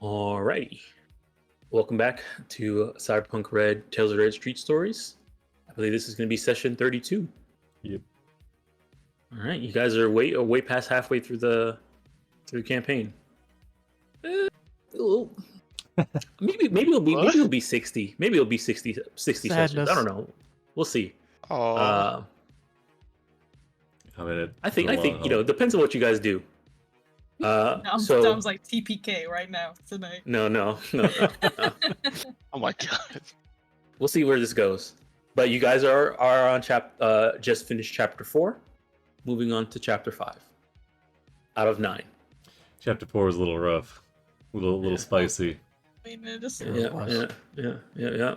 Alrighty. Welcome back to Cyberpunk Red Tales of Red Street Stories. I believe this is going to be session 32. Yep. All right, you guys are way past halfway through the campaign. Well, maybe it'll be 60. Maybe it'll be 60 sessions. Sadness. I don't know. We'll see. Oh, I mean, I think it depends on what you guys do. Sounds like TPK right now tonight. No. oh my god. We'll see where this goes. But you guys are on just finished chapter 4, moving on to chapter 5 out of 9. Chapter 4 was a little rough, a little spicy. I mean, it just Yeah.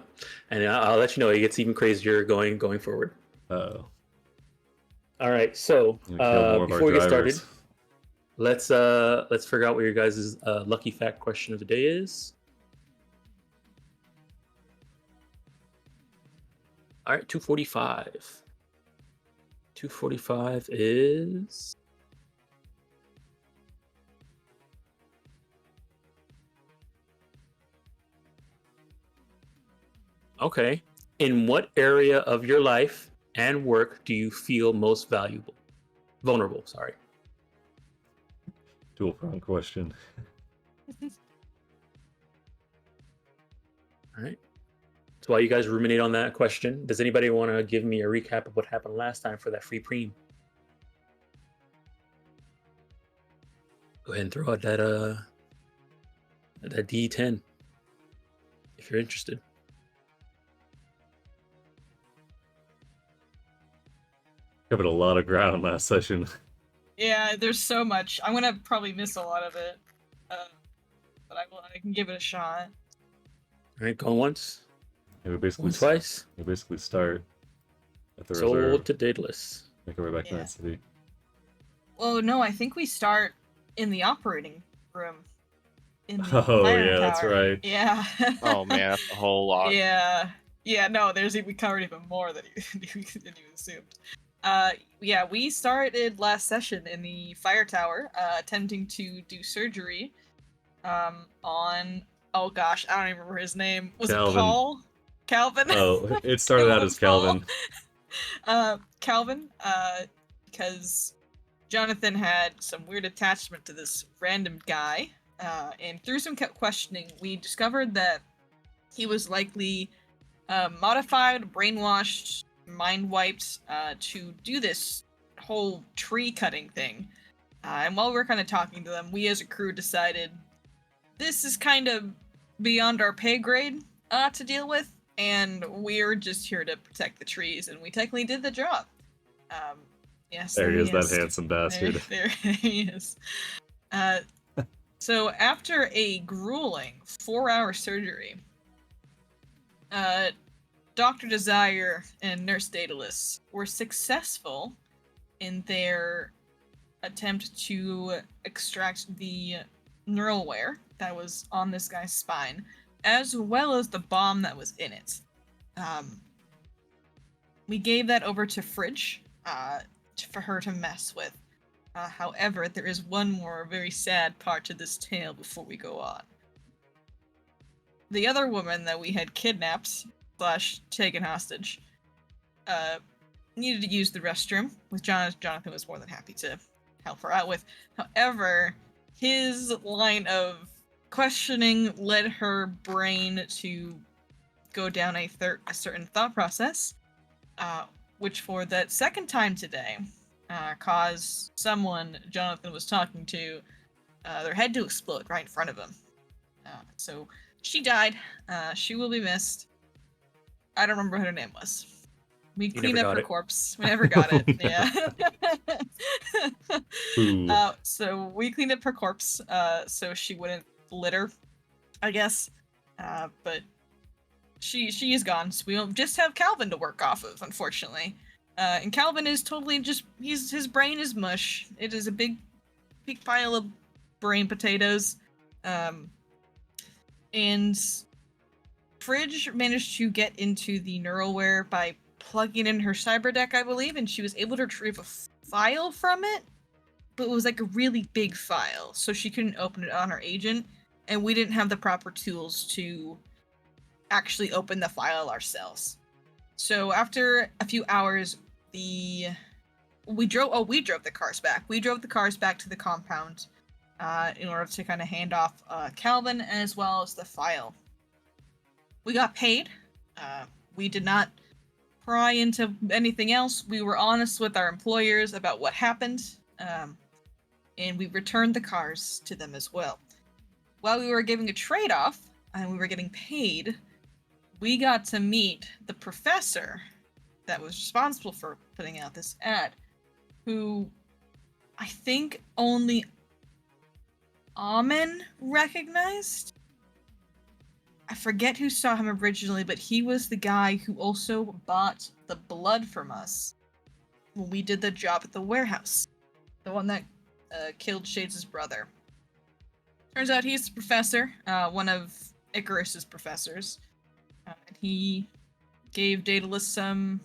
And I'll let you know it gets even crazier going forward. Oh. All right, so before we get started, let's figure out what your guys' lucky fact question of the day is. All right, 245. 245 is... Okay. In what area of your life and work do you feel most vulnerable, sorry. Dual-pronged question. All right. So while you guys ruminate on that question, does anybody want to give me a recap of what happened last time for that free preem? Go ahead and throw out that D10 if you're interested. Covered a lot of ground last session. Yeah, there's so much. I'm gonna probably miss a lot of it, but I can give it a shot. All right, going once. Yeah, we Twice. We basically start at the Sold reserve. to Daedalus. Make our way back to that city. Well, no, I think we start in the operating room. In the Oh fire yeah, that's tower. right. Yeah. Oh man, that's a whole lot. Yeah. No, we covered even more than you assumed. Yeah, we started last session in the fire tower, attempting to do surgery, on, oh gosh, I don't even remember his name. Was Calvin. it Paul? Calvin? Oh, it started out as Calvin. Calvin, because Jonathan had some weird attachment to this random guy, and through some questioning, we discovered that he was likely modified, brainwashed, mind wiped to do this whole tree cutting thing. And while we were kind of talking to them, we as a crew decided this is kind of beyond our pay grade to deal with, and we're just here to protect the trees, and we technically did the job. Yes, There he is, that handsome bastard. There he is. So after a grueling 4-hour surgery, Dr. Desire and Nurse Daedalus were successful in their attempt to extract the neural wear that was on this guy's spine, as well as the bomb that was in it. We gave that over to Fridge for her to mess with. However, there is one more very sad part to this tale before we go on. The other woman that we had kidnapped / taken hostage needed to use the restroom, which Jonathan was more than happy to help her out with. However, his line of questioning led her brain to go down a certain thought process, which for that second time today caused someone Jonathan was talking to their head to explode right in front of him. So she died. She will be missed. I don't remember what her name was. We cleaned up her corpse. We never got it. Yeah. So we cleaned up her corpse so she wouldn't litter, I guess. But she is gone. So we don't just have Calvin to work off of, unfortunately. And Calvin is totally just his brain is mush. It is a big pile of brain potatoes. And Fridge managed to get into the Neuralware by plugging in her cyber deck, I believe, and she was able to retrieve a file from it, but it was like a really big file, so she couldn't open it on her agent. and we didn't have the proper tools to actually open the file ourselves. So after a few hours, we drove the cars back. We drove the cars back to the compound in order to kind of hand off Calvin as well as the file. We got paid. We did not pry into anything else. We were honest with our employers about what happened, and we returned the cars to them as well. While we were giving a trade-off and we were getting paid, we got to meet the professor that was responsible for putting out this ad, who I think only Amen recognized. I forget who saw him originally, but he was the guy who also bought the blood from us when we did the job at the warehouse. The one that killed Shades' brother. Turns out he's the professor, one of Icarus's professors. And he gave Daedalus some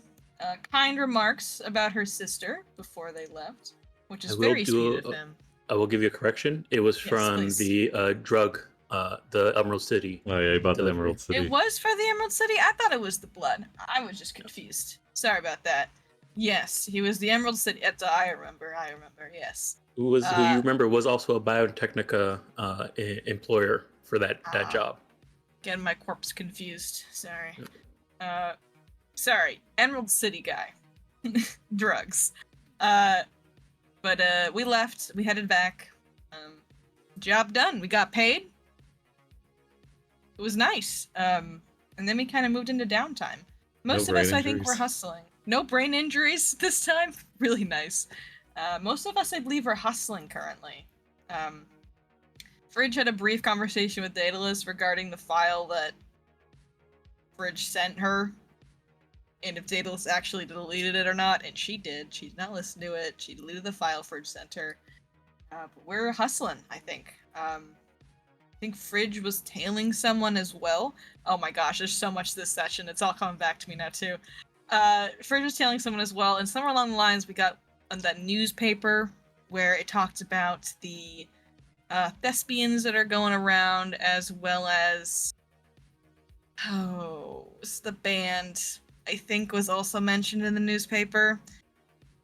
kind remarks about her sister before they left, which is very sweet of him. I will give you a correction. It was from please. the drug, the Emerald City. Oh yeah, he bought the Emerald City. It was for the Emerald City? I thought it was the blood. I was just confused. Sorry about that. Yes, he was the Emerald City. I remember, yes. Who you remember was also a Biotechnica employer for that job. Getting my corpse confused. Sorry. Sorry. Emerald City guy. Drugs. But we left. We headed back. Job done. We got paid. It was nice. And then we kind of moved into downtime. Most of us, I think, were hustling. No brain injuries this time. Really nice. Most of us, I believe, are hustling currently. Fridge had a brief conversation with Daedalus regarding the file that Fridge sent her, and if Daedalus actually deleted it or not, and she did. She's not listened to it. She deleted the file Fridge sent her. But we're hustling, I think. I think Fridge was tailing someone as well. Oh my gosh, there's so much this session. It's all coming back to me now, too. Fridge was tailing someone as well, and somewhere along the lines we got on that newspaper where it talked about the thespians that are going around, as well as the band I think was also mentioned in the newspaper.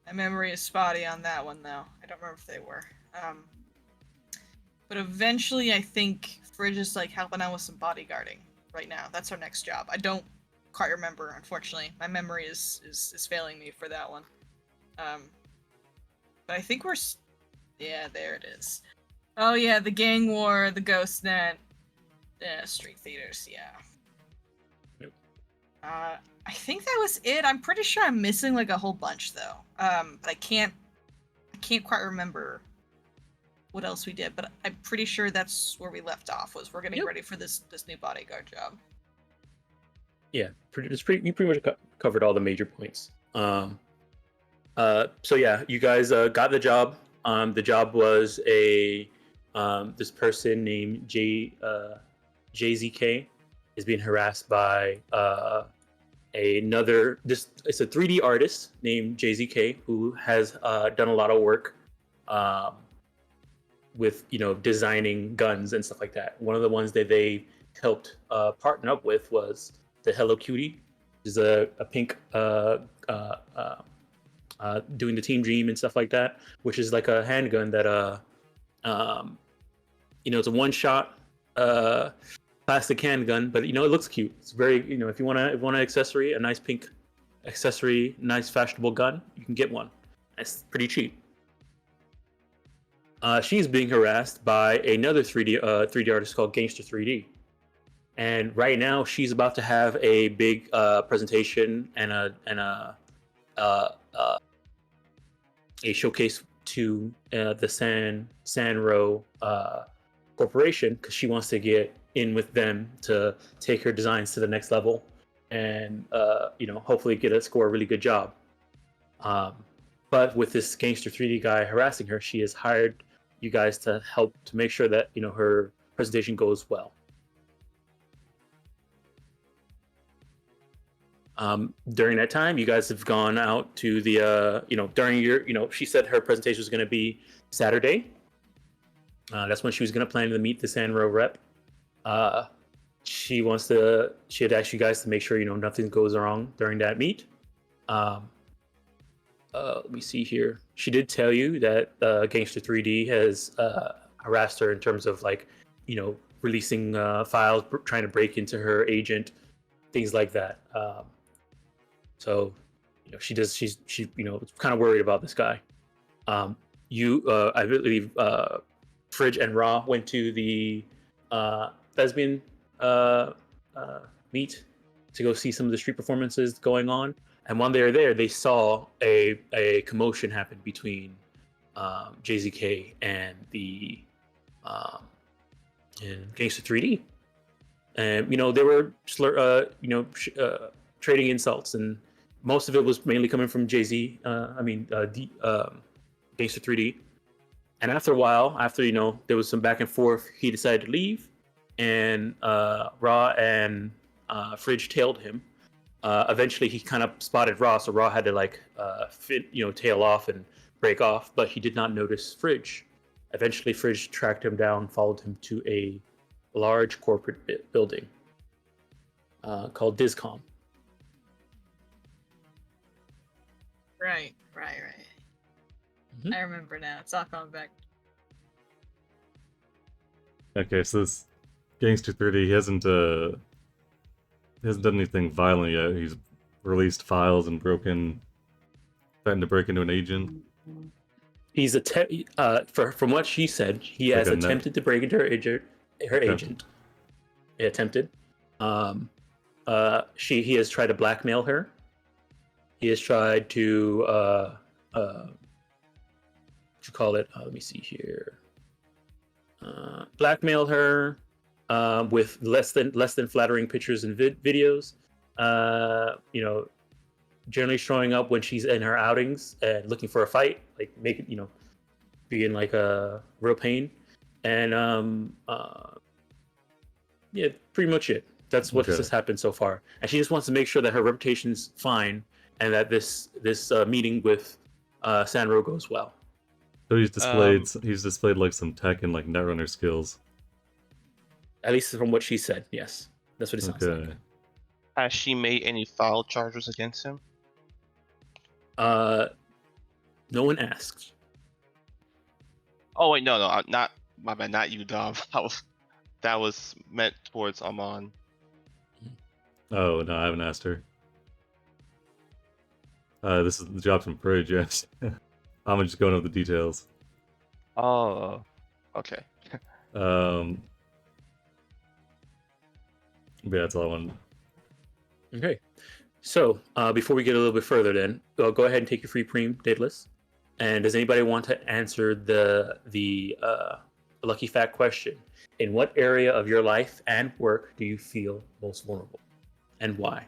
My memory is spotty on that one though. I don't remember if they were. But eventually I think Fridge is like helping out with some bodyguarding right now. That's our next job. I don't quite remember, unfortunately. My memory is failing me for that one. But I think we're... Yeah, there it is. Oh yeah, the gang war, the ghost net, street theaters, yeah. Yep. I think that was it. I'm pretty sure I'm missing like a whole bunch though. But I can't quite remember what else we did, but I'm pretty sure that's where we left off, was we're getting ready for this new bodyguard job. Yeah, you pretty much covered all the major points. So yeah, you guys got the job. The job was this person named jayZK is being harassed by it's a 3D artist named jayZK who has done a lot of work with designing guns and stuff like that. One of the ones that they helped partner up with was the Hello Cutie, which is a pink doing the Team Dream and stuff like that, which is like a handgun that it's a one-shot plastic handgun, but it looks cute. It's very if you want an accessory, a nice pink accessory, nice fashionable gun, you can get one. It's pretty cheap. She's being harassed by another 3D artist called Gangster 3D, and right now she's about to have a big presentation and a showcase to the Sanro corporation, because she wants to get in with them to take her designs to the next level and hopefully score a really good job. But with this Gangster 3D guy harassing her, she has hired you guys to help to make sure that her presentation goes well. During that time, you guys have gone out to the during your she said her presentation was going to be Saturday. That's when she was going to plan to meet the Sanro rep. She had asked you guys to make sure nothing goes wrong during that meet. Let me see here. She did tell you that Gangster 3D has harassed her in terms of releasing files, trying to break into her agent, things like that. So she's kind of worried about this guy. I believe Fridge and Raw went to the thespian meet to go see some of the street performances going on. And when they were there, they saw a commotion happen between jayZK and the and Gangster 3D. And they were trading insults, and most of it was mainly coming from Gangster 3D. And after a while, after there was some back and forth, he decided to leave, and Raw and Fridge tailed him. Eventually, he kind of spotted Raw, so Raw had to tail off and break off, but he did not notice Fridge. Eventually, Fridge tracked him down, followed him to a large corporate building called Discom. Right. Mhm. I remember now. It's all coming back. Okay, so this Gangster 3D, he hasn't done anything violent yet. He's released files and threatened to break into an agent. He's from what she said, he has attempted to break into her agent. He attempted. He has tried to blackmail her. He has tried to what you call it? Let me see here. Blackmail her with less than flattering pictures and videos. Generally showing up when she's in her outings and looking for a fight, like being like a real pain. And yeah, pretty much it. That's what has happened so far. And she just wants to make sure that her reputation's fine and that this meeting with Sanro goes well. So he's displayed like some tech and like netrunner skills. At least from what she said, yes. That's what it sounds like. Has she made any file charges against him? No one asked. Oh wait, no, not my bad, not you, Dom. That was meant towards Amon. Oh no, I haven't asked her. This is the job from Bridge, yes. I'm just going over the details. Oh, okay. Yeah, that's all I wanted. Okay. So before we get a little bit further, then go ahead and take your free preem, Daedalus. And does anybody want to answer the lucky fact question? In what area of your life and work do you feel most vulnerable, and why?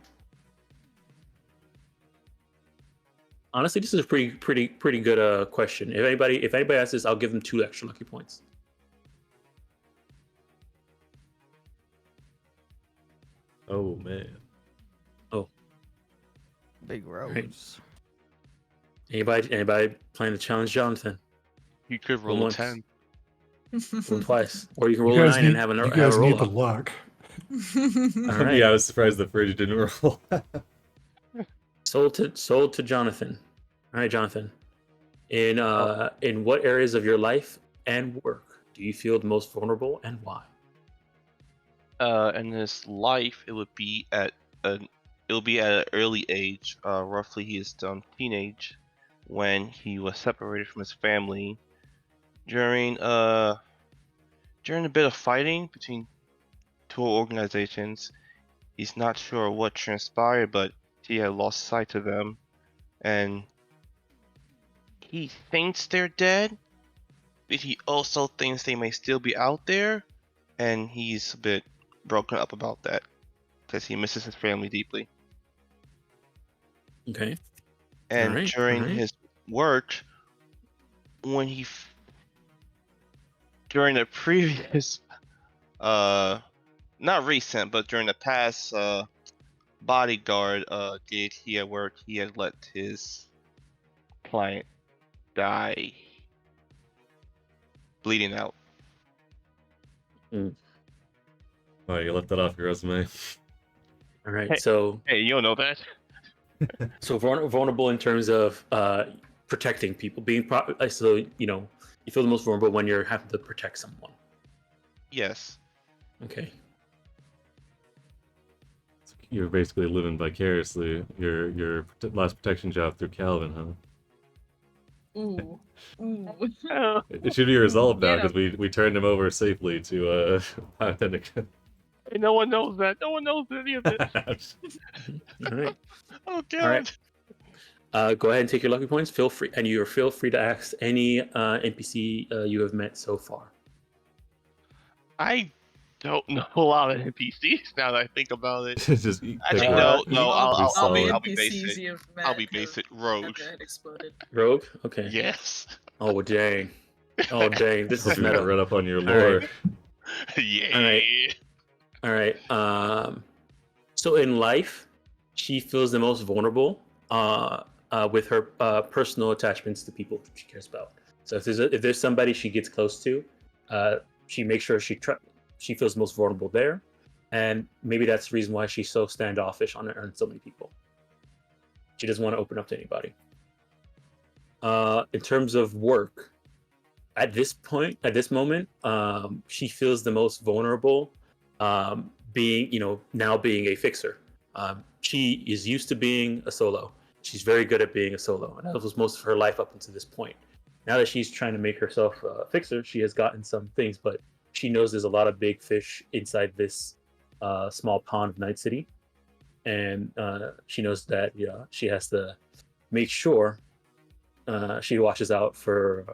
Honestly, this is a pretty good question. If anybody asks this, I'll give them 2 extra lucky points. Oh man. Oh. Big Rose. Right. Anybody planning to challenge Jonathan? You could roll a 10. Roll twice, or you can roll a 9 and have a roll. You guys need the luck. All right. Yeah, I was surprised the Fridge didn't roll. Sold to Jonathan. All right, Jonathan. In what areas of your life and work do you feel the most vulnerable, and why? In his life, it would be at an early age. Roughly, he is done teenage when he was separated from his family during a bit of fighting between 2 organizations. He's not sure what transpired, but he had lost sight of them, and he thinks they're dead, but he also thinks they may still be out there, and he's a bit broken up about that because he misses his family deeply. Okay. And during his work, when during the previous not recent, but during the past bodyguard gig he had worked, he had let his client die bleeding out. Oh, you left that off your resume. All right. Hey. So Hey, you don't know that? vulnerable in terms of protecting people, so you feel the most vulnerable when you're having to protect someone. Yes. Okay. You're basically living vicariously your last protection job through Calvin, huh? Ooh. Ooh. Oh, It should be resolved now Get because we turned him over safely to Pythonic. hey, no one knows that. No one knows any of this. All right. Oh god. All right. Go ahead and take your lucky points. Feel free, and you feel free to ask any NPC you have met so far. I don't know a lot of NPCs now that I think about it. Just Actually, pick no, one. no. All I'll the solid. I'll be NPCs basic. you've met I'll be have basic. had Rogue. their head exploded. Rogue. Okay. Yes. Oh dang. Oh dang. This is Hope you meta. read up on your All lore. right. Yeah. All right. So in life, she feels the most vulnerable with her personal attachments to people she cares about. So if there's somebody she gets close to, she makes sure she feels most vulnerable there, and maybe that's the reason why she's so standoffish on so many people. She doesn't want to open up to anybody. In terms of work, at this moment, she feels the most vulnerable, now being a fixer. She is used to being a solo. She's very good at being a solo, and that was most of her life up until this point. Now that she's trying to make herself a fixer, she has gotten some things, but she knows there's a lot of big fish inside this small pond of Night City, and she knows that she has to make sure she watches out for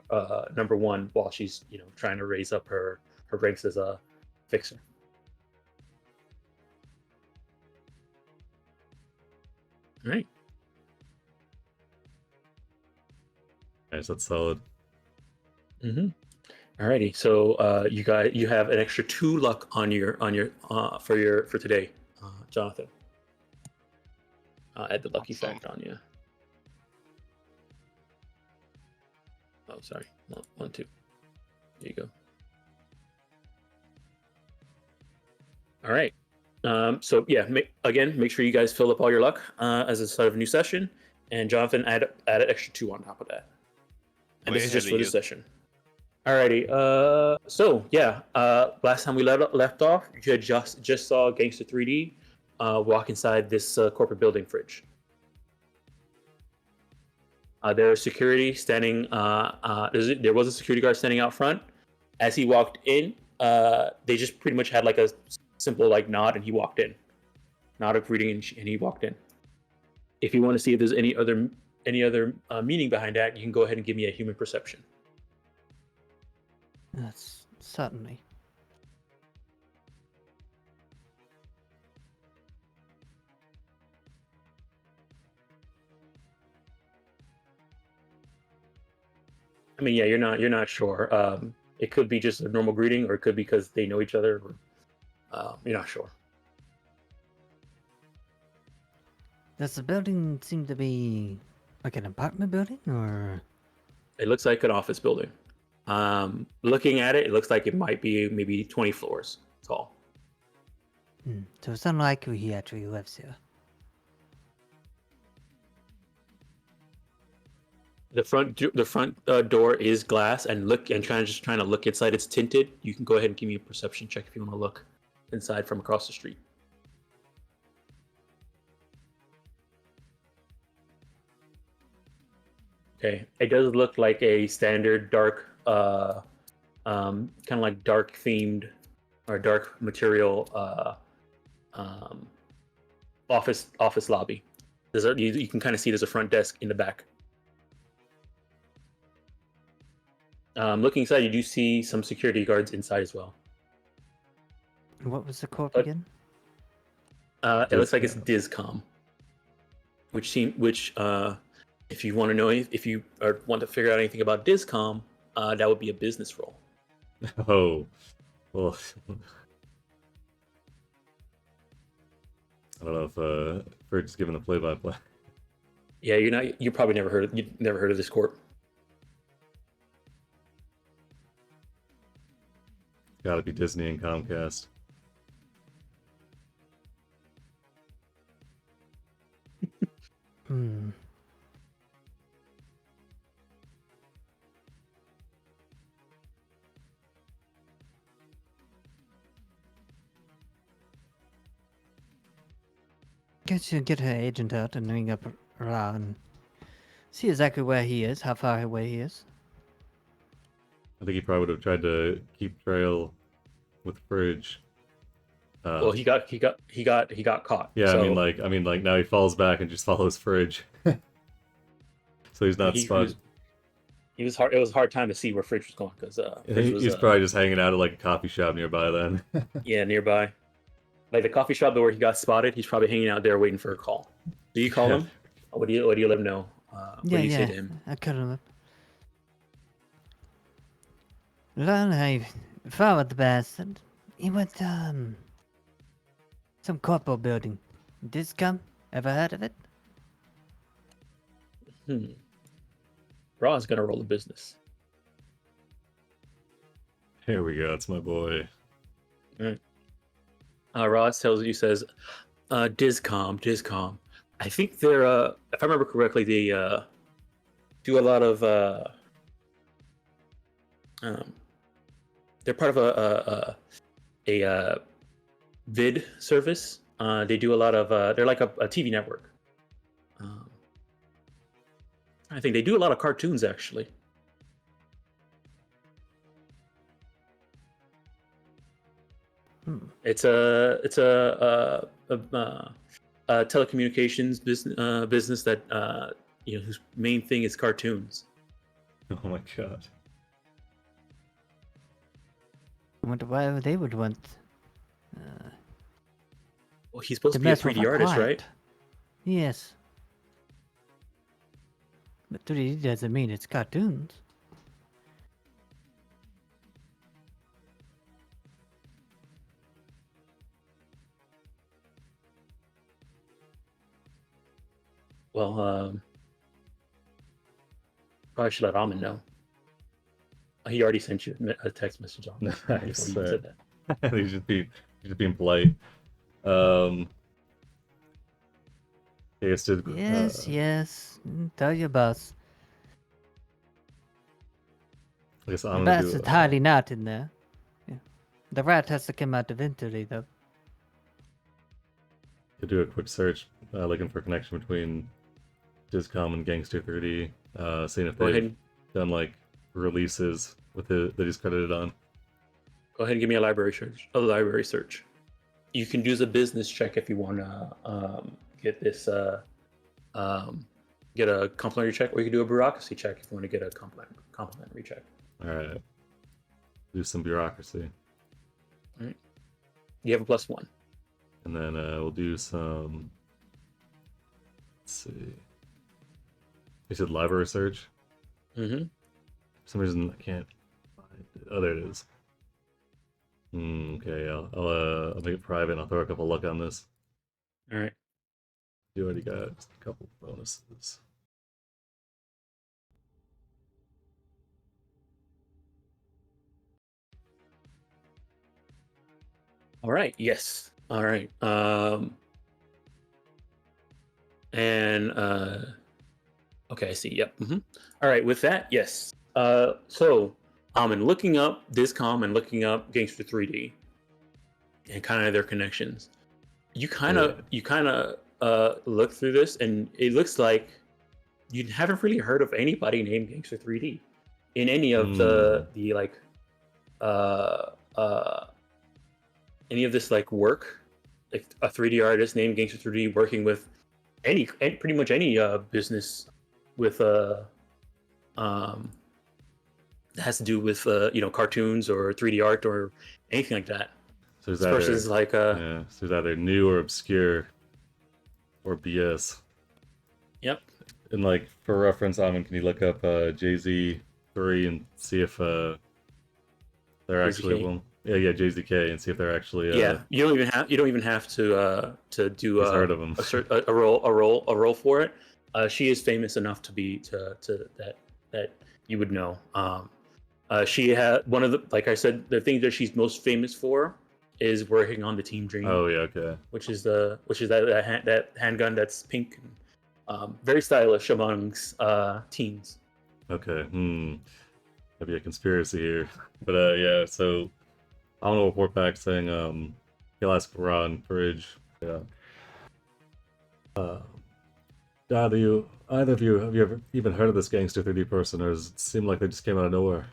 number one while she's trying to raise up her ranks as a fixer. All right. Nice, that's solid. Mm-hmm. Alrighty. So you have an extra 2 luck on your for today, Jonathan. I'll add the lucky Awesome. fact on you. Oh, sorry. No, 1, 2. There you go. All right. So yeah, make sure you guys fill up all your luck as a start of a new session, and Jonathan add an extra 2 on top of that. And Way this is ahead just of for you. this session. Alrighty. So yeah. Last time we left off, you had just saw Gangster 3D walk inside this corporate building fridge. There was security standing. There was a security guard standing out front. As he walked in, they just pretty much had like a simple nod, and he walked in. Nod of greeting, and he walked in. If you want to see if there's any other meaning behind that, you can go ahead and give me a human perception. That's certainly. I mean, yeah, you're not sure. It could be just a normal greeting, or it could be because they know each other. Or, you're not sure. Does the building seem to be like an apartment building, or? It looks like an office building. Looking at it, it looks like it might be maybe 20 floors tall. So it's unlikely he actually lives here. The front door is glass, and trying to look inside. It's tinted. You can go ahead and give me a perception check if you want to look inside from across the street. Okay, it does look like a standard dark, kind of like dark themed or dark material office lobby. You can kind of see there's a front desk in the back. Looking inside, you do see some security guards inside as well. What was the corp But- again? It looks like it's Discom, which if you want to know if you want to figure out anything about Discom, that would be a business role. Oh. Well, I don't know if we're just giving the play-by-play. Yeah, you probably never heard of this corp. Gotta be Disney and Comcast. Hmm. Guess you get her agent out and ring up around. See exactly where he is, how far away he is. I think he probably would have tried to keep trail with Fridge. Well, he got caught. Yeah, So, I mean, like now he falls back and just follows Fridge, so he's not he spotted. was hard. It was a hard time to see where Fridge was going because Fridge was He's probably just hanging out at like a coffee shop nearby then. yeah, nearby. Like the coffee shop where he got spotted, he's probably hanging out there waiting for a call. Do you call Yeah. him? What do you let him know? What do you say to him? I cut him up. Well, I followed the bastard. He went some corpo building. Discom? Ever heard of it? Raw's gonna roll the business. Here we go. It's my boy. Ross says, Discom. I think they're, if I remember correctly, they do a lot of, they're part of a vid service. They do a lot of, they're like a TV network. I think they do a lot of cartoons, actually. It's a telecommunications business that whose main thing is cartoons. Oh my god. I wonder why they would want Well, he's supposed to to be a mess with 3D artist, right? client. Yes. But 3D doesn't mean it's cartoons. Well, probably should let Almond know. He already sent you a text message on Nice. before you said that. He's just being polite. I guess to, Yes. Tell your boss. I guess The I'm gonna boss do. is hardly not in there. Yeah. The rat has to come out eventually, though. To do a quick search, looking for a connection between Discom and Gangster 3D, seeing if Go they've ahead. done like releases with that he's credited on. Go ahead and give me a library search. You can do the business check if you want to get this get a complimentary check, or you can do a bureaucracy check if you want to get a complimentary check. All right, do some bureaucracy, All right. You have a +1. and then we'll do some. Let's see. You said library search. Mm-hmm. For some reason I can't find it. Oh, there it is. Okay, I'll make it private. And I'll throw a couple luck on this. All right. You already got a couple bonuses. All right. Yes. All right. And okay, I see. Yep. All right. With that, yes. So in looking up Discom and looking up Gangster 3D and kind of their connections, you kind of look through this, and it looks like you haven't really heard of anybody named Gangster 3D in any of the like any of this like work, like a 3D artist named Gangster 3D working with pretty much any business with that has to do with cartoons or 3D art or anything like that. So This person's like so it's either new or obscure or BS. Yep. And like for reference, Amin, can you look up jayZK and see if they're actually jayZK? well, yeah, jayZK, and see if they're actually yeah. You don't even have to do he's heard of them. a role for it. She is famous enough to be to that you would know. She had one of the, like I said, the thing that she's most famous for is working on the Team Dream. Oh yeah, okay. Which is that handgun that's pink. very stylish amongst teens. Okay. Maybe a conspiracy here. But yeah. So I'm gonna report back saying he'll ask Ra and Courage. Yeah. Dad, either of you have you ever even heard of this Gangster 3D person, or does it seem like they just came out of nowhere?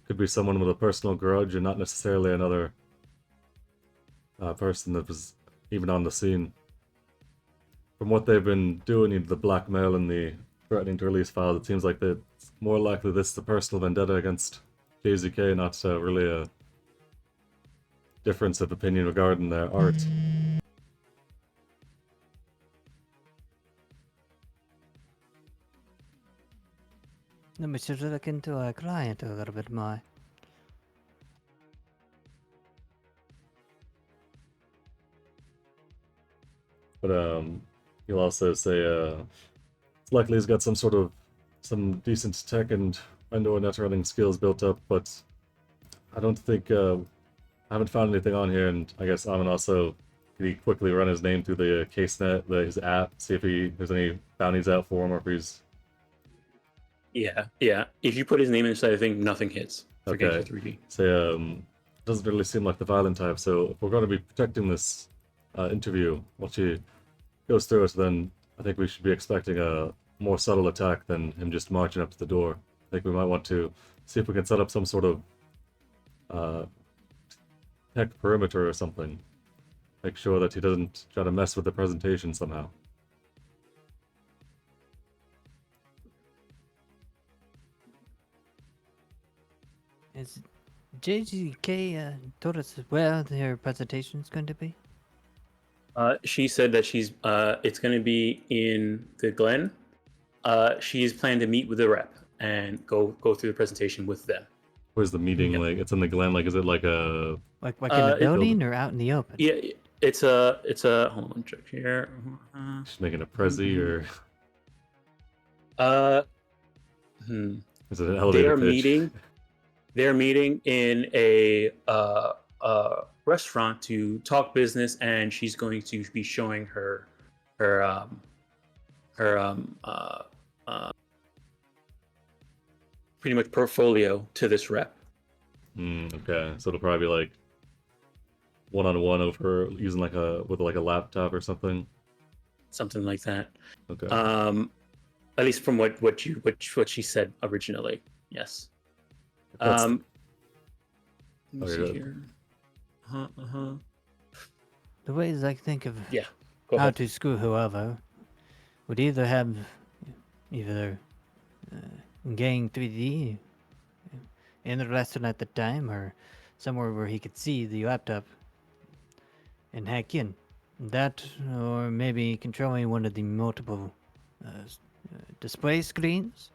Could be someone with a personal grudge, and not necessarily another person that was even on the scene. From what they've been doing, the blackmail and the threatening to release files, it seems like that it's more likely this is a personal vendetta against jayZK, not really a difference of opinion regarding their art. Then we should look into our client a little bit more. But he'll also say it's likely he's got some decent tech and Windows net running skills built up, but I don't think I haven't found anything on here. And I guess Amin also could he quickly run his name through the CaseNet, his app, see if there's any bounties out for him, or if he's Yeah. If you put his name inside, I think nothing hits for okay. Gangster 3D. Say doesn't really seem like the violent type. So if we're going to be protecting this interview, once she goes through it, then I think we should be expecting a more subtle attack than him just marching up to the door. I think we might want to see if we can set up some sort of tech perimeter or something. Make sure that he doesn't try to mess with the presentation somehow. Is jayZK told us where their presentation is going to be? She said that it's going to be in the Glen. She's planning to meet with the rep and go through the presentation with them. Where's the meeting? Yep. Like it's in the Glen. Like is it like a Like in a building or out in the open? Yeah, it's a hold on, check here. she's making a prezi or is it an elevator pitch? They're meeting in a restaurant to talk business, and she's going to be showing her pretty much portfolio to this rep. Okay, so it'll probably be like one-on-one over using with a laptop or something. Something like that. Okay. At least from what she said originally. Yes. That's- Let me Okay, see here. The ways I think of Go how ahead. to screw whoever would either have Gang 3D in the restaurant at the time, or somewhere where he could see the laptop and hack in. That, or maybe controlling one of the multiple display screens,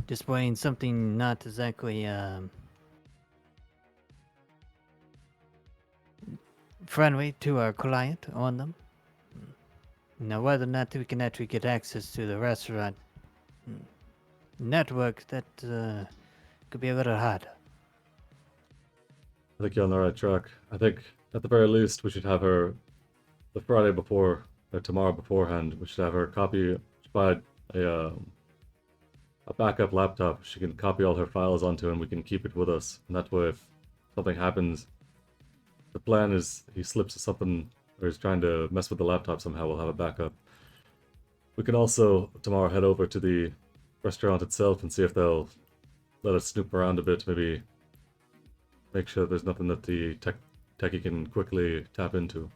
displaying something not exactly friendly to our client on them. Now, whether or not we can actually get access to the restaurant network, that could be a little hard. I think you're on the right track. I think at the very least we should have her the Friday before or tomorrow beforehand. We should have her buy a backup laptop. She can copy all her files onto, and we can keep it with us. And that way, if something happens, the plan is he slips something or he's trying to mess with the laptop somehow. We'll have a backup. We can also tomorrow head over to the restaurant itself and see if they'll let us snoop around a bit. Maybe make sure there's nothing that the techie can quickly tap into.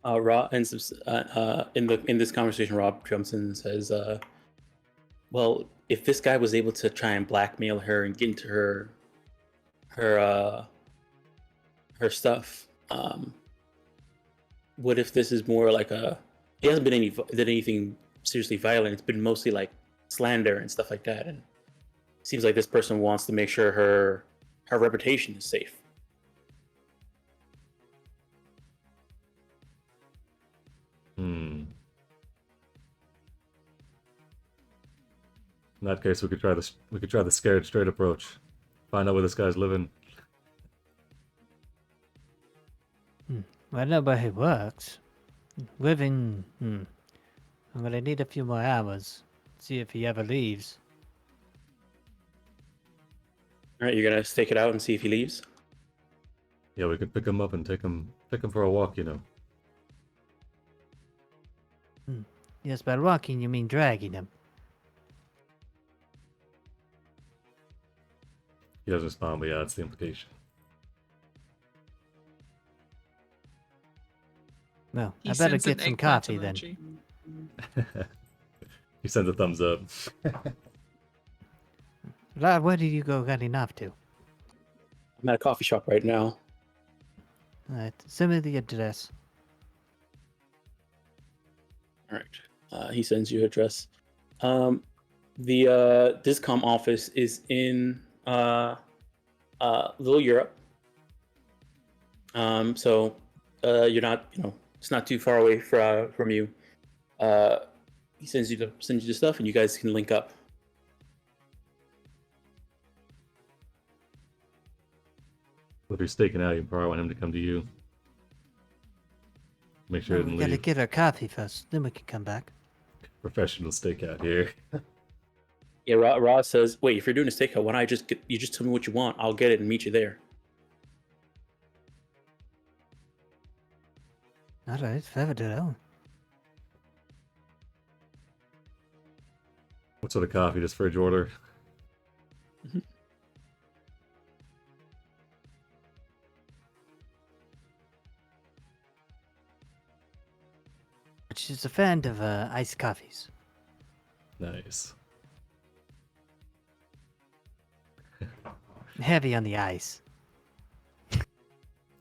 Rob and in this conversation, Rob jumps in and says, "Well, if this guy was able to try and blackmail her and get into her stuff, what if this is more like he hasn't did anything seriously violent? It's been mostly like slander and stuff like that, and it seems like this person wants to make sure her reputation is safe." In that case, we could try the scared straight approach. Find out where this guy's living. Well, I know where he works. Living. I'm gonna need a few more hours. See if he ever leaves. All right, you're gonna stake it out and see if he leaves. Yeah, we could pick him up and take him for a walk, you know. Yes, by walking you mean dragging him. He doesn't respond, but yeah, that's the implication. Well, He I better sends an get some eggplant coffee then. emoji. He sends a thumbs up. Lad, where do you go getting off to? I'm at a coffee shop right now. Alright, send me the address. All right. He sends you address. The Discom office is in Little Europe. So you're not, it's not too far away from you. He sends you the stuff, and you guys can link up. If you're staking out, you probably want him to come to you. Make sure he We didn't gotta leave. get our coffee first, then we can come back. Professional stakeout here. Yeah, Ross says, "Wait, if you're doing a stakeout, why don't you just tell me what you want? I'll get it and meet you there." Alright, fair enough. What sort of coffee? Just fridge order? She's a fan of iced coffees. Nice. Heavy on the ice.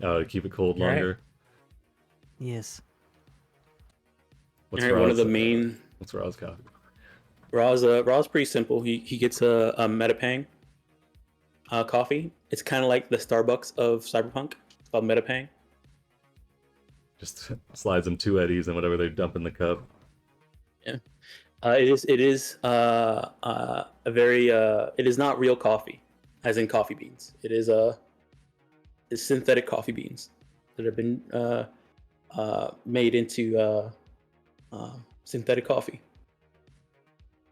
Oh, to keep it cold All right. longer. Yes. What's All right, one of Ra's, the main What's Ra's coffee? Raw's pretty simple. He gets a Metapang coffee. It's kind of like the Starbucks of Cyberpunk. It's called Metapang. Just slides them 2 eddies and whatever they dump in the cup. It is a very it is not real coffee, as in coffee beans. It's synthetic coffee beans that have been made into synthetic coffee.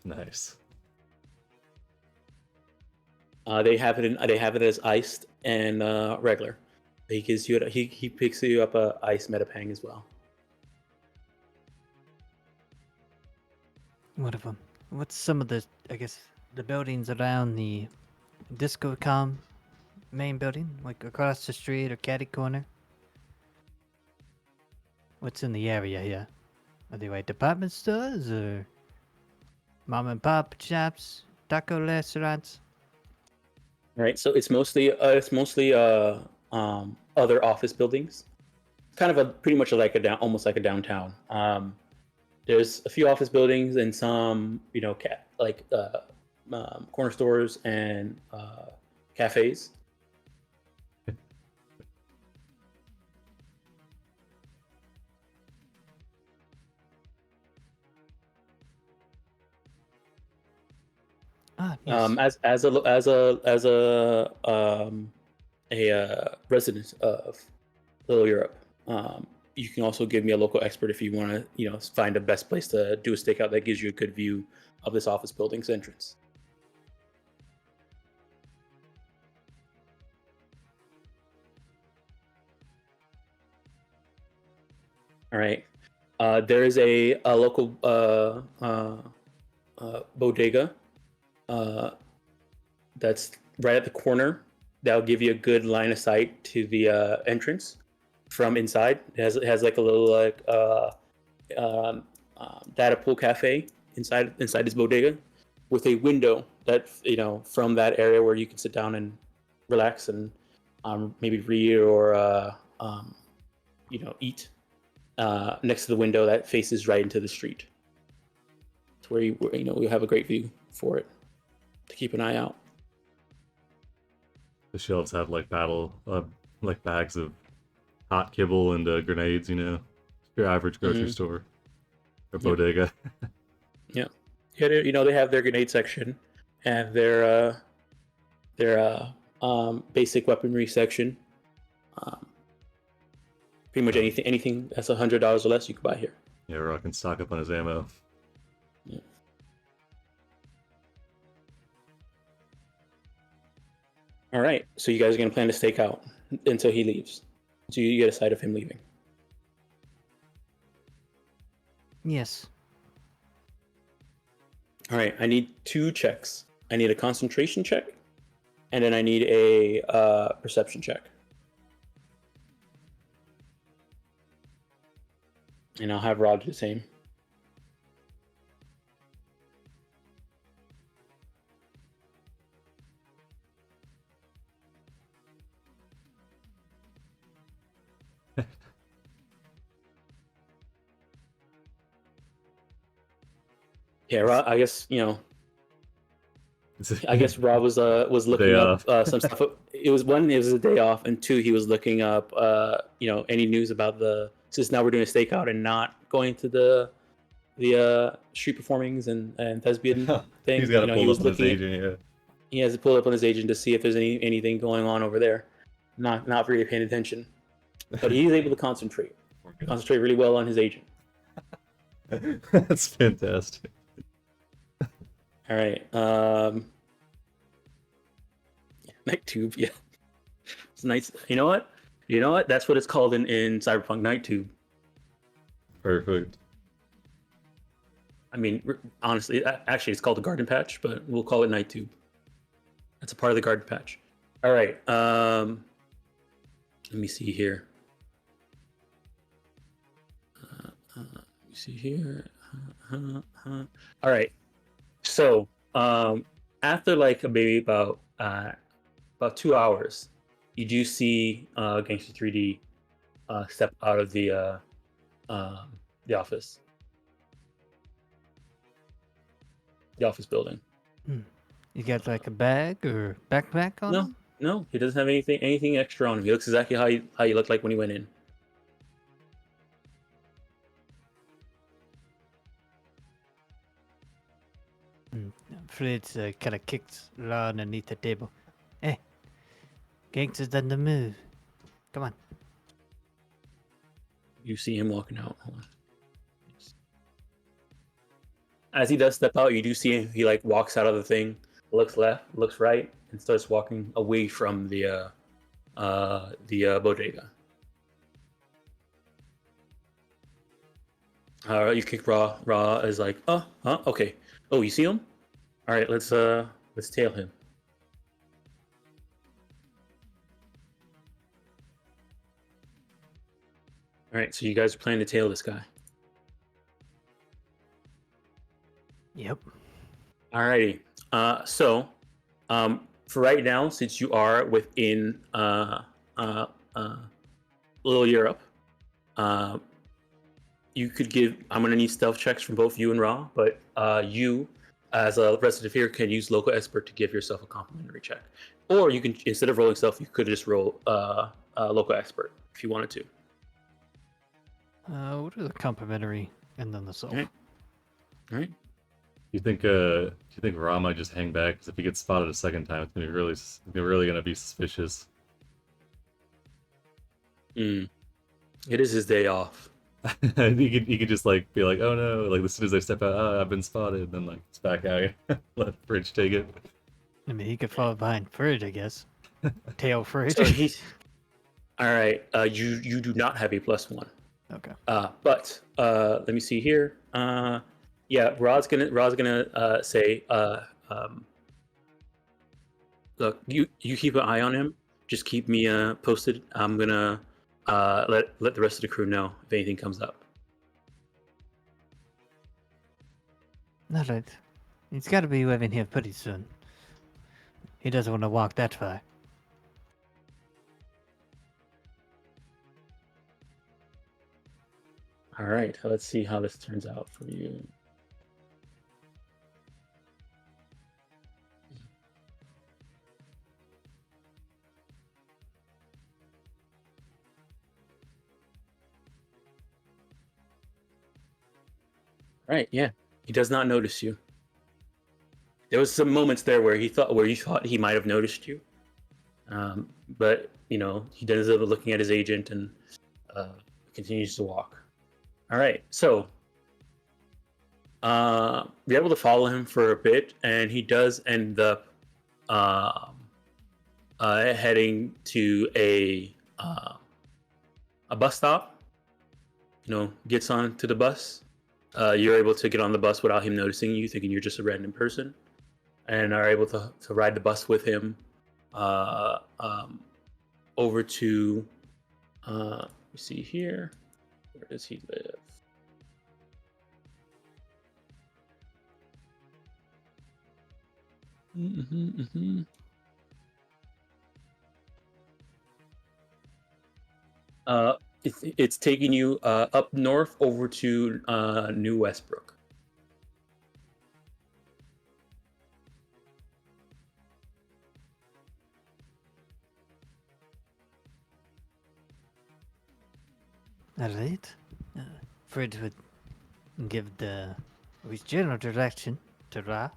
Nice. They have it as iced and regular. He gives you he picks you up a iced Metapang as well. What of them? What's some of the, I guess, the buildings around the Discocom main building? Like across the street or catty corner? What's in the area here? Are they like department stores or mom and pop shops, taco restaurants? All right, so it's mostly other office buildings. Kind of pretty much like almost like a downtown. There's a few office buildings and some, corner stores and cafes. Ah, yes. As a resident of Little Europe, you can also give me a local expert if you want to, find the best place to do a stakeout that gives you a good view of this office building's entrance. All right. There is a local bodega that's right at the corner. That'll give you a good line of sight to the entrance from inside. It has like a little data pool cafe inside this bodega with a window that from that area where you can sit down and relax and maybe read or eat next to the window that faces right into the street. It's where you have a great view for it to keep an eye out. The shelves have like bags of hot kibble and grenades, your average grocery store or bodega. Yeah, they have their grenade section and their basic weaponry section. Pretty much anything that's $100 or less you can buy here. Yeah, Rock can stock up on his ammo. Yeah. All right, so you guys are gonna plan to stake out until he leaves. So you get a sight of him leaving. Yes. All right, I need 2 checks. I need a concentration check, and then I need a perception check. And I'll have Rod do the same. Yeah, Rod, I guess Rob was looking Day up off. some stuff. It was a day off, and 2, he was looking up any news about since now we're doing a stakeout and not going to the street performings and thespian thing. He's got to he pull was up on his looking. agent, yeah. He has to pull up on his agent to see if there's anything going on over there. Not really paying attention, but he's able to concentrate really well on his agent. That's fantastic. All right. Night tube, yeah. It's nice. You know what? That's what it's called in Cyberpunk, night tube. Perfect. I mean, honestly, actually, it's called a garden patch, but we'll call it night tube. That's a part of the garden patch. All right. Let me see here. Let me see here. All right. So, after like maybe about 2 hours, you do see Gangster 3D step out of the office. The office building. You got like a bag or backpack on him? No, he doesn't have anything extra on him. He looks exactly how you looked like when he went in. Fritz kind of kicks Law underneath the table. Hey, gangster's done the move. Come on. You see him walking out. Hold on. As he does step out, you do see him. He like walks out of the thing, looks left, looks right, and starts walking away from the bodega. You kick Raw. Raw is like, okay. Oh, you see him? All right, let's tail him. All right, so you guys are planning to tail this guy. Yep. Alrighty. So, for right now, since you are within Little Europe, you could give. I'm gonna need stealth checks from both you and Ra, but you, as a resident here, can use local expert to give yourself a complimentary check, or you can, instead of rolling stealth, you could just roll local expert if you wanted to. What are the complimentary and then the self? All right. Do you think Ra might just hang back? Because if he gets spotted a second time, it's really gonna be suspicious. It is his day off. he could just like be like, oh no, like as soon as I step out, I've been spotted, and then like it's back out. Let Fridge take it. I mean, he could follow behind Fridge, I guess. Tail Fridge. So he's all right. You do not have a +1. Okay. But let me see here. Yeah, Rod's gonna say, look, you keep an eye on him. Just keep me posted. I'm gonna let the rest of the crew know if anything comes up. All right. He's got to be leaving here pretty soon. He doesn't want to walk that far. All right, let's see how this turns out for you. Right, yeah. He does not notice you. there was some moments there where you thought he might have noticed you, but you know he does end up looking at his agent and continues to walk. All right, so you're able to follow him for a bit, and he does end up heading to a bus stop. You know, gets on to the bus. You're able to get on the bus without him noticing you, thinking you're just a random person, and are able to ride the bus with him over to. Let me see here. Where does he live? It's taking you up north over to New Westbrook. Alright. Fred would give his general direction to Ra.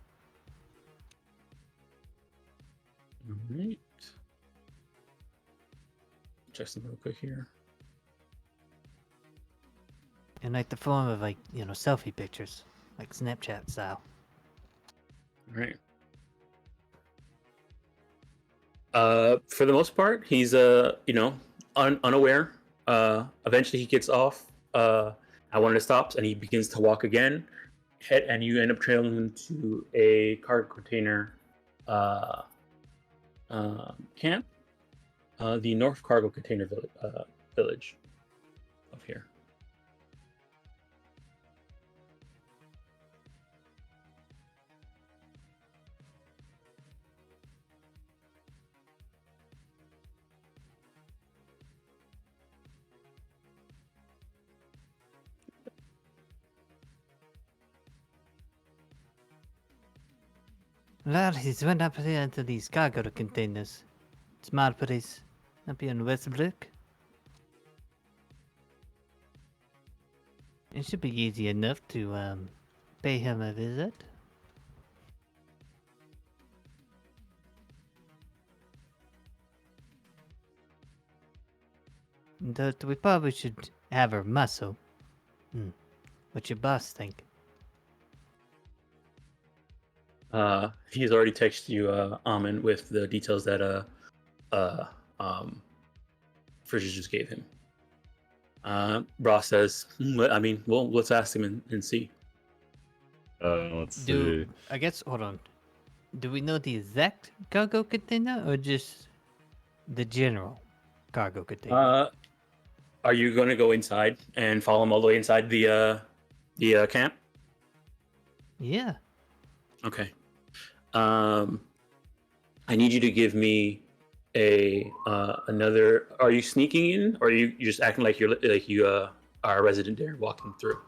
All right. Check some real quick here. In like the form of like, selfie pictures. Like Snapchat style. All right. For the most part, he's unaware. Eventually, he gets off at one of the stops, and he begins to walk again. And you end up trailing him to a cargo container camp, the North Cargo Container Village of here. Well, he's went up here into these cargo containers. Small place up here in Westbrook. It should be easy enough to pay him a visit. But we probably should have her muscle. What's your boss think? He's already texted you, Amin, with the details that Fridges just gave him. Ross says, I mean, well, let's ask him and see. Let's see. I guess, hold on. Do we know the exact cargo container or just the general cargo container? Are you going to go inside and follow him all the way inside the camp? Yeah. Okay. I need you to give me another. Are you sneaking in, or are you just acting like you are a resident there, walking through?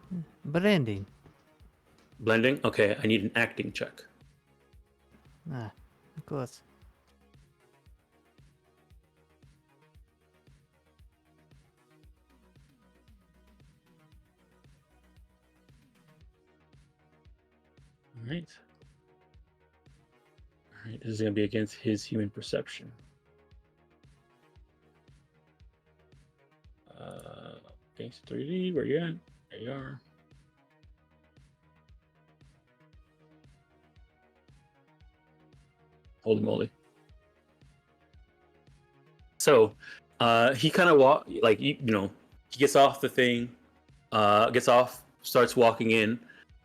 Blending. Blending. Okay. I need an acting check. Ah, of course. All right. All right. This is going to be against his human perception. Against 3D. Where you at? There you are. Holy moly. So he kind of he gets off the thing, starts walking in,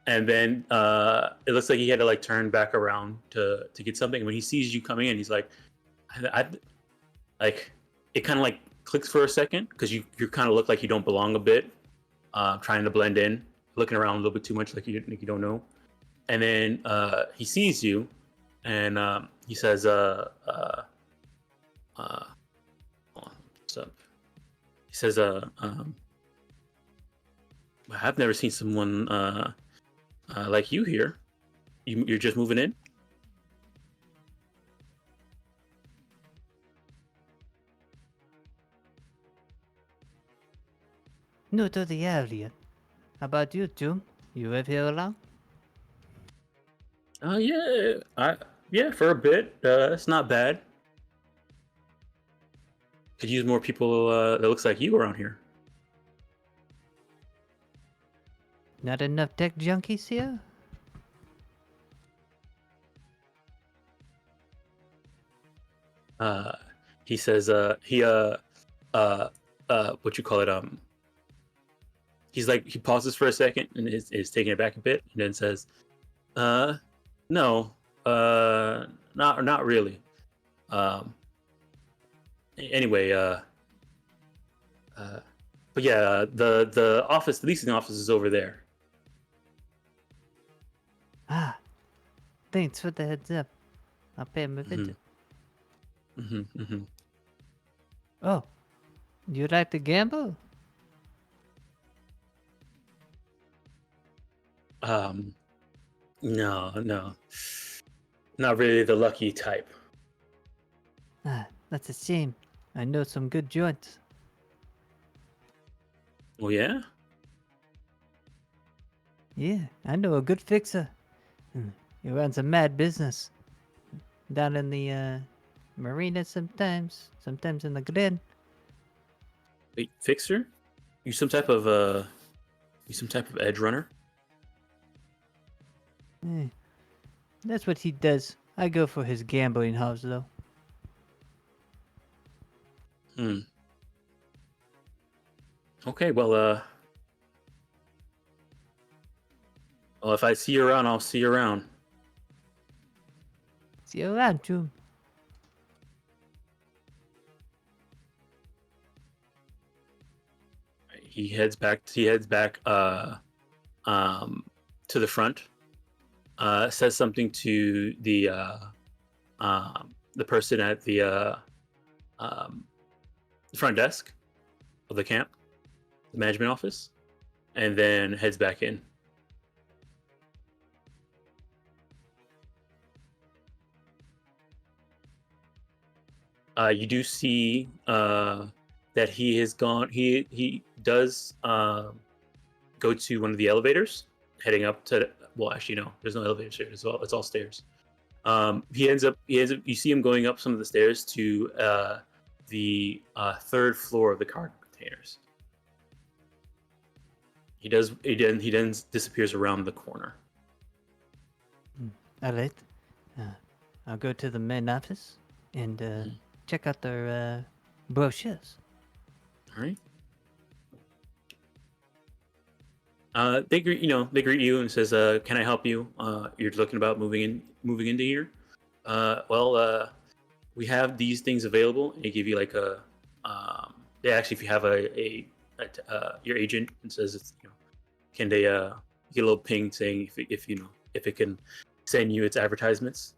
and then it looks like he had to like turn back around to get something. When he sees you coming in, he's like, like it kind of like clicks for a second because you kind of look like you don't belong a bit, trying to blend in, looking around a little bit too much like you don't know. And then he sees you, and he says, what's up? He says, I've never seen someone like you here. You're just moving in? No to the area. How about you, Joom? You live here alone? Yeah, for a bit. It's not bad. Could use more people that looks like you around here. Not enough tech junkies here? He says what you call it, he's like, he pauses for a second and is taking it back a bit, and then says, no, not really. Anyway, but yeah, the office, the leasing office is over there. Ah, thanks for the heads up. I'll pay him a visit. Oh, you like to gamble? No, not really the lucky type. Ah, that's a shame. I know some good joints. Oh yeah. Yeah, I know a good fixer. He runs a mad business. Down in the marina sometimes in the glen. Wait, fixer? You some type of edge runner? Eh, that's what he does. I go for his gambling house though. Okay, well, if I see you around, I'll see you around. See you around, Choom. He heads back. To the front. Says something to the person at the front desk of the camp, the management office, and then heads back in. You do see that he has gone. He does go to one of the elevators, heading up to. Well, actually, no. There's no elevators here. It's all stairs. He ends up. You see him going up some of the stairs to the third floor of the cargo containers. He then disappears around the corner. All right. I'll go to the main office and check out their brochures. All right. They greet you and says, "Can I help you? You're looking about moving into here. We have these things available." And they give you like a, if you have your agent, and says, it's, can they get a little ping saying if it can send you its advertisements.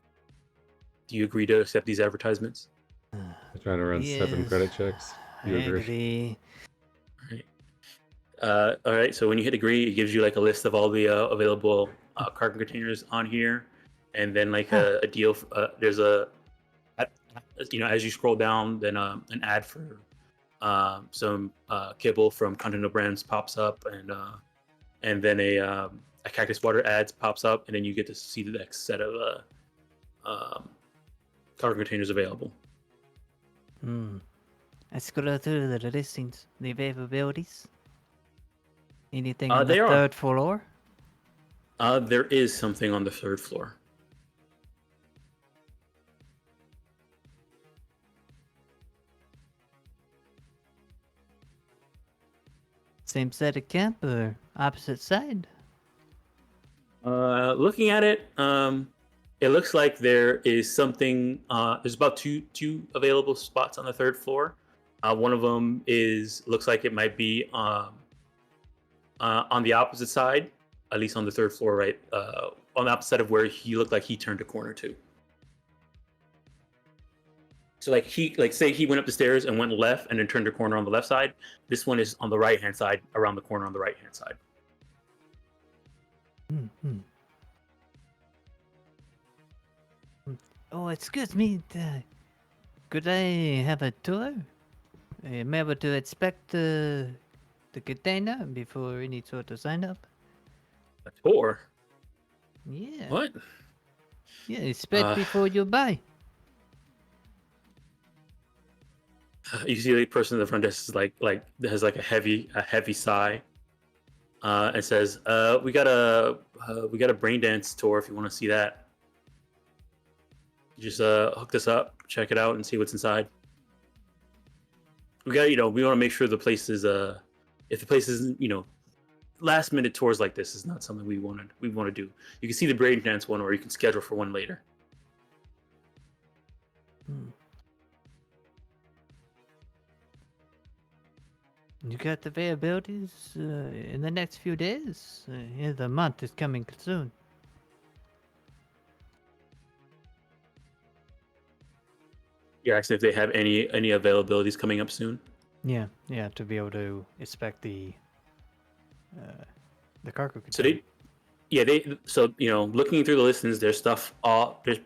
Do you agree to accept these advertisements? I'm trying to run 7 Yes, credit checks. You I agree? agree. All right. So when you hit agree, it gives you like a list of all the available cargo containers on here, and then like a deal. There's as you scroll down, then an ad for some kibble from Continental Brands pops up, and then a Cactus Water ads pops up, and then you get to see the next set of cargo containers available. I scroll through the listings, the availabilities. Anything on the They are. third floor? There is something on the third floor. Same side of camp or opposite side? Looking at it, it looks like there is something. There's about two available spots on the third floor. One of them looks like it might be on the opposite side, at least on the third floor, right? On the opposite of where he looked like he turned a corner to. So say he went up the stairs and went left and then turned a corner on the left side. This one is on the right hand side, around the corner on the right hand side. Oh, excuse me. Could I have a tour? Am I able to inspect the container before any sort of sign up? A tour? Yeah. What? Yeah, inspect Uh, before you buy. You see the person in the front desk is has like a heavy sigh, and says, we got a brain dance tour if you want to see that. Just hook this up, check it out, and see what's inside. We got we want to make sure the place is if the place isn't last minute tours like this is not something we want to do. You can see the brain dance one, or you can schedule for one later. Hmm. You got the availabilities in the next few days? Yeah, the month is coming soon. You're asking if they have any availabilities coming up soon. Yeah, to be able to inspect the cargo So container. looking through the listings, there's stuff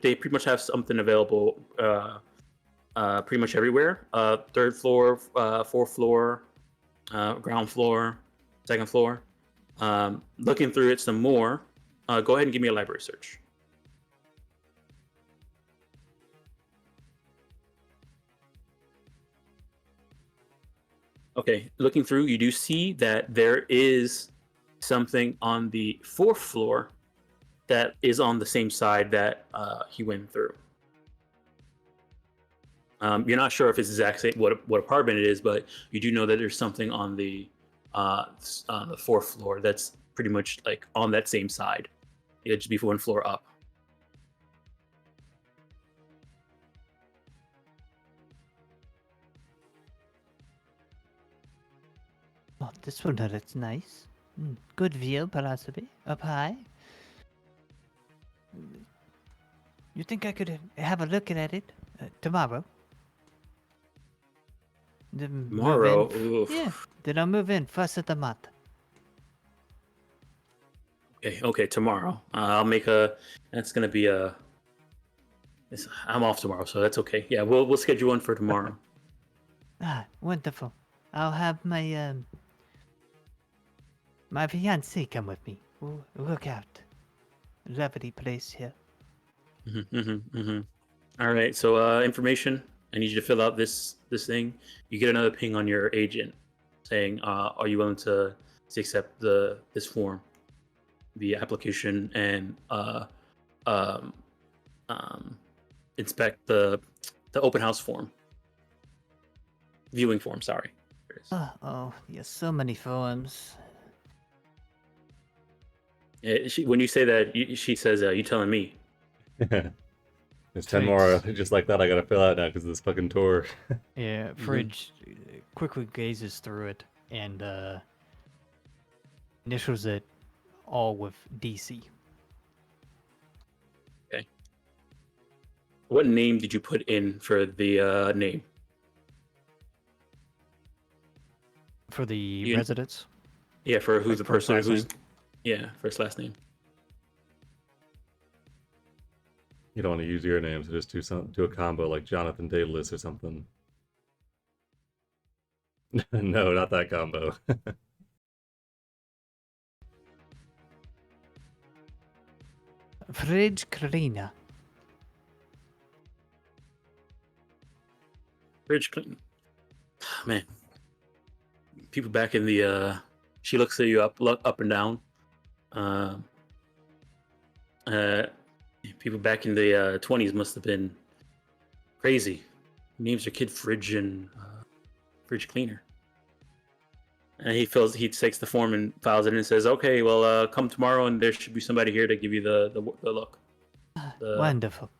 they pretty much have something available pretty much everywhere. Third floor, fourth floor, ground floor, second floor. Looking through it some more. Go ahead and give me a library search. Okay, looking through, you do see that there is something on the fourth floor that is on the same side that he went through. You're not sure if it's exactly what apartment it is, but you do know that there's something on the fourth floor that's pretty much like on that same side. It'd just be one floor up. Oh, this one looks nice. Good view, possibly. Up high. You think I could have a look at it tomorrow? Then Tomorrow? move in. Oof. Yeah, then I'll move in first of the month. Okay, tomorrow. I'll make a. That's gonna be a. I'm off tomorrow, so that's okay. Yeah, we'll schedule one for tomorrow. Ah, wonderful. I'll have my my fiancée come with me. We'll look out. Lovely place here. All right. So information. I need you to fill out this thing. You get another ping on your agent saying, "Are you willing to accept this form, the application, and um, inspect the open house form, viewing form? Sorry." There it is. Oh, yes, so many forms. When you say that, she says, "You telling me?" There's 10 more Thanks. just like that I gotta fill out now because of this fucking tour. Yeah, Fridge quickly gazes through it and initials it all with DC. Okay. What name did you put in for the name? For the residents? Yeah, for who's Like the first, person last who's name? yeah, first last name. You don't want to use your name, so just do a combo like Jonathan Daedalus or something. No, not that combo. Fridge Karina. Bridge Clinton. Man, people back in the she looks at you up and down. People back in the 20s must have been crazy. Names their kid Fridge and Fridge Cleaner. And he takes the form and files it in and says, "Okay, well, come tomorrow, and there should be somebody here to give you the look." Wonderful.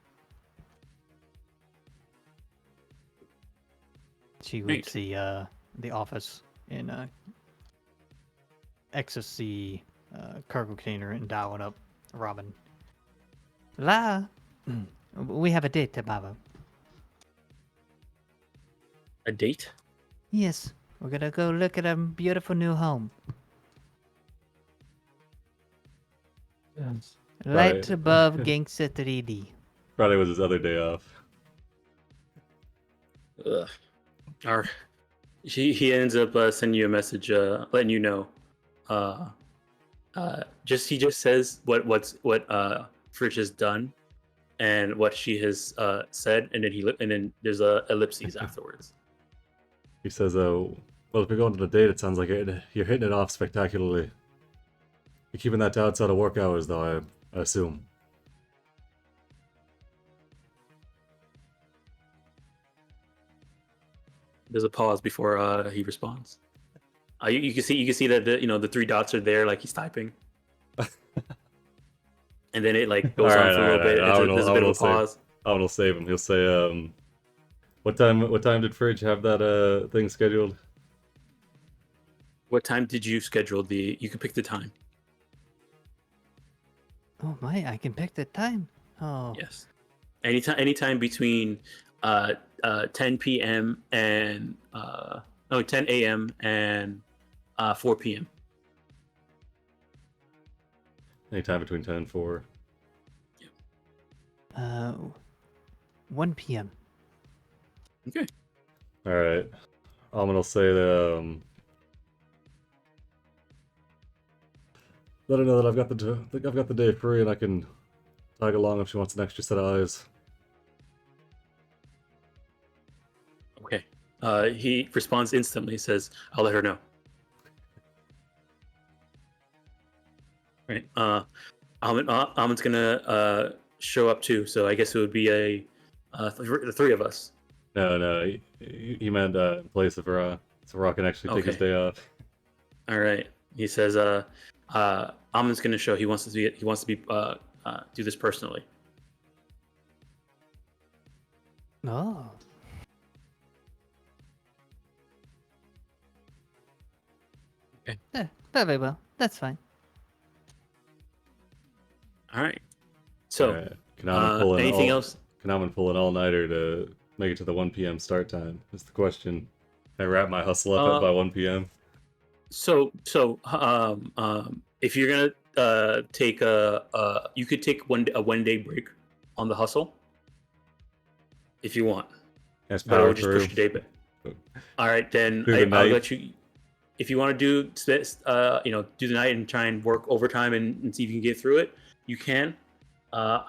She Great. leaves the office and exits the cargo container and dialing up Robin. La, we have a date tomorrow. A date? Yes, we're gonna go look at a beautiful new home. Yes. Right Right. above Gangsta 3D. Friday was his other day off. Ugh. He ends up sending you a message, letting you know. He just says what Fridge has done, and what she has said, and then there's a ellipses afterwards. He says, well, if you're going to the date, it sounds like you're hitting it off spectacularly. You're keeping that to outside of work hours, though, I assume. There's a pause before he responds. You can see that the 3 dots are there, like he's typing, and then it like goes on for a little bit. There's a bit of a pause. I'll save him. He'll say, what time did Fridge have that thing scheduled? What time did you schedule the? You can pick the time. Oh my! I can pick the time. Oh. Yes. Anytime between 10 p.m. and 10 a.m. and 4 p.m. Anytime between 10 and 4. 1 p.m. Okay. All right. Almond will say that. Let her know that I've got the day free and I can tag along if she wants an extra set of eyes. Okay. He responds instantly. Says, "I'll let her know." Right. Almond's gonna show up too. So I guess it would be the 3 of us. No. He meant in place of so Rock can actually take his day off. All right. He says, Almond's gonna show he wants to do this personally. Oh. Okay. Very well. That's fine. All right. So, right. Can Almond anything else? Can Almond pull an all-nighter to make it to the 1 p.m. start time? That's the question. Can I wrap my hustle up by 1 p.m.? So, if you're gonna take you could take a 1 day break on the hustle, if you want. Yes, But I power would just through. push your day back. All right, then Through the I'll night. let you. If you want to do do the night and try and work overtime and see if you can get through it, you can. I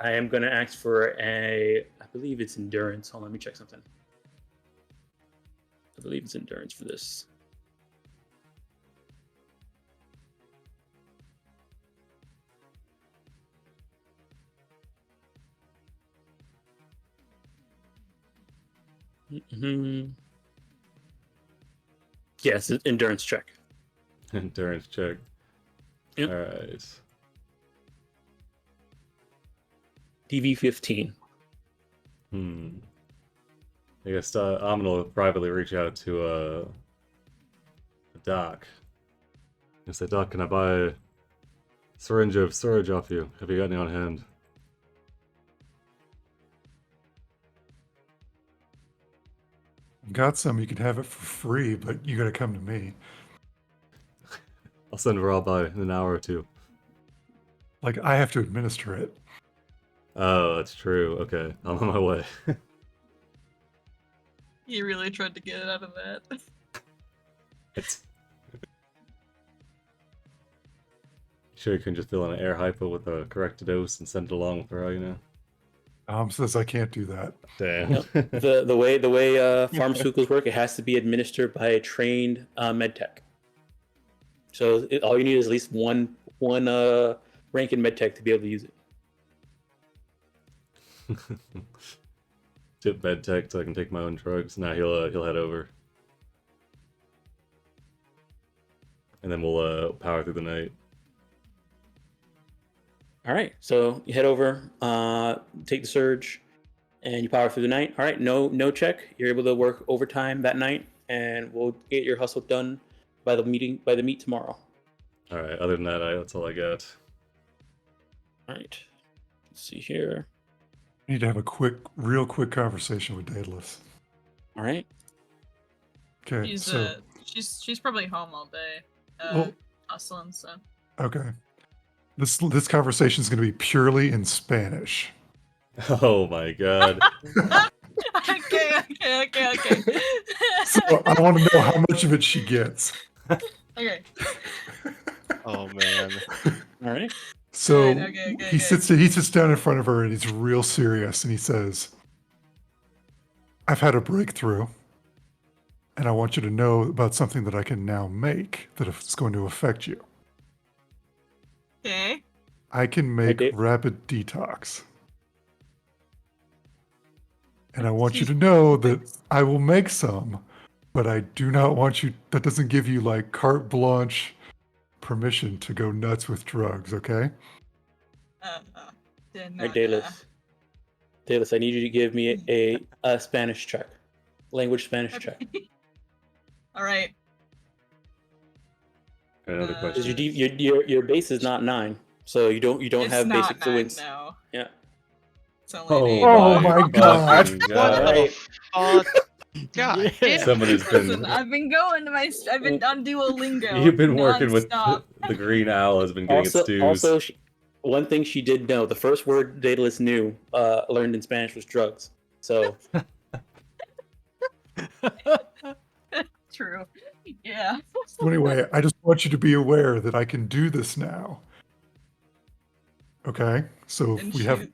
am gonna ask for I believe it's endurance. Hold on, let me check something. I believe it's endurance for this. Mm-hmm. Yes, endurance check. Endurance check. Yep. All right. DV 15. I guess Amon will privately reach out to Doc. And say, Doc, can I buy a syringe of storage off you? Have you got any on hand? Got some. You can have it for free, but you got to come to me. I'll send Rob by in an hour or 2. Like, I have to administer it. Oh, that's true. Okay, I'm on my way. He really tried to get it out of that. It's... Sure, you can just fill in an air hypo with a correct dose and send it along with her, you know? Says I can't do that. Damn. Yep. the way pharmaceuticals work, it has to be administered by a trained med tech. So all you need is at least one rank in med tech to be able to use it. Tip med tech so I can take my own drugs. Now he'll head over, and then we'll power through the night. All right, so you head over, take the surge, and you power through the night. All right, no check. You're able to work overtime that night, and we'll get your hustle done by the meet tomorrow. All right. Other than that, that's all I got. All right. Let's see here. I need to have a real quick conversation with Daedalus. All right. Okay, She's probably home all day, hustling. So. Okay. This conversation is going to be purely in Spanish. Oh my god. Okay. So I want to know how much of it she gets. Okay. Oh man. All right. So Good, okay, he good. sits down in front of her and he's real serious and he says, I've had a breakthrough and I want you to know about something that I can now make that is going to affect you. Okay. I can make did. rapid detox. And I want you to know that I will make some, but I do not want you, that doesn't give you like carte blanche permission to go nuts with drugs, okay? Did Hey, not, Dalis, I need you to give me a Spanish check, language Spanish check. All right. Another Because question. your base is not 9, so you don't It's have not basic 9, fluency. no. Yeah. It's only an 8. Oh my God. fucking What God. the fuck? God damn. Someone has been. Listen, I've been going to I've been on Duolingo. You've been working with nonstop. the green owl has been getting its dues. Also, one thing she did know: the first word Daedalus knew, learned in Spanish, was drugs. So True. Yeah. So anyway, I just want you to be aware that I can do this now. Okay? So if And we have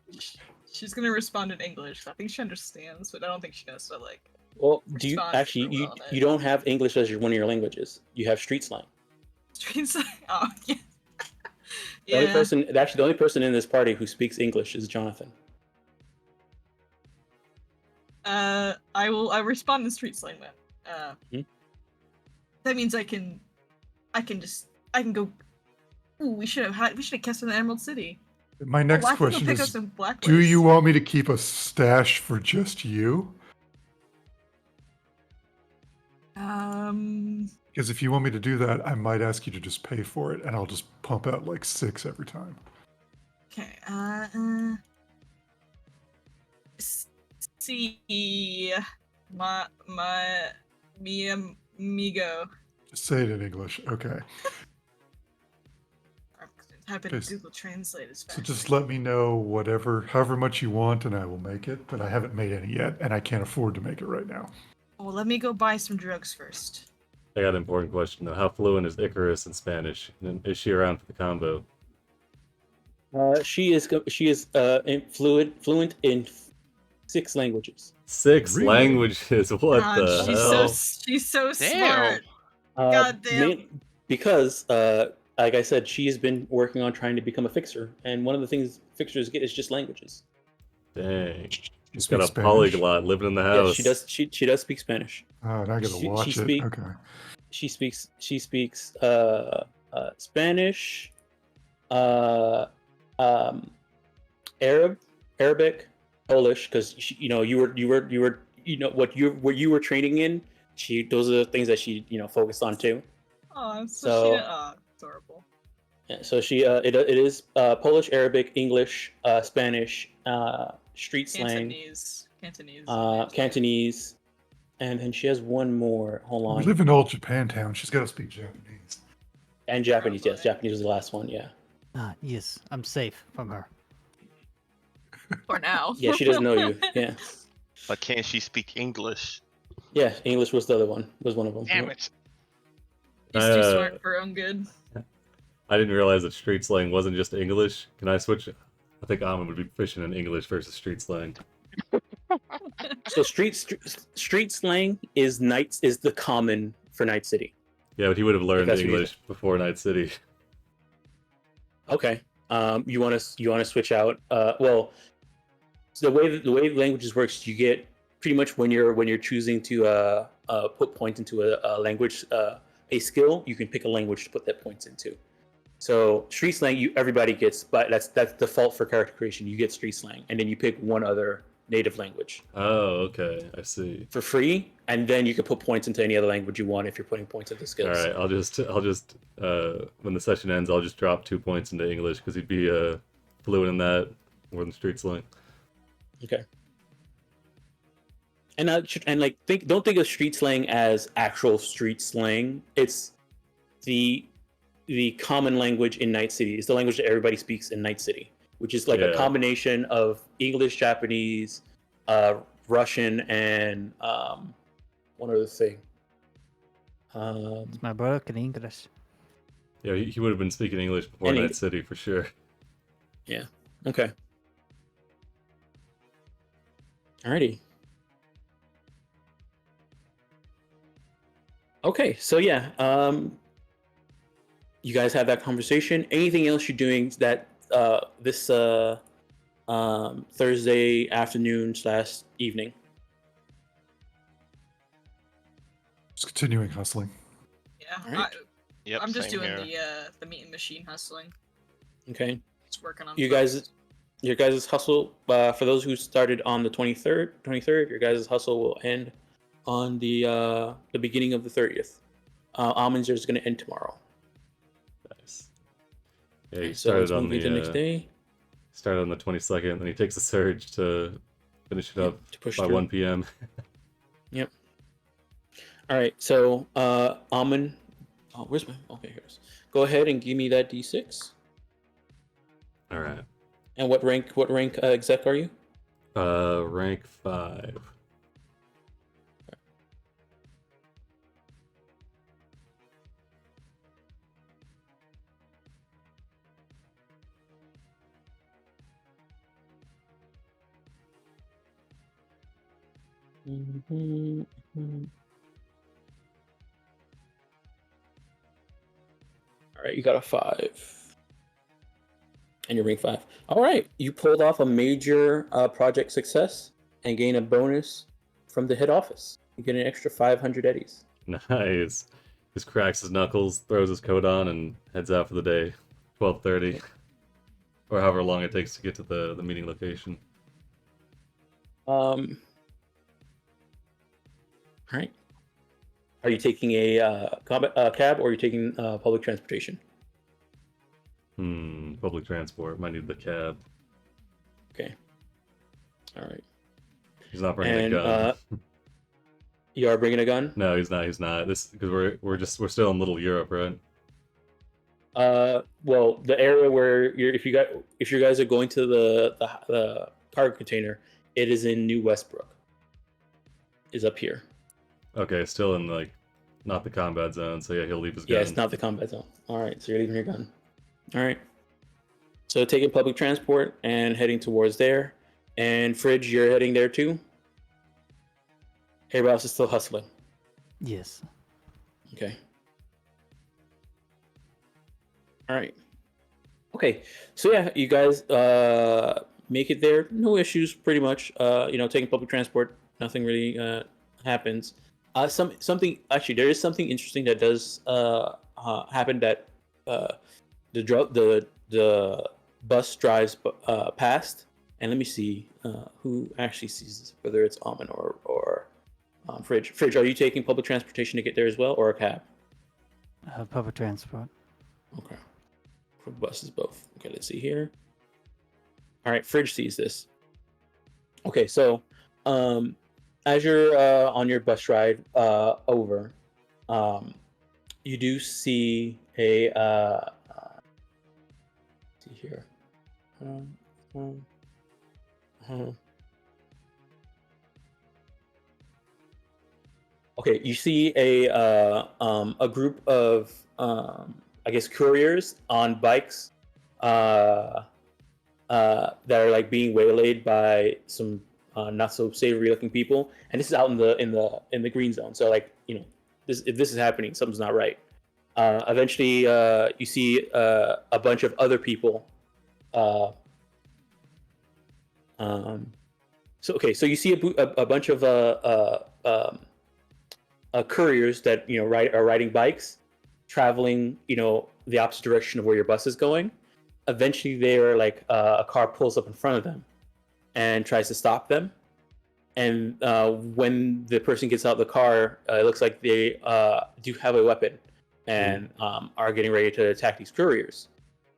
she's gonna respond in English. I think she understands, but I don't think she knows to like. well, do you Respond actually super well on it. you don't have English as one of your languages? You have street slang. Streets. Oh yeah. The only person in this party who speaks English is Jonathan. I respond in street slang then. Hmm? That means I can go. Ooh, we should have kept in the Emerald City. my next I can go question pick up is, some black do lace. you want me to keep a stash for just you? Because if you want me to do that, I might ask you to just pay for it, and I'll just pump out like 6 every time. Okay. See, mi amigo. Just say it in English. Okay. Type it in Google Translate as fast. So just let me know however much you want, and I will make it. But I haven't made any yet, and I can't afford to make it right now. Well, let me go buy some drugs first. I got an important question though. How fluent is Icarus in Spanish? And is she around for the combo? She is fluent in 6 languages. 6 Really? languages. What God, the hell? she's so Damn. smart. God damn. Because, like I said, she has been working on trying to become a fixer, and one of the things fixers get is just languages. Dang. She's speaks got a Spanish? polyglot living in the house. Yes, she does. She does speak Spanish. Oh, now I gotta watch it. speak- Okay. She speaks Spanish, Arabic, Polish. Because you were training in. Those are the things that she focused on too. Oh, So- adorable. Yeah, so it is Polish, Arabic, English, Spanish, street slang, Cantonese, and then she has one more. Hold We on. live in old Japantown. She's got to speak Japanese. And Japanese. Yes, Japanese was the last one. Yeah. Yes, I'm safe from her. For now. Yeah, she doesn't know you. Yeah. But can she speak English? Yeah, English was the other one. Was one of them. Damn it. She's too smart for her own good. I didn't realize that street slang wasn't just English. Can I switch? I think Almond would be fishing in English versus street slang. So street slang is the common for Night City. Yeah, but he would have learned That's what you English before Night City. Okay. You want to switch out? Well, so the way languages works, you get pretty much when you're choosing to put points into a language, a skill, you can pick a language to put that points into. So street slang, everybody gets, but that's default for character creation. You get street slang, and then you pick one other native language Oh, okay. I see. for free, and then you can put points into any other language you want if you're putting points into skills. All right, I'll just when the session ends, I'll just drop 2 points into English because he'd be fluent in that more than street slang. Okay. And don't think of street slang as actual street slang. It's the common language in Night City. It's the language that everybody speaks in Night City, which is like a combination of English, Japanese, Russian, and one other thing. It's my broken English. Yeah, he would have been speaking English before And Night City for sure. Okay. Alrighty. Okay, so yeah, you guys have that conversation. Anything else you're doing that this Thursday afternoon / evening? Just continuing hustling. Yeah, Alright. Yep, I'm just same doing here. the meeting machine hustling. Okay. Just working on You phones. guys, your guys' hustle, for those who started on the 23rd, your guys' hustle will end on the beginning of the 30th. Almonds is going to end tomorrow. Nice. Yeah, he Okay, so started let's on move you the the next day started on the 22nd, and he takes a surge to finish it Yep, up to push by through. 1 p.m. Yep. All right, so Almond, where's my? Okay, here's. Go ahead and give me that D6. All right. And what rank exec are you? Rank 5. All right, you got a 5. And you're rank 5. All right, you pulled off a major project success and gain a bonus from the head office. You get an extra 500 eddies. Nice. Just cracks his knuckles, throws his coat on, and heads out for the day. 12:30, or however long it takes to get to the meeting location. All right. Are you taking a cab or are you taking public transportation? Public transport. Might need the cab. Okay. All right. He's not bringing And a gun. you are bringing a gun? No, he's not. He's not. This because we're still in Little Europe, right? Well, the area where if you guys are going to the cargo container, it is in New Westbrook. Is up here. Okay, still in like not the combat zone. So yeah, he'll leave his gun. Yeah, it's not the combat zone. All right, so you're leaving your gun. All right. So taking public transport and heading towards there. And Fridge, you're heading there too? Everybody else is still hustling. Yes. Okay. All right. Okay. So yeah, you guys make it there. No issues, pretty much. Taking public transport, nothing really happens. Something actually, there is something interesting that does happen that the bus drives past, and let me see who actually sees this, whether it's Almond or Fridge. Fridge, are you taking public transportation to get there as well, or a cab? Public transport. Okay. For buses, both. Okay, let's see here. All right, Fridge sees this. Okay, so as you're on your bus ride over, you do see a see here. Okay, you see a group of I guess couriers on bikes that are like being waylaid by some not so savory looking people, and this is out in the green zone. So like if this is happening, something's not right. Eventually, you see a bunch of other people. So you see a bunch of couriers that are riding bikes, traveling the opposite direction of where your bus is going. Eventually, they're like a car pulls up in front of them and tries to stop them. And when the person gets out of the car, it looks like they do have a weapon and are getting ready to attack these couriers.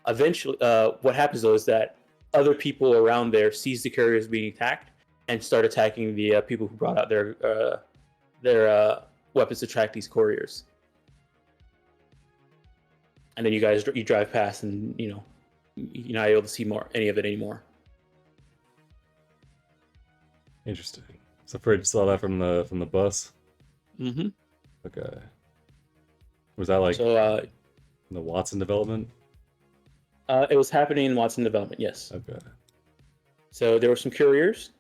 Eventually, what happens though is that other people around there sees the couriers being attacked and start attacking the people who brought out their weapons to track these couriers. And then you drive past, and you're not able to see any of it anymore. Interesting. So Fridge saw that from the bus. Mm-hmm. Okay. Was that like So in the Watson development? It was happening in Watson Development. Yes. Okay. So there were some couriers.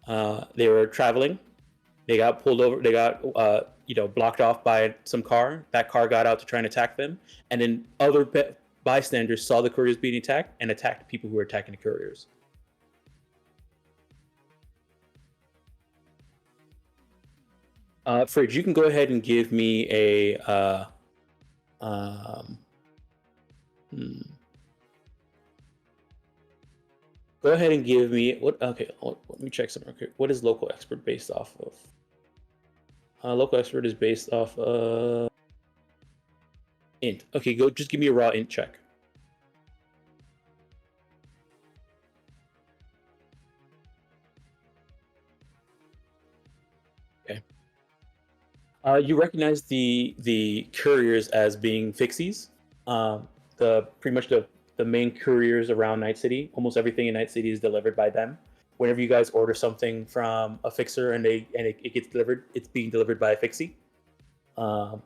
They were traveling. They got pulled over. They got blocked off by some car. That car got out to try and attack them, and then other bystanders saw the couriers being attacked and attacked people who were attacking the couriers. Fridge, you can go ahead and give me a Go ahead and give me what? Okay, let me check something real quick. What is local expert based off of? Local expert is based off int. Okay, go. Just give me a raw int check. Okay. You recognize the couriers as being fixies. Pretty much the main couriers around Night City. Almost everything in Night City is delivered by them. Whenever you guys order something from a fixer and it gets delivered, it's being delivered by a fixie. But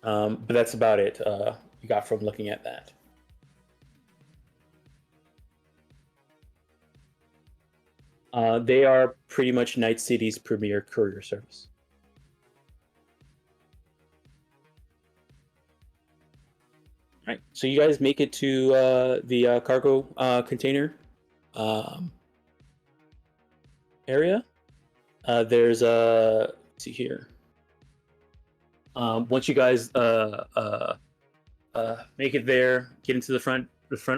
that's about it. You got from looking at that. They are pretty much Night City's premier courier service. All right, so you guys make it to the cargo container area. There's let's see here. Once you guys make it there, get into the front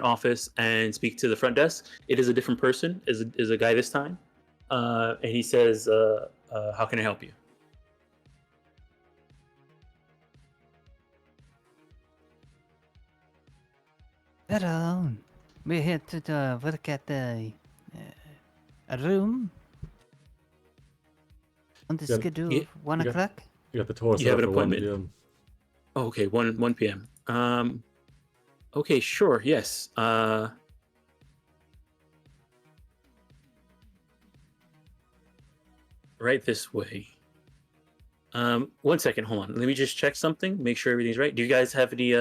office and speak to the front desk. It is a different person, is a guy this time, and he says, "How can I help you?" Hello. We're here to look at a room on the Yeah, schedule yeah, of 1 you got- o'clock. You got the tour You set have up an for 1 appointment. p.m. Oh, okay, 1 p.m. Okay, sure, yes. Right this way. 1 second, hold on. Let me just check something, make sure everything's right. Do you guys have any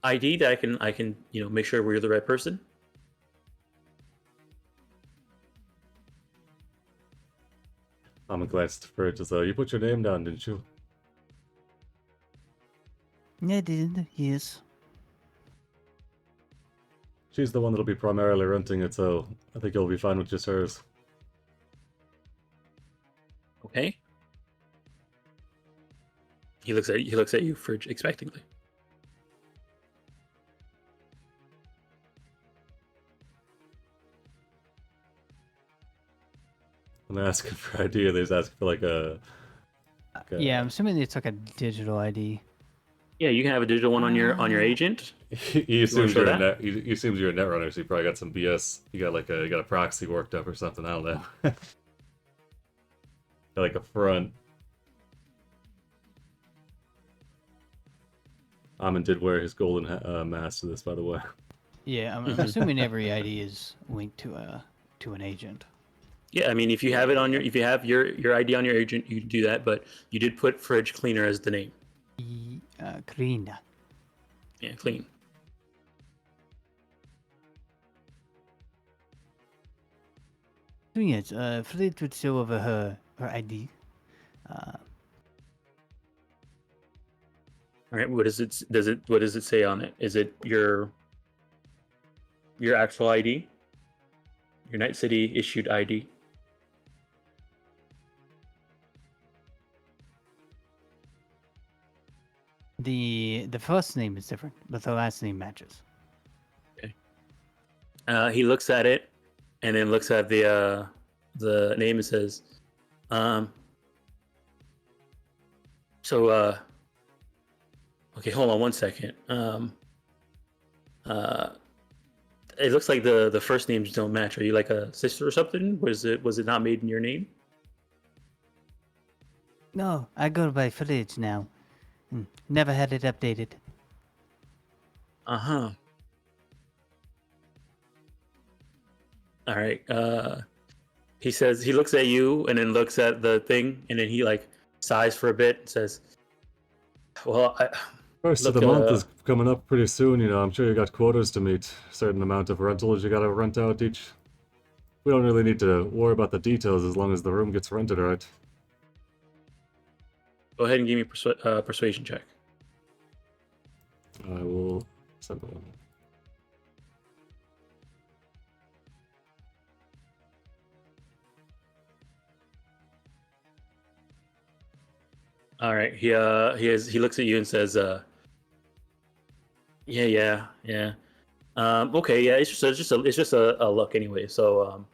ID that I can make sure we're the right person? I'm glanced for it as though you put your name down, didn't you? I did, yes. She's the one that'll be primarily renting it, so I think you'll be fine with just hers. Okay. He looks at you, Fridge, expectantly. When they ask for ID, they just ask for like a. Yeah, I'm assuming it's like a digital ID. Yeah, you can have a digital one on your agent. He assumes show you're a that? net. He assumes you're a netrunner, so you probably got some BS. You got a proxy worked up or something. I don't know. Got like a front. Amon did wear his golden mask to this, by the way. Yeah, I'm assuming every ID is linked to an agent. Yeah, I mean, if you have it on if you have your ID on your agent, you can do that. But you did put Fridge Cleaner as the name. Clean. Yeah, clean. So yes, Fleet would show over her ID. All right, what does it say on it? Is it your actual ID? Your Night City issued ID? The first name is different, but the last name matches. Okay. He looks at it, and then looks at the name and says, okay, hold on 1 second. It looks like the first names don't match. Are you like a sister or something? Was it not made in your name? No, I go by Fleet now. Never had it updated. Uh-huh. All right. He says, he looks at you and then looks at the thing, and then he like sighs for a bit and says, well, First of Look, the month is coming up pretty soon, you know. I'm sure you got quotas to meet, certain amount of rentals you gotta rent out each. We don't really need to worry about the details as long as the room gets rented, right? Go ahead and give me a persuasion check. I will send one. All right. He looks at you and says, yeah. Okay, yeah. It's just a look anyway. So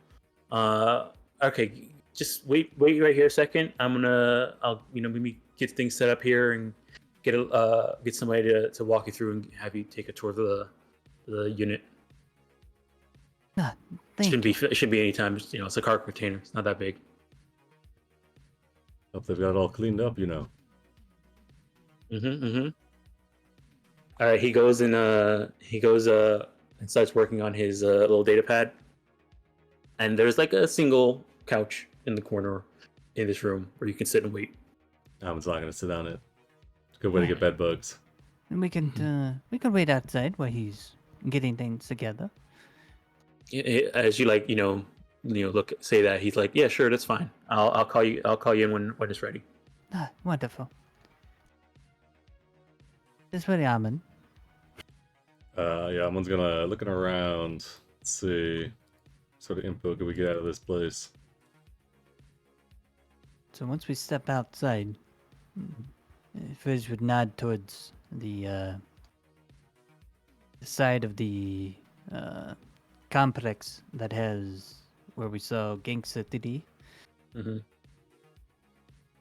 okay. Just wait right here a second. I'll maybe get things set up here and get somebody to walk you through and have you take a tour of the unit. Ah, thank you. It shouldn't be any time. You know, it's a cargo container. It's not that big. Hope they've got it all cleaned up, you know. All right, he goes and starts working on his little data pad. And there's like a single couch in the corner in this room where you can sit and wait. Amon's not gonna sit on it. It's a good way to get bed bugs. And we can wait outside while he's getting things together. As you say that, he's like, yeah, sure, that's fine. I'll call you in when it's ready. Ah, wonderful. This way, Amon. Yeah, Amon's gonna looking around. Let's see. What sort of info can we get out of this place? So once we step outside, Fizz would nod towards the side of the complex that has where we saw Gangsta 3D.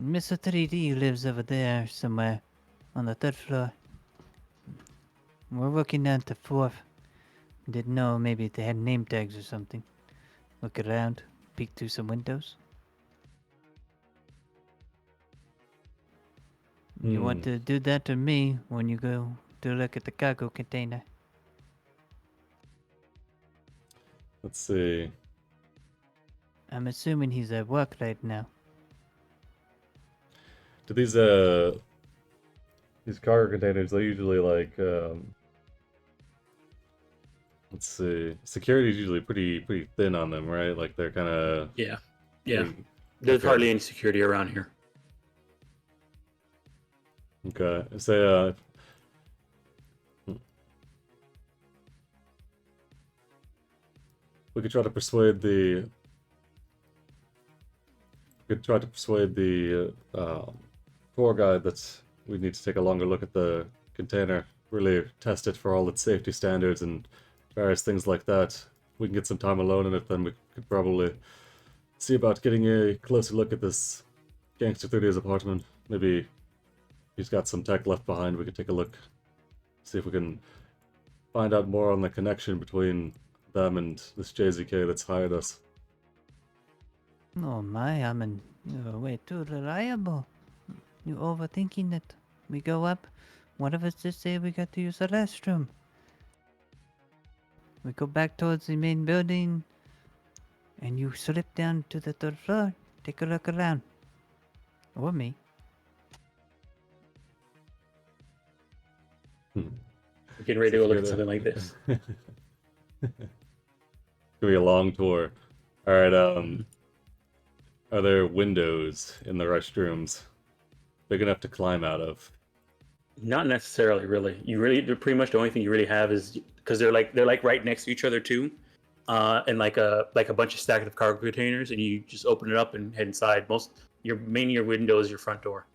Mr. 3D lives over there somewhere on the 3rd floor. We're working down to 4th. Didn't know maybe they had name tags or something. Look around, peek through some windows. You want to do that to me when you go to look at the cargo container? Let's see. I'm assuming he's at work right now. Do these cargo containers, they're usually like let's see. Security is usually pretty thin on them, right? Like they're kind of Yeah. There's hardly any security around here. Okay. Say we could try to persuade the tour guide that we need to take a longer look at the container, really test it for all its safety standards and various things like that. If we can get some time alone in it, then we could probably see about getting a closer look at this Gangster 3D's apartment. Maybe he's got some tech left behind. We could take a look, see if we can find out more on the connection between them and this jayZK that's hired us. Oh my, you're way too reliable. You overthinking it. We go up, one of us just say we got to use the restroom. We go back towards the main building, and you slip down to the 3rd floor, take a look around. Or me. We're getting ready to go look at something like this. It's gonna be a long tour. Alright, are there windows in the restrooms big enough to climb out of? Not necessarily, really. Pretty much the only thing you really have is because they're like right next to each other too, and like a bunch of stacked of cargo containers, and you just open it up and head inside. Your window is your front door.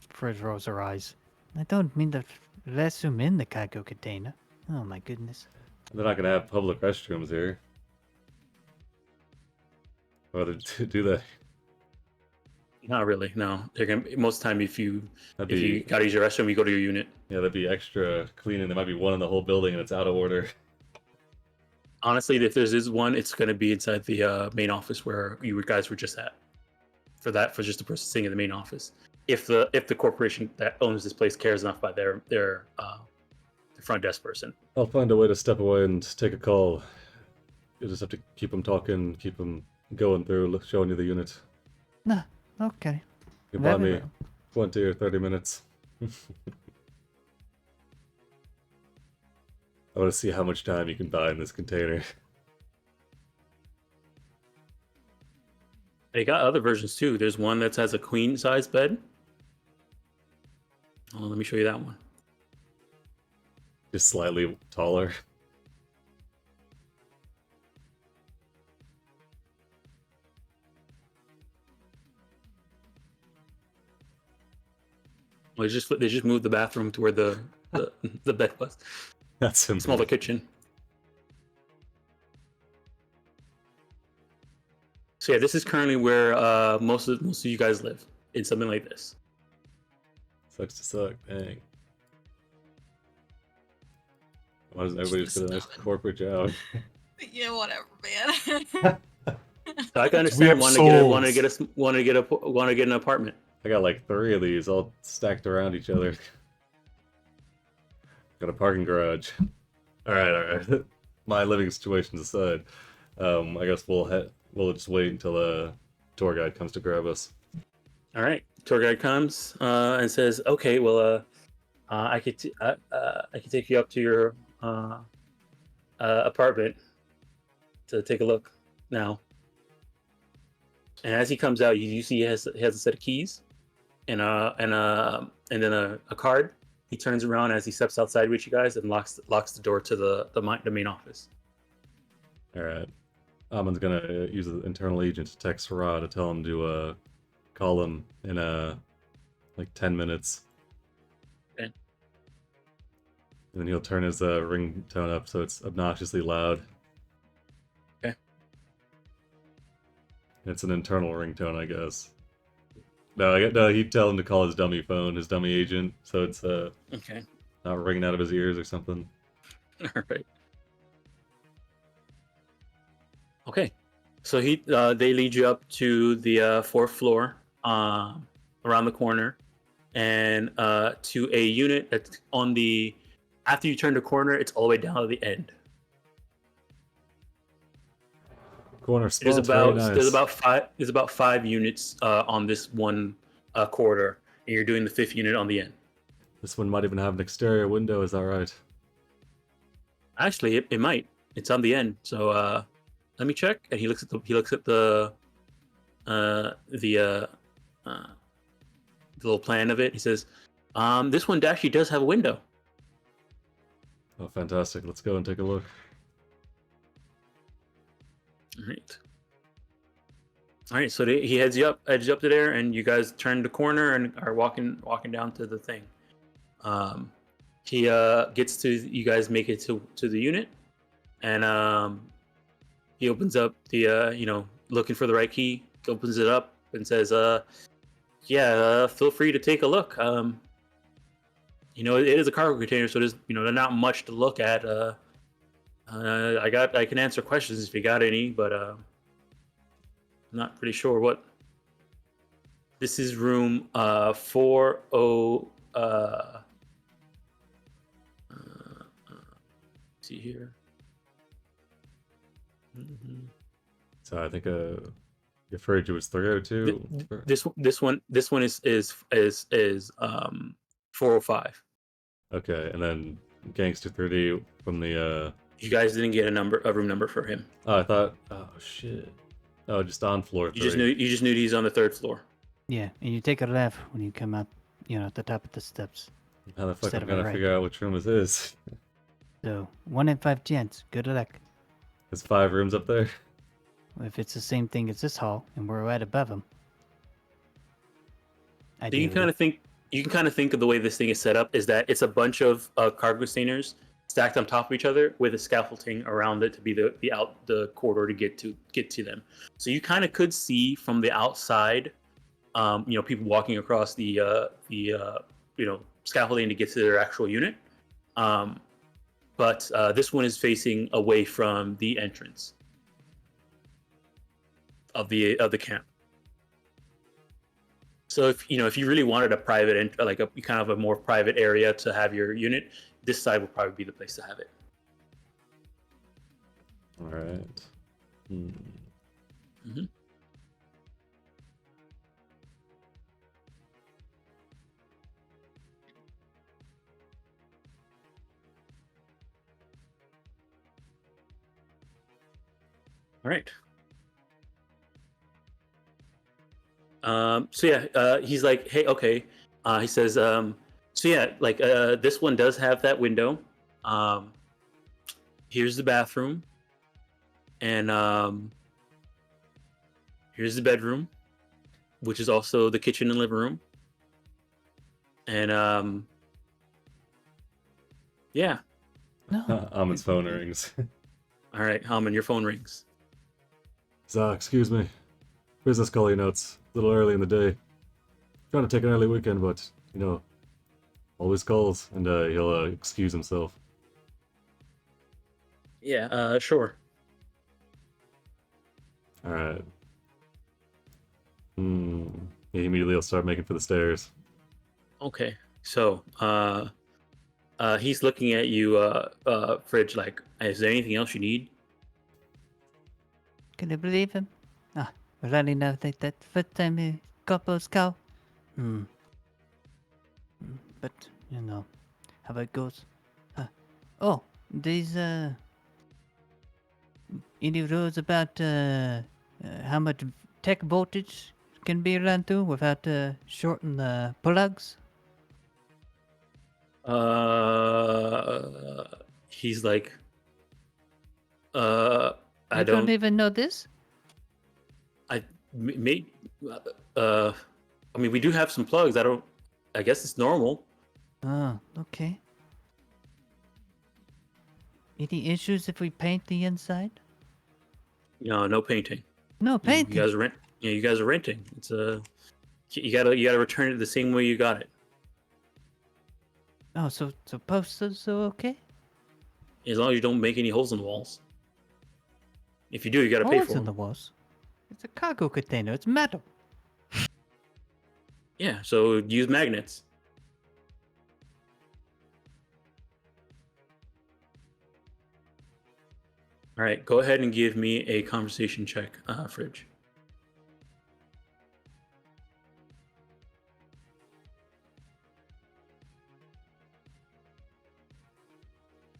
Frizz rolls her eyes. I don't mean to let him in the cargo container. Oh my goodness. They're not gonna have public restrooms here. Or do they? Not really. No, they're gonna most of the time if you gotta use your restroom, you go to your unit. Yeah, that'd be extra cleaning. There might be one in the whole building and it's out of order. Honestly, if there's one, it's gonna be inside the main office where you guys were just at. For just the person sitting in the main office. If the corporation that owns this place cares enough by their front desk person. I'll find a way to step away and take a call. You just have to keep them talking, keep them going through, showing you the unit. Nah, okay. You can buy me 20 or 30 minutes. I want to see how much time you can buy in this container. They got other versions too. There's one that has a queen size bed. Oh, let me show you that one. Just slightly taller. Well, they just moved the bathroom to where the the bed was. That's simple. Smaller kitchen. So yeah, this is currently where most of you guys live, in something like this. Sucks to suck. Dang. Why doesn't everybody just get a nice corporate job? Yeah, whatever, man. So I can We understand have want to souls. get an apartment. I got like 3 of these all stacked around each other. Got a parking garage. All right. My living situations aside, I guess we'll just wait until the tour guide comes to grab us. All right, tour guide comes and says, "Okay, well, I could take you up to your apartment to take a look now." And as he comes out, you see he has a set of keys and then a card. He turns around as he steps outside with you guys and locks the door to the main office. All right. Amon's gonna use the internal agent to text Farah to tell him to call him in like 10 minutes. Okay. And then he'll turn his ringtone up so it's obnoxiously loud. Okay. It's an internal ringtone, I guess. No, he'd tell him to call his dummy phone, his dummy agent, so it's Okay. not ringing out of his ears or something. All right. Okay. So they lead you up to the fourth floor, around the corner, and to a unit that's on the. After you turn the corner, it's all the way down to the end. Corner spawns very nice. There's about 5 units on this one corridor, and you're doing the 5th unit on the end. This one might even have an exterior window, is that right? Actually, it might. It's on the end. So let me check. And he looks at the little plan of it. He says, "This one actually does have a window." Oh, fantastic! Let's go and take a look. All right. So he heads up to there, and you guys turn the corner and are walking down to the thing. He gets to you guys make it to the unit, and he opens up the looking for the right key. Opens it up and says, feel free to take a look. It is a cargo container, so there's there's not much to look at. I can answer questions if you got any, but I'm not pretty sure what. This is room 40. See here. Mm-hmm. So I think your fridge was 302. This one is 405. Okay, and then Gangster 30 from the You guys didn't get a room number for him. Oh, I thought. Oh shit. Oh, just on floor 3. You just knew he's on the 3rd floor. Yeah, and you take a left when you come out, at the top of the steps. How the fuck Instead I'm of a gonna right. figure out which room this is? So 1 in 5 chance. Good luck. There's 5 rooms up there. If it's the same thing as this hall, and we're right above them. So you can kind of think of the way this thing is set up is that it's a bunch of cargo containers stacked on top of each other with a scaffolding around it to be the corridor to get to them. So you kind of could see from the outside, people walking across the scaffolding to get to their actual unit. But this one is facing away from the entrance of the camp. So if you really wanted a private kind of a more private area to have your unit, this side would probably be the place to have it. All right. Mm-hmm. All right. So yeah, he's like, hey, okay. He says, so yeah, like this one does have that window. Here's the bathroom, and here's the bedroom, which is also the kitchen and living room. And yeah. No. Ahmed's phone rings. All right, Haman, your phone rings. Excuse me. Business call, you know, it's a little early in the day. Trying to take an early weekend, but, you know, always calls, and he'll excuse himself. Yeah, sure. Alright. He immediately will start making for the stairs. Okay. So, he's looking at you, Fridge, like, is there anything else you need? Can you believe him? Running out like that first time he couples cow. But, you know, how it goes. Oh, these, any rules about, how much tech voltage can be run through without, shorting the plugs? He's like, I You don't don't, even know this? may, I mean, we do have some plugs. I guess it's normal. Oh, okay. Any issues if we paint the inside? No painting. No You painting. guys are you guys are renting. It's you gotta return it the same way you got it. Oh, so posters are okay? As long as you don't make any holes in the walls. If you do, you gotta pay Holes for in the them. walls. It's a cargo container. It's metal. Yeah, so use magnets. All right, go ahead and give me a conversation check, Fridge.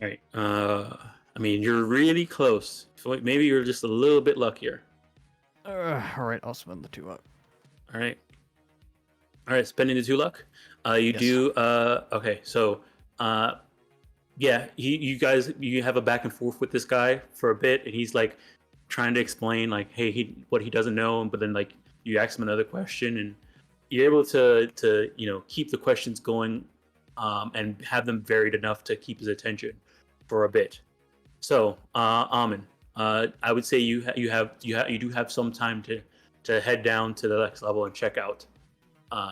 All right. I mean, you're really close. So maybe you're just a little bit luckier. All right, I'll spend the 2 up. All right. All right, spending the 2 luck. You Yes. do. Okay, so, yeah, you have a back and forth with this guy for a bit, and he's like trying to explain like, hey, what he doesn't know, but then like you ask him another question, and you're able to keep the questions going, and have them varied enough to keep his attention for a bit. So, Amin, I would say you do have some time to head down to the next level and check out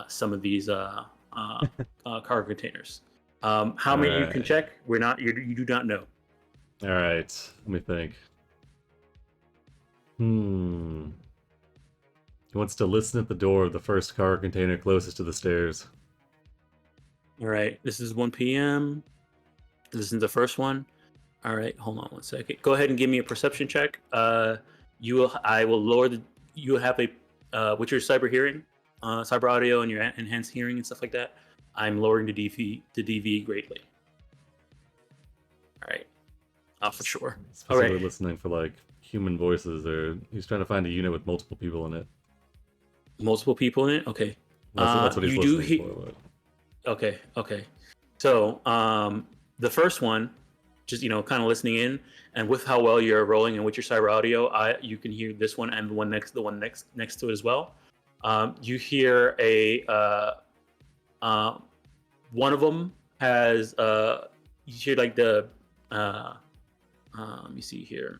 some of these cargo containers. How many you can Alright. check? You do not know. Alright, let me think. He wants to listen at the door of the first cargo container closest to the stairs. All right, this is 1 p.m. This is the first one. All right, hold on 1 second. Go ahead and give me a perception check. I will lower the. You have a with your cyber hearing, cyber audio, and your enhanced hearing and stuff like that. I'm lowering the DV greatly. All right, for sure. Specifically Alright. listening for like human voices, or he's trying to find a unit with multiple people in it. Multiple people in it. Okay. That's what he's you do listening for. But... Okay. So, the first one, just kind of listening in, and with how well you're rolling and with your cyber audio, you can hear this one and the one next to it as well. You hear one of them has you hear like the let me see here.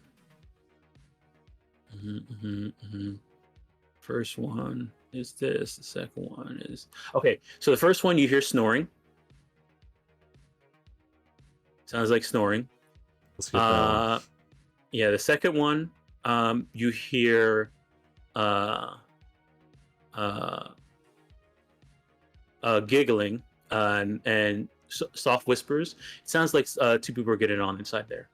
First one is this. The second one is okay. So the first one you hear snoring. Sounds like snoring. Let's get that one. Yeah, the second one, you hear giggling and soft whispers. It sounds like 2 people are getting on inside there.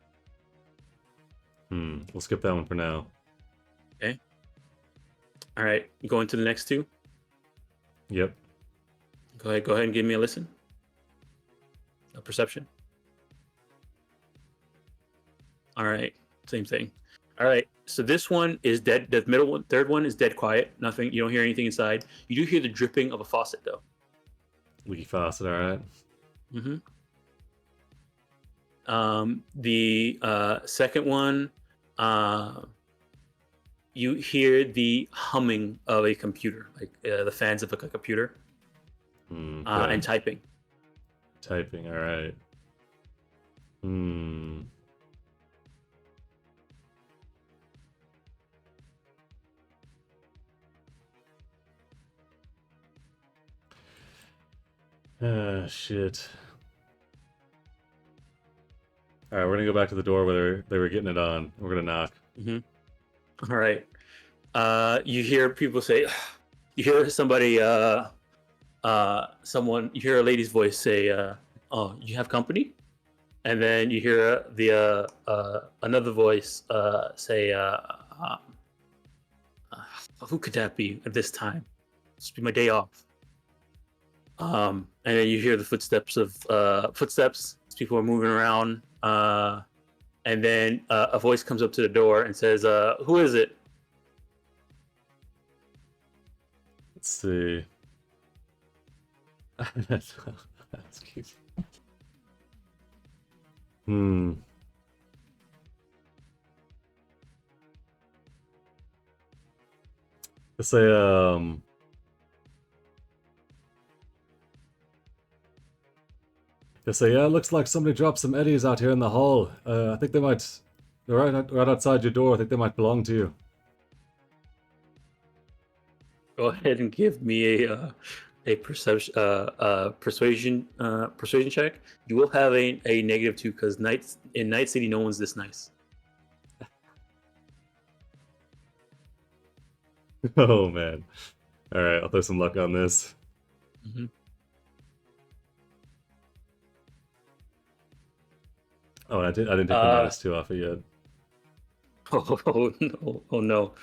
We'll skip that one for now. Okay. All right, going to the next 2. Yep. Go ahead and give me a listen. A perception. All right, same thing. All right. So this one is dead. The middle one, third one is dead quiet. Nothing. You don't hear anything inside. You do hear the dripping of a faucet though. Leaky faucet, alright. Mm-hmm. The second one, you hear the humming of a computer, like the fans of a computer, Okay. and typing. Typing, alright. Shit. Alright, we're gonna go back to the door where they were getting it on. We're gonna knock. All right. You hear people say, you hear somebody, someone, you hear a lady's voice say, "Oh, you have company?" And then you hear another voice say, "Who could that be at this time? This be my day off." And then you hear the footsteps of footsteps. People are moving around. And then a voice comes up to the door and says, "Who is it?" Let's see. That's cute. Let's say, They say, yeah, it looks like somebody dropped some eddies out here in the hall. I think they're right outside your door. I think they might belong to you. Go ahead and give me a persuasion check. You will have a -2 because in Night City no one's this nice. Oh man! All right, I'll throw some luck on this. Oh, I didn't take the -2 off it yet. Oh no! Oh no!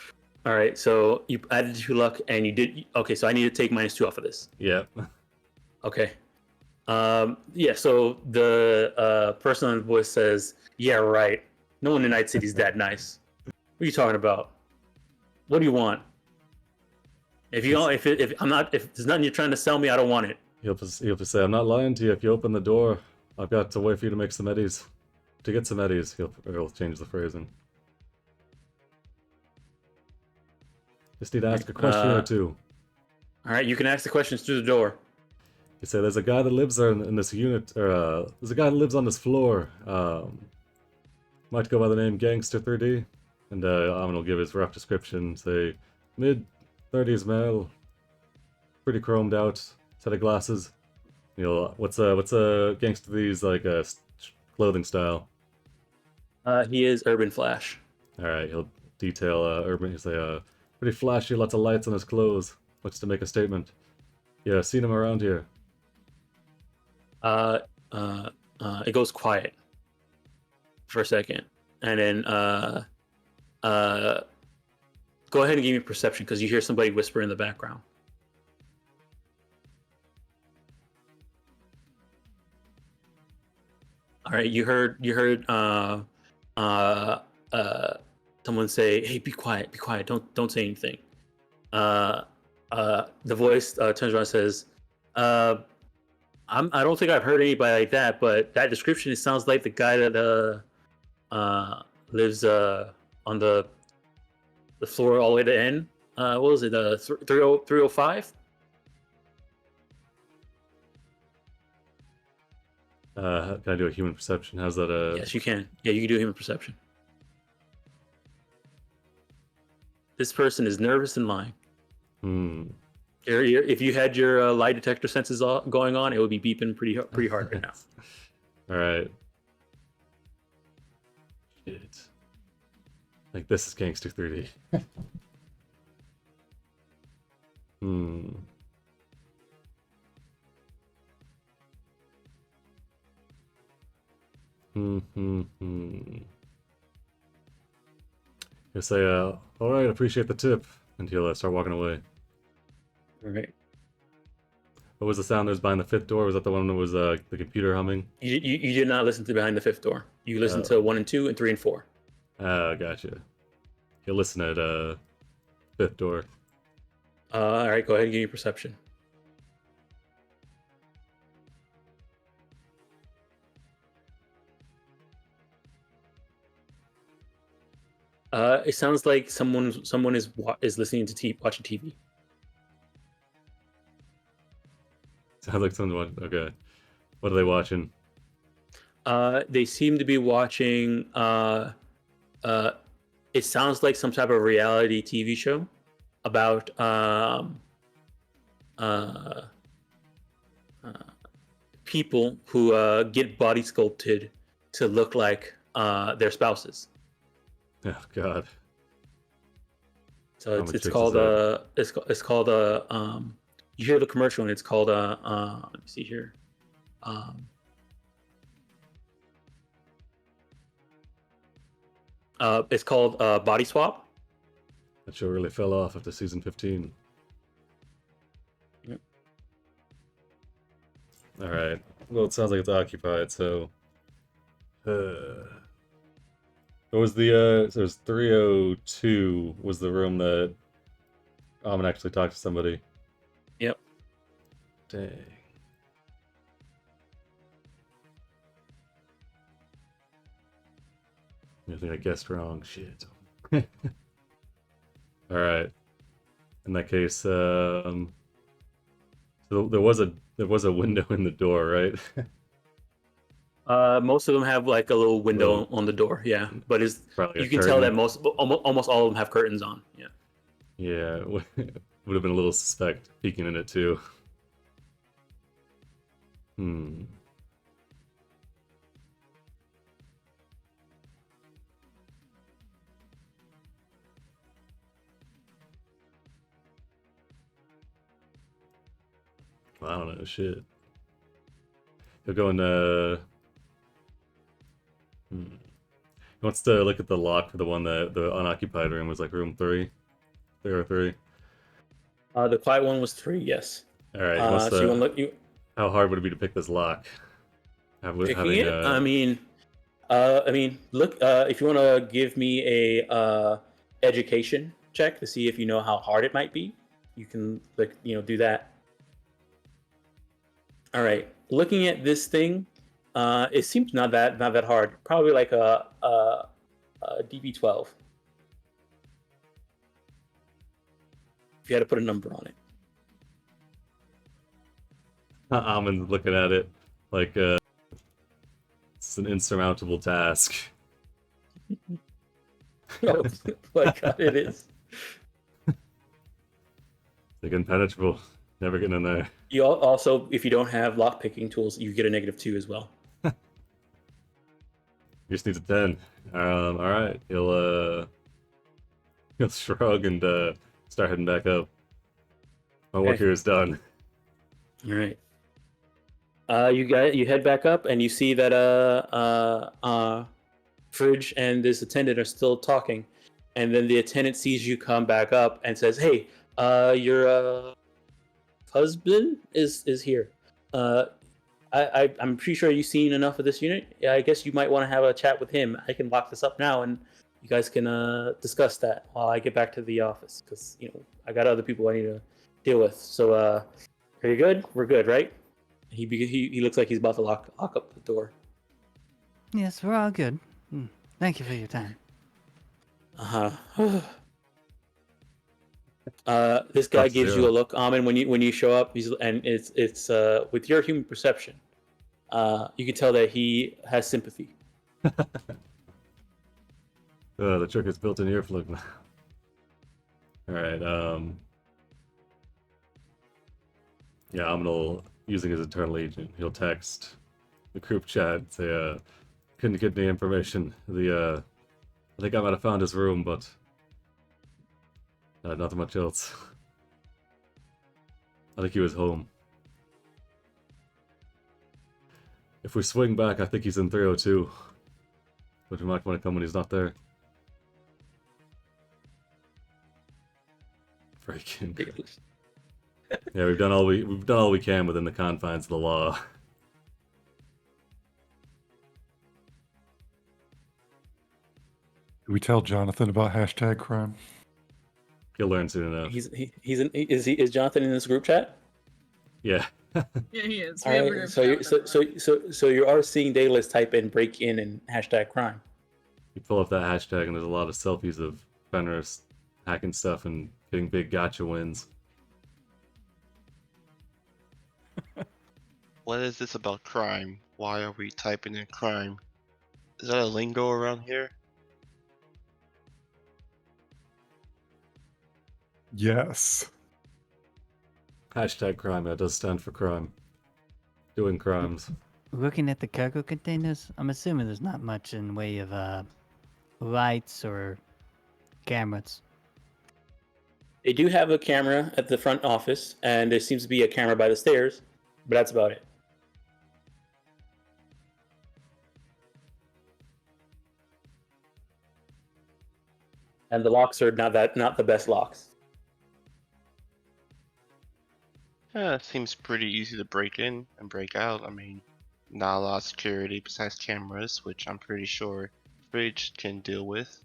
All right, so you added 2 luck, and you did. Okay, so I need to take -2 off of this. Yeah. Okay. Yeah. So the person on the voice says, "Yeah, right. No one in Night City is that nice. What are you talking about? What do you want? If you don't, if there's nothing you're trying to sell me, I don't want it." He'll just say, "I'm not lying to you. If you open the door, I've got to wait for you to make some eddies. To get some eddies." He'll change the phrasing. Just need to ask a question or two. All right, you can ask the questions through the door. You say, "There's a guy that lives there in this unit, or there's a guy that lives on this floor. Might go by the name Gangster 3D." And Amin will give his rough description. Say, mid-30s male, pretty chromed out, set of glasses. What's a Gangster 3D's like clothing style? He is Urban Flash. All right, he'll detail Urban. He'll say, pretty flashy, lots of lights on his clothes. Looks to make a statement. Yeah, seen him around here. It goes quiet for a second, and then go ahead and give me perception because you hear somebody whisper in the background. All right, you heard someone say, "Hey, be quiet, don't say anything." The voice turns around and says, I don't think I've heard anybody like that, but that description, it sounds like the guy that lives on the floor all the way to the end. What was it? 305? Can I do a human perception? How's that? Yes, you can. Yeah, you can do human perception. This person is nervous and lying. If you had your lie detector senses going on, it would be beeping pretty hard right now. All right. Shit. Like, this is Gangster 3D. He'll say, all right, appreciate the tip. And he'll start walking away. All right. What was the sound that was behind the 5th door? Was that the one that was the computer humming? You did not listen to behind the 5th door. You listened to 1 and 2 and 3 and 4. Gotcha. You'll listen at fifth door. All right, go ahead and give me perception. It sounds like someone is listening to watching TV. Sounds like someone. Okay, what are they watching? They seem to be watching. It sounds like some type of reality TV show about people who get body sculpted to look like their spouses. Oh God. So How much it's fix called is it's called you hear the commercial and it's called let me see here. It's called Body Swap. That show really fell off after season 15. Yep. All right. Well, it sounds like it's occupied. So, what was the so it was 302 was the room that Amin actually talked to somebody. Yep. Dang. I think I guessed wrong. Shit. All right. In that case, so there was a window in the door, right? Most of them have like a little window on the door, yeah. But it's Probably a you can tell that curtain. almost all of them have curtains on, yeah. Yeah, it would have been a little suspect peeking in it too. Hmm. I don't know, shit. He'll go in He wants to look at the lock for the one that the unoccupied room was like room 303. The quiet one was 3, yes. Alright, he wants So you want to how hard would it be to pick this lock? picking it? I mean, look. If you want to give me a education check to see if you know how hard it might be, you can do that. All right. Looking at this thing, it seems not that hard. Probably like a DB12. If you had to put a number on it. Amin's looking at it like it's an insurmountable task. Oh my God, it is. Like impenetrable. Never getting in there. You also, if you don't have lock picking tools, you get a -2 as well. You just needs a 10. All right. He'll shrug and start heading back up. My work Okay. here is done. All right. You head back up and you see that Fridge and this attendant are still talking, and then the attendant sees you come back up and says, "Hey, your husband is here. I'm pretty sure you've seen enough of this unit. I guess you might want to have a chat with him. I can lock this up now, and you guys can discuss that while I get back to the office, because I got other people I need to deal with. So, are you good? We're good, right?" He looks like he's about to lock up the door. Yes, we're all good. Thank you for your time. This guy That's gives zero. you a look, Amin, when you show up. It's with your human perception, you can tell that he has sympathy. The trick is built in earplug now. Alright, yeah, Amin'll, using his internal agent, he'll text the group chat and say, couldn't get any information. I think I might have found his room, but nothing much else. I think he was home. If we swing back, I think he's in 302. But we might want to come when he's not there. Freaking. Yeah, we've done all we can within the confines of the law. Do we tell Jonathan about hashtag crime? He'll learn soon enough. Is Jonathan in this group chat? Yeah. Yeah, he is. All We have a right. group So chat you with so everyone. so you are seeing Daedalus type in break in and hashtag crime. You pull up that hashtag, and there's a lot of selfies of Fenris hacking stuff and getting big gotcha wins. What is this about crime? Why are we typing in crime? Is that a lingo around here? Yes. Hashtag crime. That does stand for crime. Doing crimes. Looking at the cargo containers, I'm assuming there's not much in way of lights or cameras. They do have a camera at the front office, and there seems to be a camera by the stairs, but that's about it. And the locks are not the best locks. Yeah, it seems pretty easy to break in and break out. I mean, not a lot of security besides cameras, which I'm pretty sure Fridge can deal with.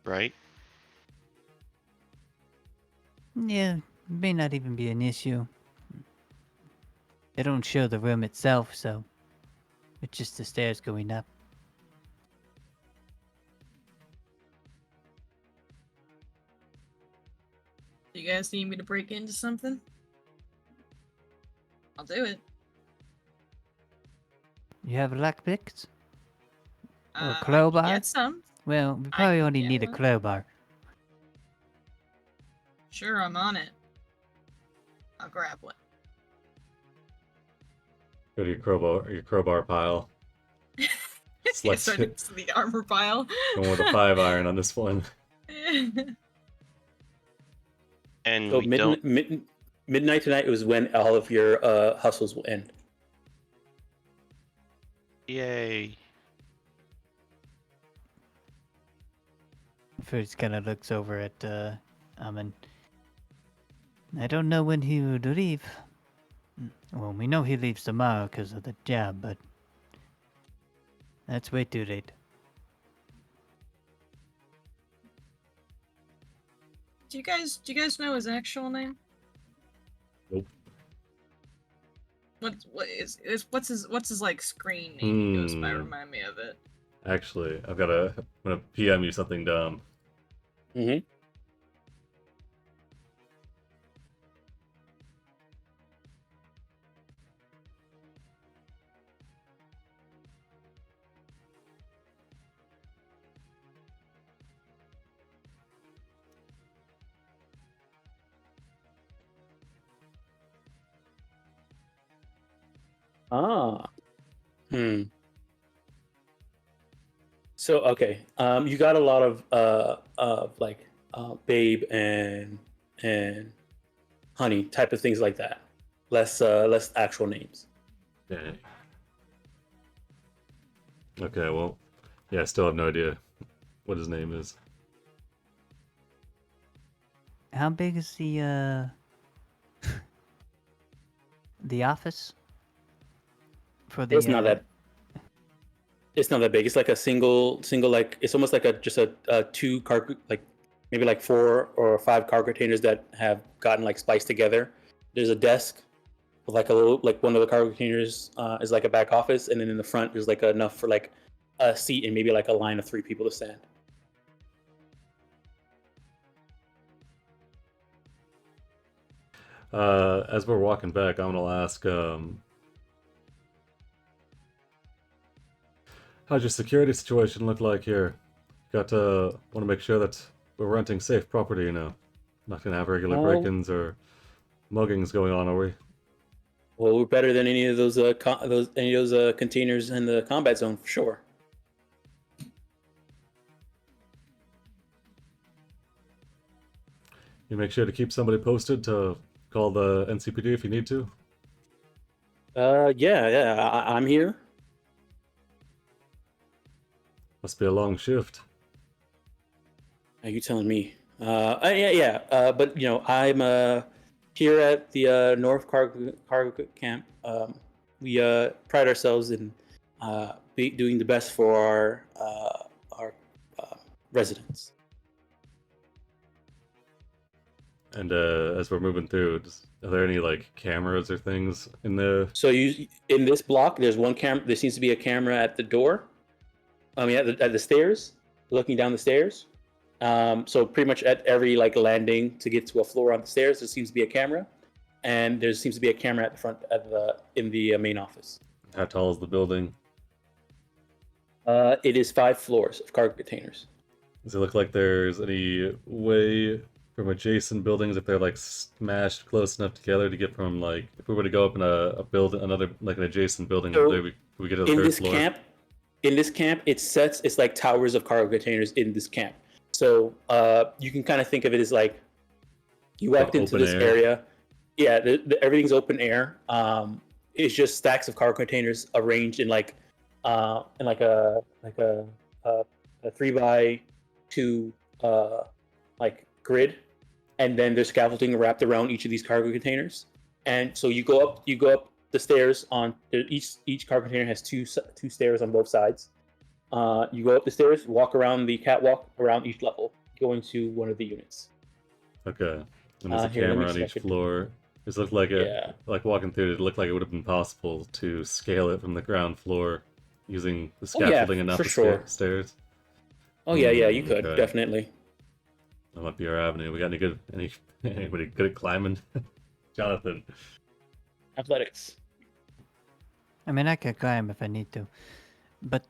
Right? Yeah, may not even be an issue. They don't show the room itself, so it's just the stairs going up. Do you guys need me to break into something? I'll do it. You have lockpicks? Or a I can crowbar? get some. Well, we I probably can only get need a one. crowbar. Sure, I'm on it. I'll grab one. Go to your crowbar pile. Select So next to the armor pile. going with a 5-iron on this one. And So we don't. midnight tonight is when all of your hustles will end. Yay. First kind of looks over at Amin. I don't know when he would leave. Well, we know he leaves tomorrow because of the job, but that's way too late. Do you guys know his actual name? Nope. What's his like screen name he goes by? Remind me of it. Actually, I'm gonna PM you something dumb. Mm-hmm. Ah. So okay, you got a lot of like babe and honey type of things like that. Less actual names. Dang. Okay, well, yeah, I still have no idea what his name is. How big is the office? For the It's not that. It's not that big. It's like a single like it's almost like just a two car, like maybe like 4 or 5 car containers that have gotten like spliced together. There's a desk with like a little, like one of the cargo containers is like a back office, and then in the front there's like enough for like a seat and maybe like a line of 3 people to stand. As we're walking back, I'm gonna ask, how's your security situation look like here? Want to make sure that we're renting safe property, you know. Not gonna have regular break-ins or muggings going on, are we? Well, we're better than any of those containers in the combat zone for sure. You make sure to keep somebody posted to call the NCPD if you need to. Yeah, I'm here. Must be a long shift. Are you telling me? Yeah. But you know, I'm here at the North Cargo Camp. We pride ourselves in doing the best for our residents. And as we're moving through, are there any like cameras or things in the? So you in this block, there's one camera. There seems to be a camera at the door. I mean, at the stairs, looking down the stairs. So pretty much at every like landing to get to a floor on the stairs, there seems to be a camera, and there seems to be a camera at the front in the main office. How tall is the building? It is 5 floors of cargo containers. Does it look like there's any way from adjacent buildings, if they're like smashed close enough together to get from like, if we were to go up in a building, another like an adjacent building, So, we get to the in third this floor? camp, it's like towers of cargo containers in this camp. So you can kind of think of it as like you walked Like into open this air? area. Yeah, everything's open air. It's just stacks of cargo containers arranged in like a 3x2 like grid, and then there's scaffolding wrapped around each of these cargo containers. And so you go up the stairs on each cargo container has two stairs on both sides. You go up the stairs, walk around the catwalk around each level, go into one of the units. Okay. And there's a Here, let me camera on see if I each could- floor. Does it look like Yeah. like walking through it looked like it would have been possible to scale it from the ground floor using the Oh, yeah, scaffolding and not for the sure. stairs? Oh yeah, you could Okay. definitely. That might be our avenue. We got anybody good at climbing? Jonathan. Athletics. I mean, I can climb if I need to. But,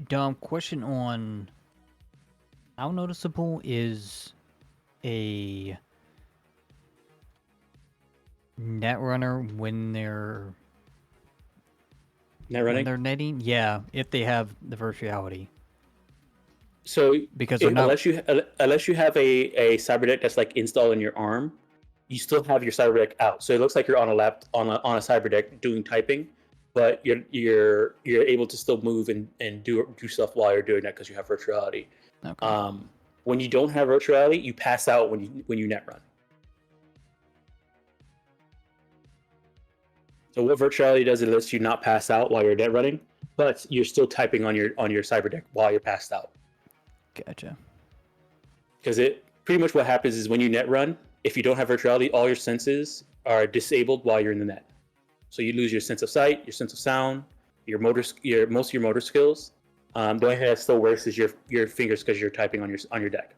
dumb question on how noticeable is a netrunner when they're Net running. netting? Yeah, if they have the virtuality. So Because they're not... unless you have a cyberdeck that's like installed in your arm, you still have your cyberdeck out. So it looks like you're on a cyberdeck doing typing, but you're able to still move and do stuff while you're doing that because you have virtuality. Okay. When you don't have virtuality, you pass out when you net run. So what virtuality does, it lets you not pass out while you're net running, but you're still typing on your cyberdeck while you're passed out. Gotcha. Because it pretty much what happens is when you net run, if you don't have virtuality, all your senses are disabled while you're in the net. So you lose your sense of sight, your sense of sound, most of your motor skills. The only thing that still works is your fingers because you're typing on your deck.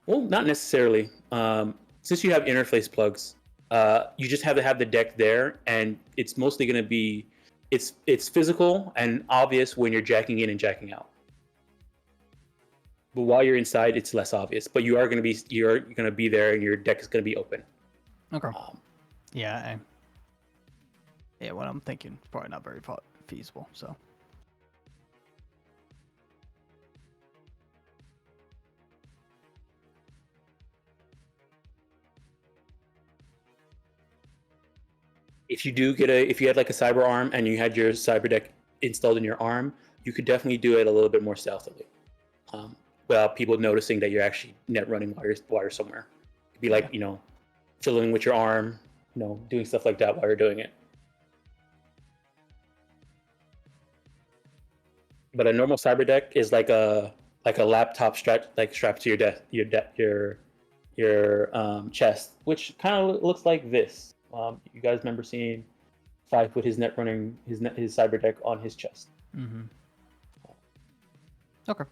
Well, not necessarily. Since you have interface plugs, you just have to have the deck there, and it's mostly going to be it's physical and obvious when you're jacking in and jacking out. But while you're inside, it's less obvious. But you're going to be there, and your deck is going to be open. Okay. Yeah. What I'm thinking is probably not very feasible. So. If you had like a cyber arm and you had your cyber deck installed in your arm, you could definitely do it a little bit more stealthily, without people noticing that you're actually net running while you're somewhere. It'd be like fiddling with your arm, doing stuff like that while you're doing it. But a normal cyber deck is like a laptop strapped to your chest, which kind of looks like this. You guys remember seeing Five put his net running his cyber deck on his chest. Mm-hmm. Okay.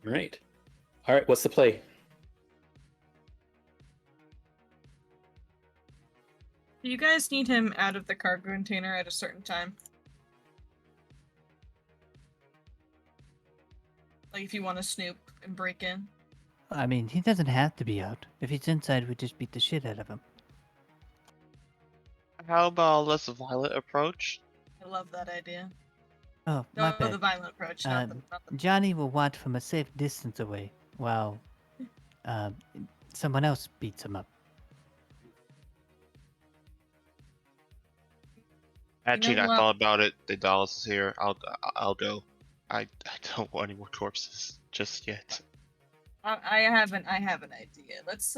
Right. All right. What's the play? Do you guys need him out of the cargo container at a certain time? Like if you want to snoop and break in? I mean, he doesn't have to be out. If he's inside, we just beat the shit out of him. How about a less violent approach? I love that idea. Oh, my No, bad. the violent approach, not the... Johnny will watch from a safe distance away while someone else beats him up. Actually, know I what? thought about it. The Dallas is here. I'll go. I don't want any more corpses just yet. I have an idea. Let's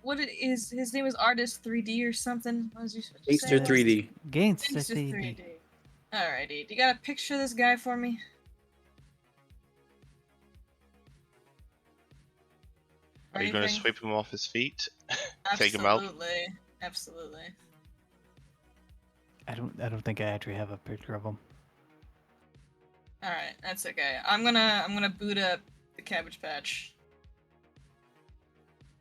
what it is? His name was Artist 3D or something. What was you Gangster say? 3D. Gangsta Gangster 3D. 3D. Alrighty, do you got a picture of this guy for me? Are you gonna Anything? sweep him off his feet? Take him out? Absolutely. I don't think I actually have a picture of him. All right, that's okay. I'm gonna boot up the Cabbage Patch,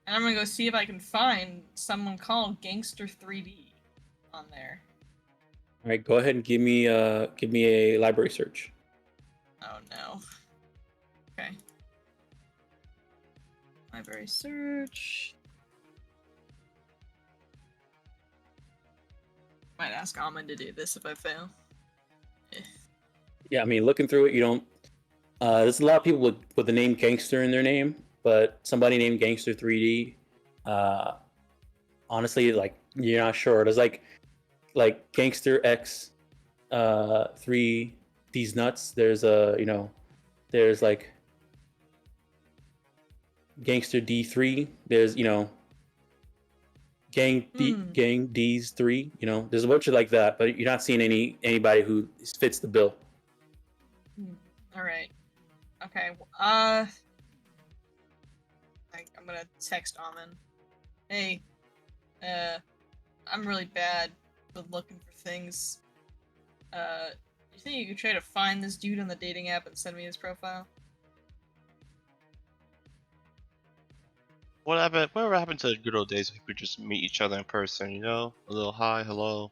and I'm gonna go see if I can find someone called Gangster 3D on there. All right, go ahead and give me a library search. Oh no. Okay. Library search. Might ask Almond to do this if I fail. Yeah, I mean, looking through it, you don't. There's a lot of people with the name Gangster in their name, but somebody named Gangster 3D. Honestly, like you're not sure. There's like Gangster X, 3 These Nuts. There's there's like Gangster D3. There's Gang D's 3. There's a bunch of like that, but you're not seeing anybody who fits the bill. All right. Okay. I'm gonna text Almond. Hey, I'm really bad with looking for things. You think you could try to find this dude on the dating app and send me his profile? Whatever happened to the good old days when we could just meet each other in person, you know? A little hi, hello.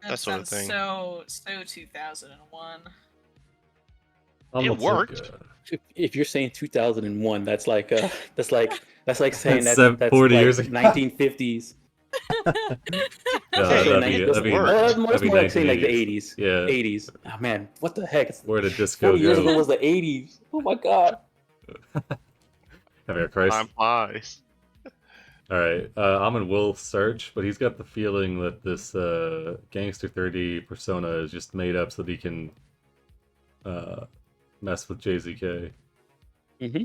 That sort of thing. So 2001. Almost worked. If you're saying 2001, that's like saying That's that's 40 like years ago. 1950s. No, Hey, that'd be, That's that'd be, work. that'd more be like saying like the 1980s. 80s. Yeah. 80s. Oh man, what the heck? Where did disco 40 years ago go? was the 80s. Oh my god. Have your Christ. Time flies. Alright, Amon will search, but he's got the feeling that this Gangster 30 persona is just made up so that he can mess with jayZK. Mm-hmm.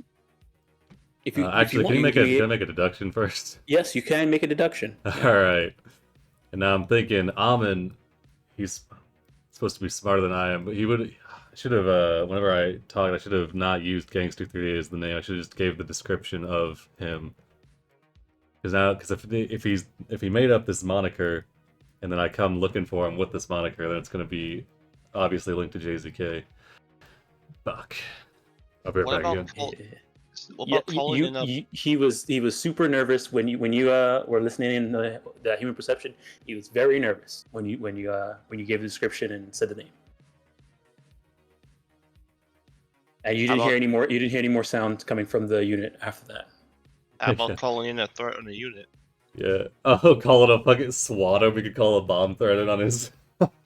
Actually, can I make a deduction first? Yes, you can make a deduction. Alright. And now I'm thinking, Amon, he's supposed to be smarter than I am, but I should have, whenever I talked, I should have not used Gangster 3 as the name. I should have just gave the description of him. Because if he made up this moniker, and then I come looking for him with this moniker, then it's going to be obviously linked to jayZK. Fuck. I'll be right back again. What about calling in a... He was super nervous when you were listening in the human perception. He was very nervous when you gave the description and said the name. And you didn't hear any more. You didn't hear any more sounds coming from the unit after that. How about calling in a threat on the unit? Yeah. Oh, call it a fucking SWAT. We could call a bomb threat on his.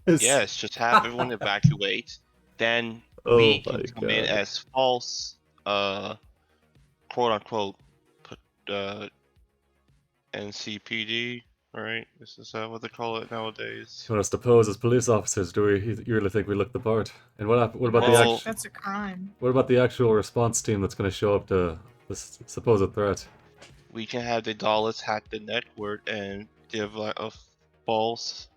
Yes, just have everyone evacuate. Then we can come in as false, quote unquote, NCPD. Right? This is what they call it nowadays. You want us to pose as police officers? Do you really think we look the part? And what about That's a crime. What about the actual response team that's going to show up to this supposed threat? We can have the dollars hack the network and give like a false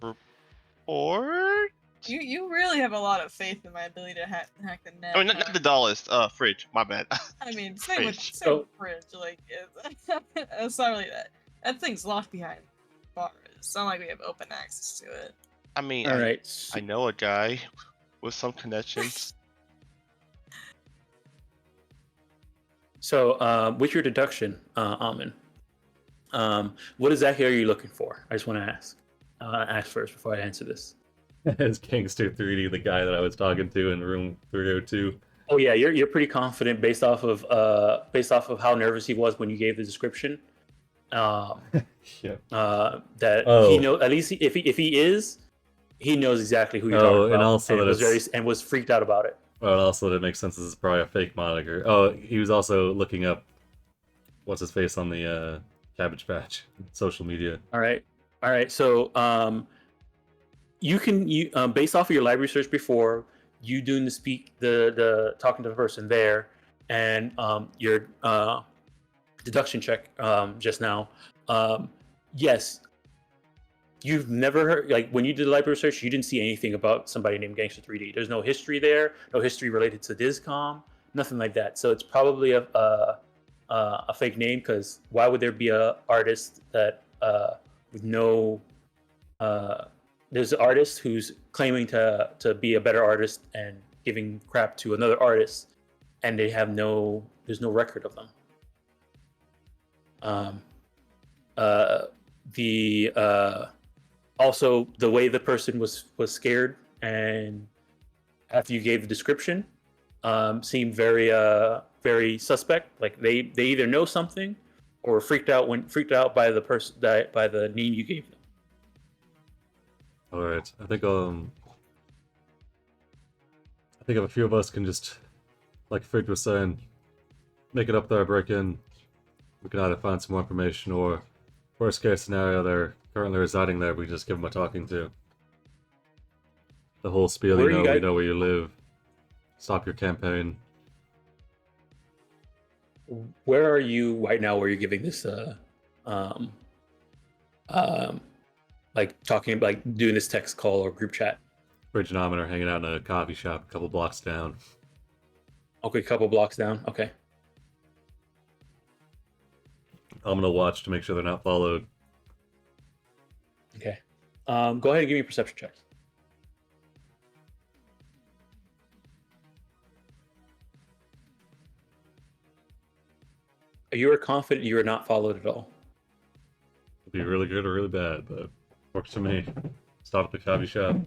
report. You really have a lot of faith in my ability to hack the net. I mean, not the dollars. Fridge. My bad. I mean, same with Fridge. Like, it's not really that. That thing's locked behind bars. It's not like we have open access to it. I mean, All right. I know a guy with some connections. So, with your deduction, Amon, what exactly are you looking for? I just want to ask first before I answer this. As Gangster 3D, the guy that I was talking to in room 302. Oh yeah, you're pretty confident based off of how nervous he was when you gave the description. That he know at least if he knows exactly who you're talking about. And also was freaked out about it. Well, and also that makes sense. This is probably a fake moniker. Oh, he was also looking up what's his face on the Cabbage Patch social media. All right. So you based off of your library search before, you doing the talking to the person there, and your deduction check just now. Yes, you've never heard, like, when you did the library research, you didn't see anything about somebody named Gangster 3D. There's no history there, no history related to Discom, nothing like that. So it's probably a fake name, because why would there be a artist that with no there's an artist who's claiming to be a better artist and giving crap to another artist, and there's no record of them. Also, the way the person was scared, and after you gave the description, seemed very suspect. Like they either know something or were freaked out by the person by the name you gave them. All right, I think if a few of us can just, like Fridge was saying, make it up there, break in, we can either find some more information, or worst case scenario, they're currently residing there, we just give them a talking to. The whole spiel, Where we you know where you live, stop your campaign. Where are you right now? Where you're giving this like talking, like doing this text call or group chat? Fridge and Amin are hanging out in a coffee shop a couple blocks down. Okay, couple blocks down. Okay. I'm gonna watch to make sure they're not followed. Okay. Go ahead and give me a perception check. You are confident you are not followed at all. It'll be really good or really bad, but works for me. Stop at the coffee shop.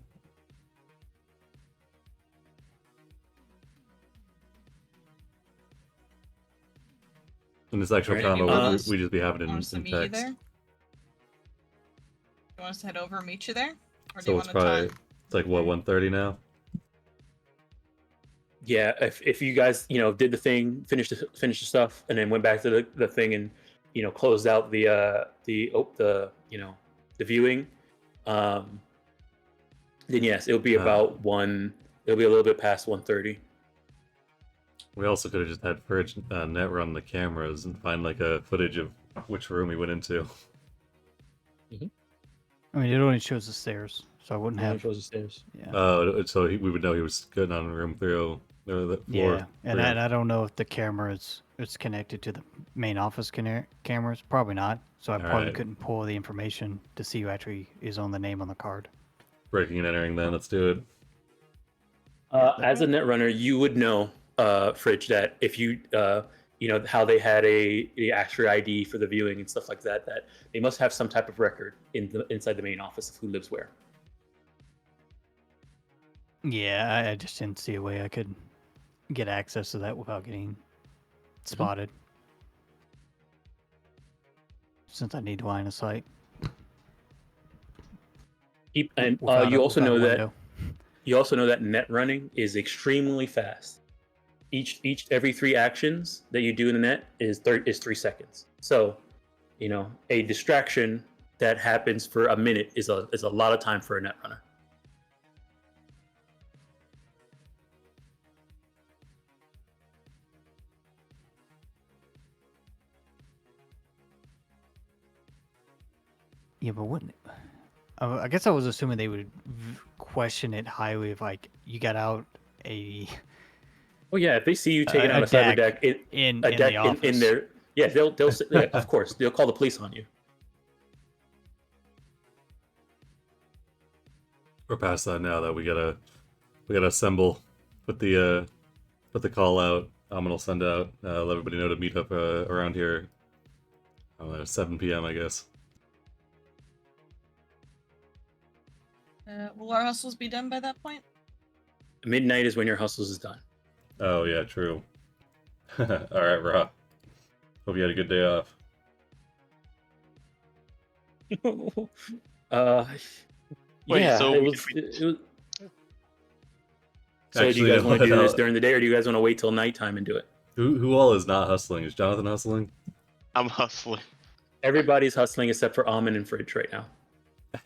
In this actual Right. combo, You we just be having it Want us to in meet you text. there? You want us to head over and meet you there? Or do So you it's want to probably talk? it's like what, 1:30 now? Yeah, if you guys did the thing, finished the stuff, and then went back to the thing and closed out the viewing, then yes, it'll be about one. It'll be a little bit past 1:30. We also could have just had Fridge net run the cameras and find like a footage of which room he went into. I mean, it only shows the stairs, so I wouldn't have. Shows the stairs. Yeah. So we would know he was getting on room 30, or the floor. Yeah, and 3. I don't know if the camera it's connected to the main office cameras. Probably not. So I probably Alright. couldn't pull the information to see who actually is on the name on the card. Breaking and entering. Then let's do it. As a netrunner, you would know, Fridge, that if you how they had the actual ID for the viewing and stuff like that, that they must have some type of record inside the main office of who lives where. Yeah, I just didn't see a way I could get access to that without getting spotted. Since I need line of sight. And without you a- also without a know that window. you also know that net running is extremely fast. Every 3 actions that you do in the net is 3 seconds. So, a distraction that happens for a minute is a lot of time for a net runner. Yeah, but wouldn't it? I guess I was assuming they would question it highly if like you got out a Well, yeah, if they see you taking out a a cyber deck deck, in a deck the office. in their, yeah, they'll yeah, of course they'll call the police on you. We're past that now. That we gotta assemble, put the call out. Amin will send out. Let everybody know to meet up around here. 7 p.m. I guess. Will our hustles be done by that point? Midnight is when your hustles is done. Oh yeah, true. All right, Rob. Hope you had a good day off. Wait, yeah, so it we- was. It was... So do Actually, you guys want to do this what, during the day, or do you guys want to wait till nighttime and do it? Who all is not hustling? Is Jonathan hustling? I'm hustling. Everybody's hustling except for Almond and Fridge right now.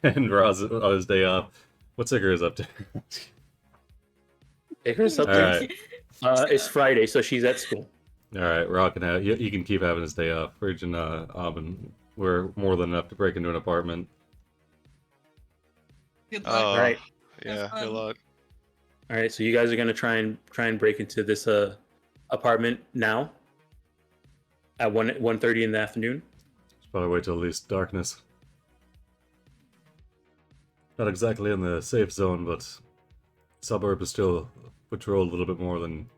And Roz on his day off. What's Icarus up to? Take her to All something. right. It's Friday, so she's at school. All right, Rock and you can keep having his day off. Fridge and Aubin, we're more than enough to break into an apartment. Good luck. All right. Yeah, fun. good luck. All right. So you guys are gonna try and break into this apartment now at 1:30 in the afternoon. Should probably wait till at least darkness. Not exactly in the safe zone, but suburb is still patrolled a little bit more than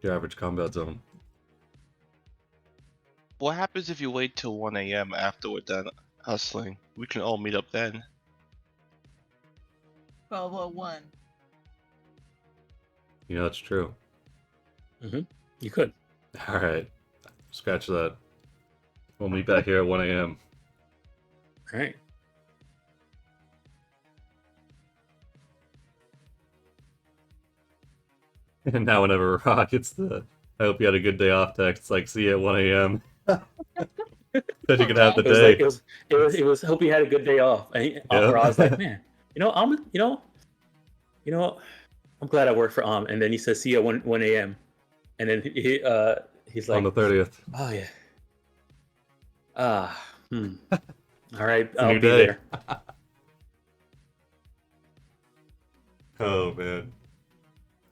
your average combat zone. What happens if you wait till 1 a.m. after we're done hustling? We can all meet up then. 12:01. You know, that's true. You could. All right, scratch that. We'll meet back here at 1 a.m. All right. And now whenever Rock gets the I hope you had a good day off text, it's like, see you at 1 a.m. That you can have the It was day. like it was. Hope you had a good day off. And or I was like, man, I'm I'm glad I work for and then he says, see you at 1 a.m. And then he's like, On the 30th. oh yeah. All right, a I'll new be day. there. Oh, man.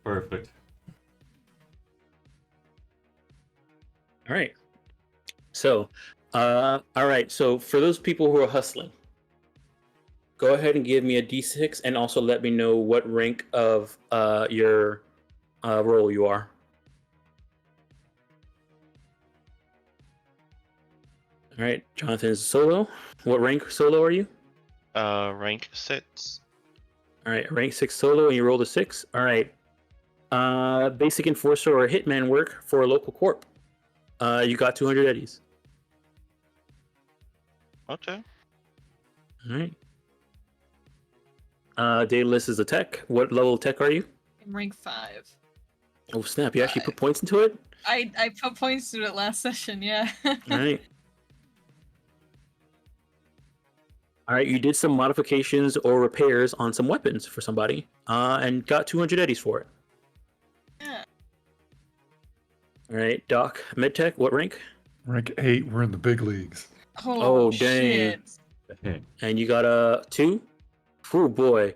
Perfect. All right. So, all right. So for those people who are hustling, go ahead and give me a d6 and also let me know what rank of your role you are. All right, Jonathan's solo. What rank solo are you? Rank 6. All right, rank 6 solo, and you rolled a 6. All right. Basic enforcer or hitman work for a local corp. You got 200 eddies. Okay. All right. Daedalus is a tech. What level of tech are you? I'm rank 5. Oh snap! You actually put points into it. I put points to it last session, yeah. All right. All right. You did some modifications or repairs on some weapons for somebody, and got 200 eddies for it. Yeah. All right, Doc, medtech. What rank? Rank 8, we're in the big leagues. Oh, dang. Shit. And you got a 2. Oh boy.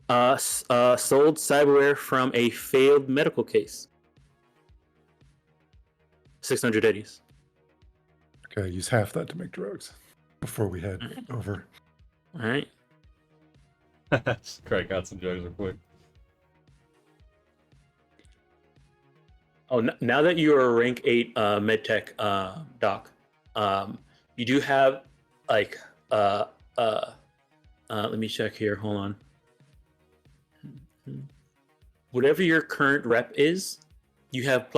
Sold cyberware from a failed medical case. 600 eddies. Okay, use half that to make drugs before we head over. All right. Just crank out some drugs real quick. Oh, now that you are a rank 8 medtech doc, you do have like let me check here. Hold on. Whatever your current rep is, you have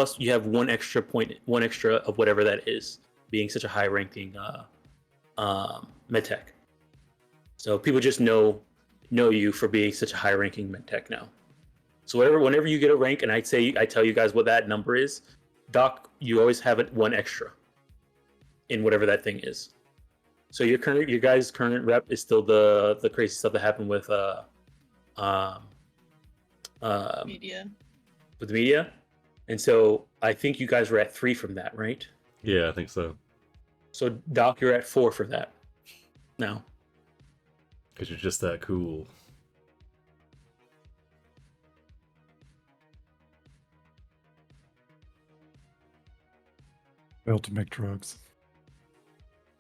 one extra point, one extra of whatever that is, being such a high ranking medtech. So people just know you for being such a high ranking medtech now. So whenever you get a rank, and I tell you guys what that number is, Doc, you always have it one extra in whatever that thing is. So your guys' current rep is still the crazy stuff that happened with Media. with media, and so I think you guys were at 3 from that, right? Yeah, I think so. So Doc, you're at 4 for that now. Because you're just that cool. Failed to make drugs.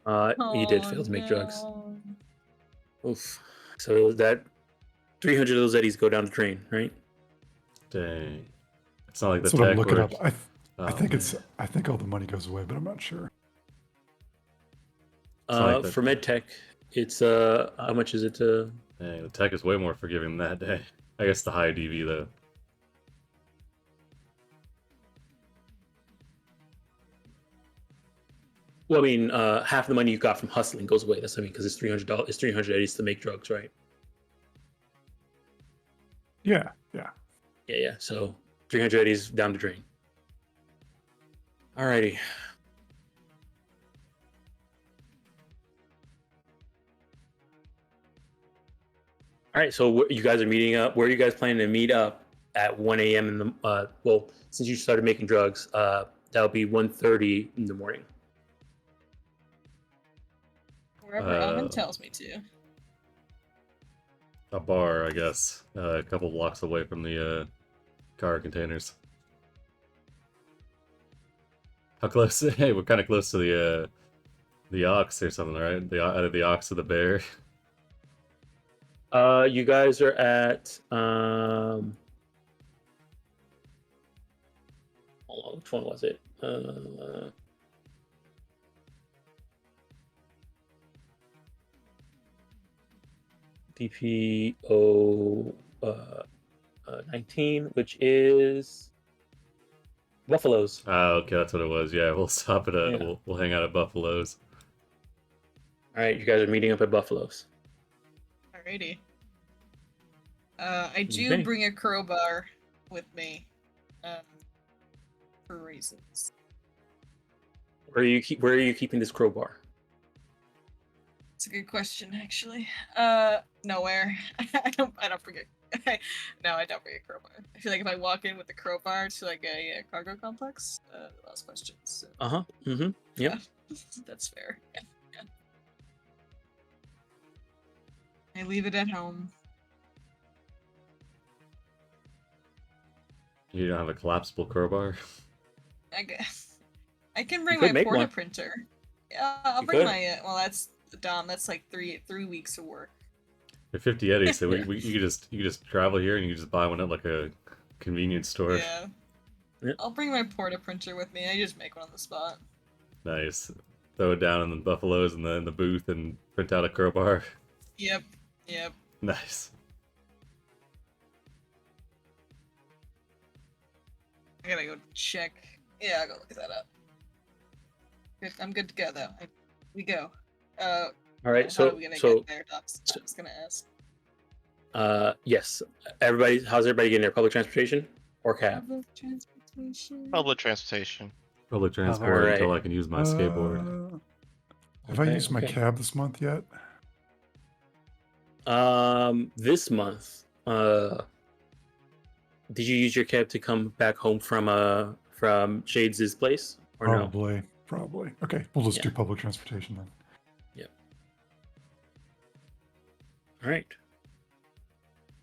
You did fail to make drugs. Oof. So that 300 of those eddies go down the drain, right? Dang. It's not like the That's what I'm tech looking worked. up. I Oh, think man. I think all the money goes away, but I'm not sure. It's not like that. For medtech, it's how much is it to? Dang, the tech is way more forgiving than that day. I guess the high DV though. Well, I mean, half the money you got from hustling goes away. That's what I mean, because it's $300. It's 300 eddies to make drugs, right? Yeah. Yeah. So 300 eddies down the drain. Alrighty. All right. So you guys are meeting up. Where are you guys planning to meet up at 1 a.m. in the well, since you started making drugs, that'll be 1:30 in the morning. Wherever Amin tells me to. A bar, I guess, a couple blocks away from the car containers. How close? Hey, we're kind of close to the ox or something, right? Either the ox or the bear. You guys are at hold on, which one was it? DPO 19, which is Buffalo's. Okay, that's what it was. Yeah, we'll stop at Yeah. we'll hang out at Buffalo's. All right, you guys are meeting up at Buffalo's. Alrighty. I do Okay. bring a crowbar with me, for reasons. Where are you keeping this crowbar? It's a good question, actually. Nowhere. I don't forget. No, I don't bring a crowbar. I feel like if I walk in with a crowbar to like a cargo complex, they'll ask questions. So. Mm-hmm. Yep. Yeah, that's fair. Yeah. I leave it at home. You don't have a collapsible crowbar? I guess I can bring could my make porta one. printer. Yeah, I'll You bring could. my. Well, that's Dom. That's like three weeks of work. You're 50 Eddie, so Yeah. you could just travel here and you can just buy one at like a convenience store. Yeah. Yeah. I'll bring my porta printer with me. I just make one on the spot. Nice. Throw it down in the Buffalo's and then in the booth and print out a crowbar. Yep. Nice. I gotta go check. Yeah, I'll go look that up. Good. I'm good to go though. We go. All right. How So are we gonna get there? Doc's gonna ask. yes. How's everybody getting there? Public transportation or cab? Public transportation. Public transportation. Public transport Alright. until I can use my skateboard. Have I Okay, used my okay. cab this month yet? This month, did you use your cab to come back home from Shades' place or no? Probably. Okay, we'll just Yeah. do public transportation then. All right.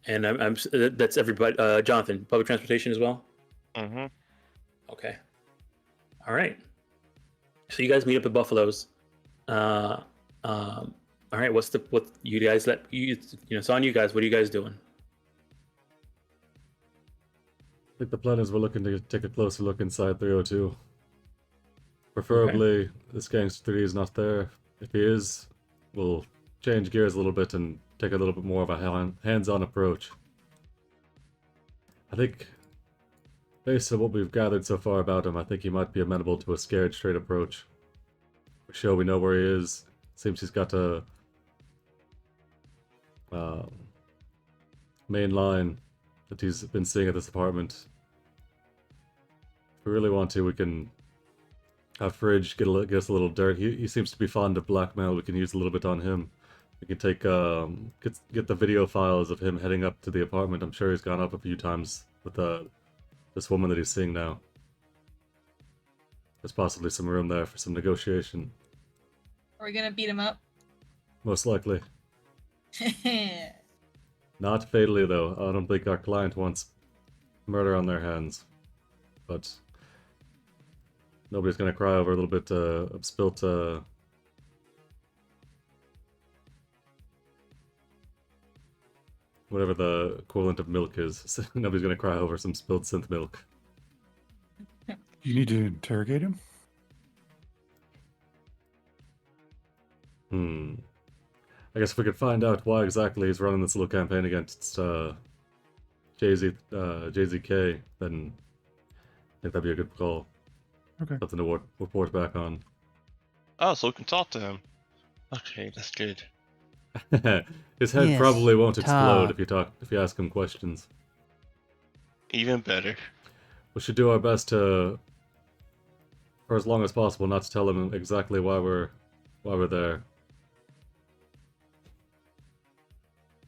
And that's everybody. Jonathan, public transportation as well. Mm-hmm. Okay. All right. So you guys meet up at Buffalo's. All right. What you guys it's on you guys. What are you guys doing? I think the plan is we're looking to take a closer look inside 302. Preferably, this Gangster 3 is not there. If he is, we'll change gears a little bit and take a little bit more of a hands-on approach. I think, based on what we've gathered so far about him, I think he might be amenable to a scared straight approach. We show we know where he is. Seems he's got a main line that he's been seeing at this apartment. If we really want to, we can have Fridge get us a little dirt. He seems to be fond of blackmail. We can use a little bit on him. We can take get the video files of him heading up to the apartment. I'm sure he's gone up a few times with this woman that he's seeing now. There's possibly some room there for some negotiation. Are we gonna beat him up? Most likely. Not fatally, though. I don't think our client wants murder on their hands. But nobody's going to cry over a little bit of spilt... whatever the equivalent of milk is. Nobody's going to cry over some spilled synth milk. You need to interrogate him? I guess if we could find out why exactly he's running this little campaign against jayZK, then I think that'd be a good call. Okay. Something to report back on. Oh, so we can talk to him. Okay, that's good. His head Yes, probably won't explode talk. if you ask him questions. Even better. We should do our best to, for as long as possible, not to tell him exactly why we're there.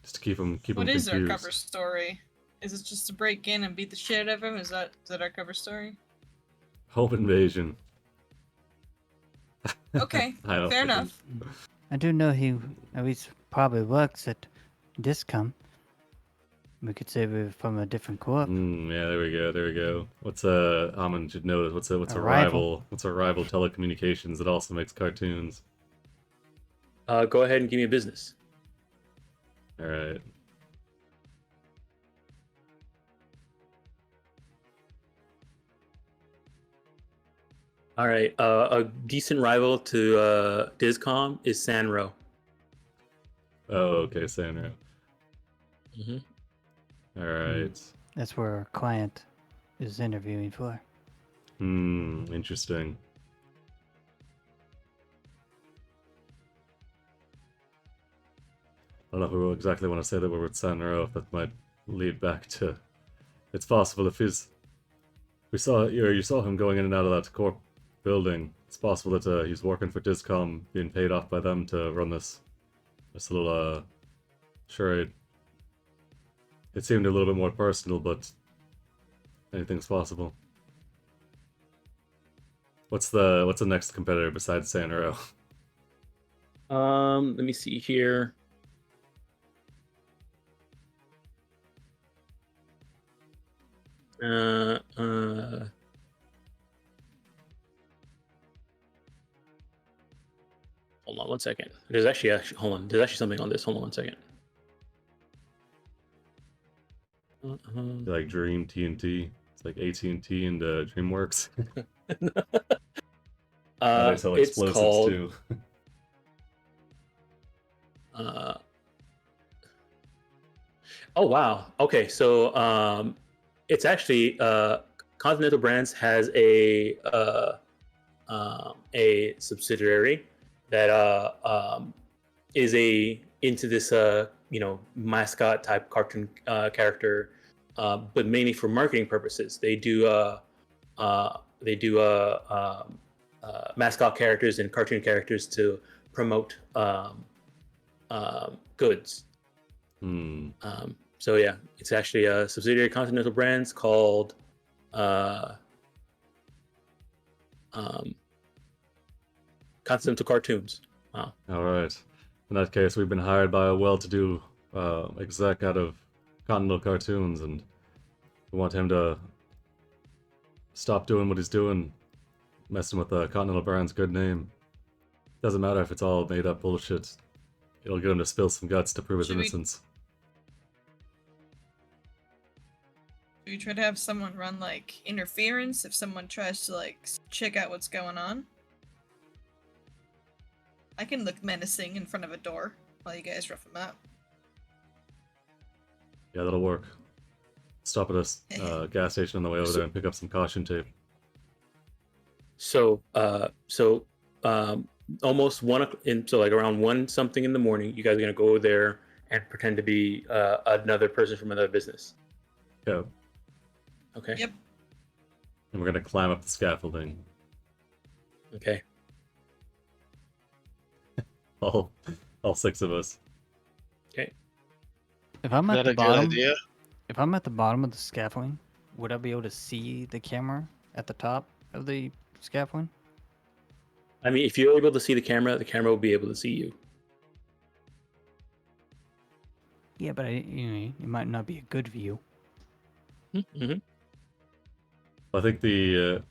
Just to keep him What is confused. our cover story? Is it just to break in and beat the shit out of him? Is that our cover story? Home invasion. Okay, I don't fair fucking- enough. I do know he at least probably works at Discom. We could say we're from a different corp. Yeah, there we go. There we go. What's Amon should know what's a A rival? rival. What's a rival telecommunications that also makes cartoons? Go ahead and give me a business. All right. All right. A decent rival to Discom is Sanro. Oh, okay, Sandra. Mm-hmm. All right. That's where our client is interviewing for. Interesting. I don't know if we exactly want to say that we're with Sandro, if that might lead back to. It's possible if you saw him going in and out of that corp building. It's possible that he's working for Discom, being paid off by them to run this little charade. It seemed a little bit more personal, but anything's possible. What's the next competitor besides Sandro? Let me see here. Hold on one second. There's actually hold on. There's actually something on this. Hold on one second. Like Dream TNT. It's like AT&T and DreamWorks. They sell It's explosives called. too. Oh wow. Okay, so it's actually Continental Brands has a subsidiary that is into this mascot type cartoon character, but mainly for marketing purposes. They do mascot characters and cartoon characters to promote goods. So yeah, it's actually a subsidiary of Continental Brands called Continental Cartoons. Wow. All right. In that case, we've been hired by a well-to-do exec out of Continental Cartoons, and we want him to stop doing what he's doing, messing with Continental Brand's good name. Doesn't matter if it's all made-up bullshit. It'll get him to spill some guts to prove his Should we- innocence. Do you try to have someone run like interference if someone tries to like check out what's going on? I can look menacing in front of a door while you guys rough them out. Yeah, that'll work. Stop at a gas station on the way over there and pick up some caution tape. So almost like around 1 something in the morning, you guys are gonna go there and pretend to be another person from another business. Yeah. Okay. Yep. And we're gonna climb up the scaffolding. Okay. All 6 of us. Okay. If I'm Is at that the a good bottom, idea? if I'm at the bottom of the scaffolding, would I be able to see the camera at the top of the scaffolding? I mean, if you're able to see the camera will be able to see you. Yeah, but it might not be a good view. Mm-hmm. I think the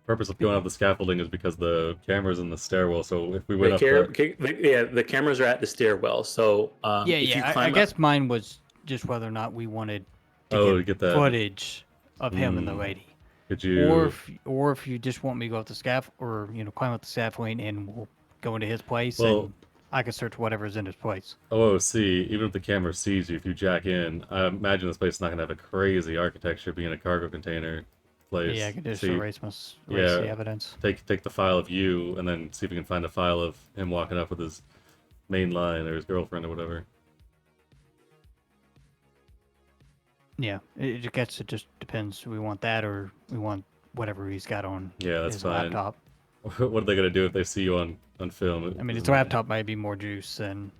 purpose of going up the scaffolding is because the camera's in the stairwell. So if we went up there, The cameras are at the stairwell. So if you I climb guess mine was just whether or not we wanted to to get that footage of him and the Hmm. lady, could you? or if you just want me to go up the climb up the scaffolding and we'll go into his place Well- and I can search whatever's in his place. OOC, even if the camera sees you, if you jack in, I imagine this place is not gonna have a crazy architecture being a cargo container place. Yeah, I can just See, erase the yeah. evidence. take the file of you and then see if we can find a file of him walking up with his main line or his girlfriend or whatever. Yeah, it gets it just depends. We want that or we want whatever he's got on Yeah, that's his fine. laptop. What are they gonna do if they see you on film? I mean, his Doesn't- laptop might be more juice than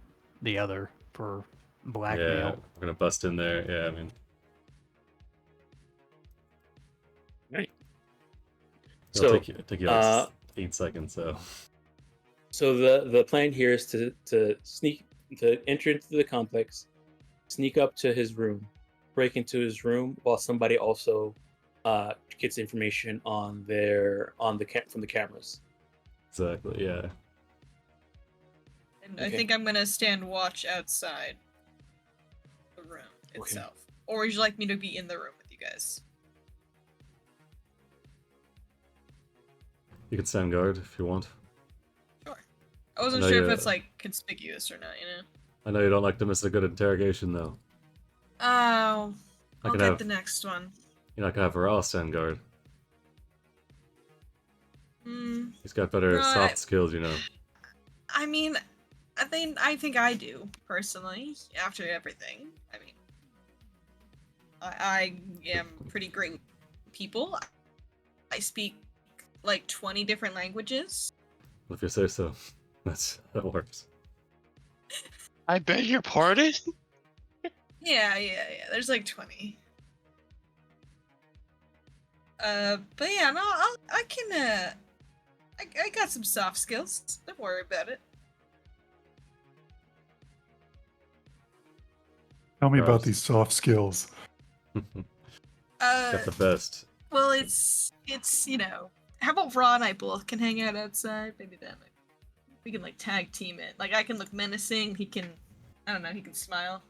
the other for blackmail. Yeah, we're gonna bust in there. Yeah, I mean, It'll So, take you like uh, 8 seconds. So so the plan here is to enter into the complex, sneak up to his room, break into his room while somebody also gets information on from the cameras. exactly, yeah. And I Okay. think I'm gonna stand watch outside the room itself. Or would you like me to be in the room with you guys? You can stand guard if you want. Sure. I wasn't No, sure if yeah. it's like conspicuous or not, you know? I know you don't like to miss a good interrogation, though. Oh, I I'll can get have the next one. you're not gonna have Ross stand guard. Hmm. He's got better No, soft skills, you know. I mean, I think I do personally. After everything, I mean, I am pretty great with people. I speak like 20 different languages. If you say so. That works. I beg your pardon? Yeah. There's like 20. But yeah, no, I can. I got some soft skills. Don't worry about it. Tell me about Ross. these soft skills. Got the best. Well, it's how about Raw and I both can hang out outside? Maybe that we can like tag team it. Like I can look menacing. He can, I don't know. He can smile.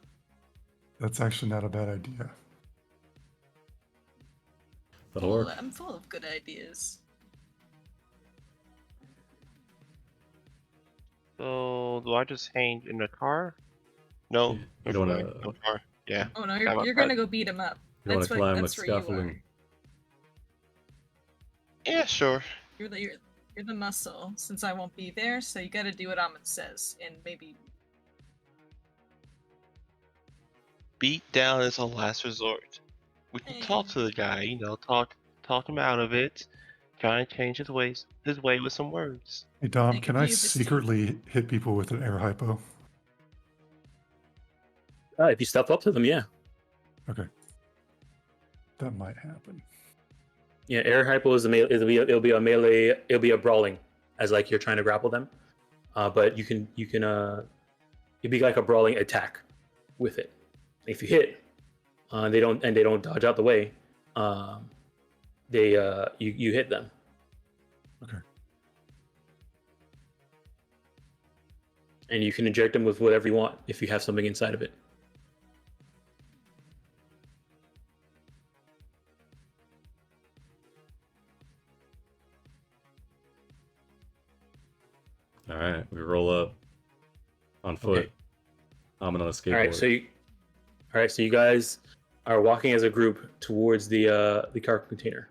That's actually not a bad idea. That'll work. I'm full of good ideas. So, do I just hang in the car? No. You don't never wanna mind, no car. Yeah. Oh no, I'm you're a gonna pet. go beat him up. you wanna That's what. climb with That's where you are. scaffolding. Yeah, sure. You're the muscle. Since I won't be there, so you got to do what Amon says, and maybe. Beat down is a last resort. We can talk to the guy, you know, talk him out of it. Try and change his way with some words. Hey Dom, Make a can I few of his secretly hit people with an air hypo? If you step up to them, yeah. Okay. That might happen. Yeah, air hypo is it'll be a melee, it'll be a brawling, as like you're trying to grapple them. But you can it'd be like a brawling attack with it. If you hit, they don't dodge out the way, you hit them. Okay. And you can inject them with whatever you want if you have something inside of it. All right, we roll up on foot. Okay. I'm on a skateboard. All right, so you guys are walking as a group towards the cargo container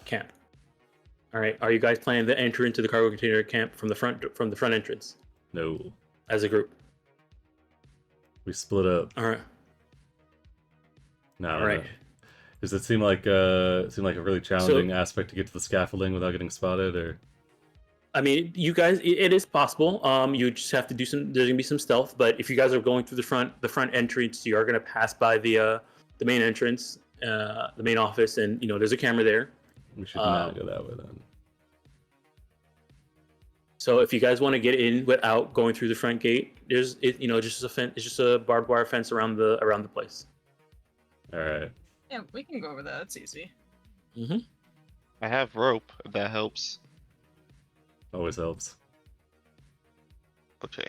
camp. All right, are you guys planning to enter into the cargo container camp from the front entrance No, as a group? we split up. All right. No, All right. Does it seem like a really challenging aspect to get to the scaffolding without getting spotted, or? I mean, you guys, it is possible. You just have to do some. There's gonna be some stealth, but if you guys are going through the front entrance, you are gonna pass by the main entrance, the main office, and there's a camera there. We should not go that way then. So if you guys want to get in without going through the front gate, just a fence. It's just a barbed wire fence around the place. All right. Yeah, we can go over that. That's easy. Mm-hmm. I have rope, if that helps. Always helps. Okay.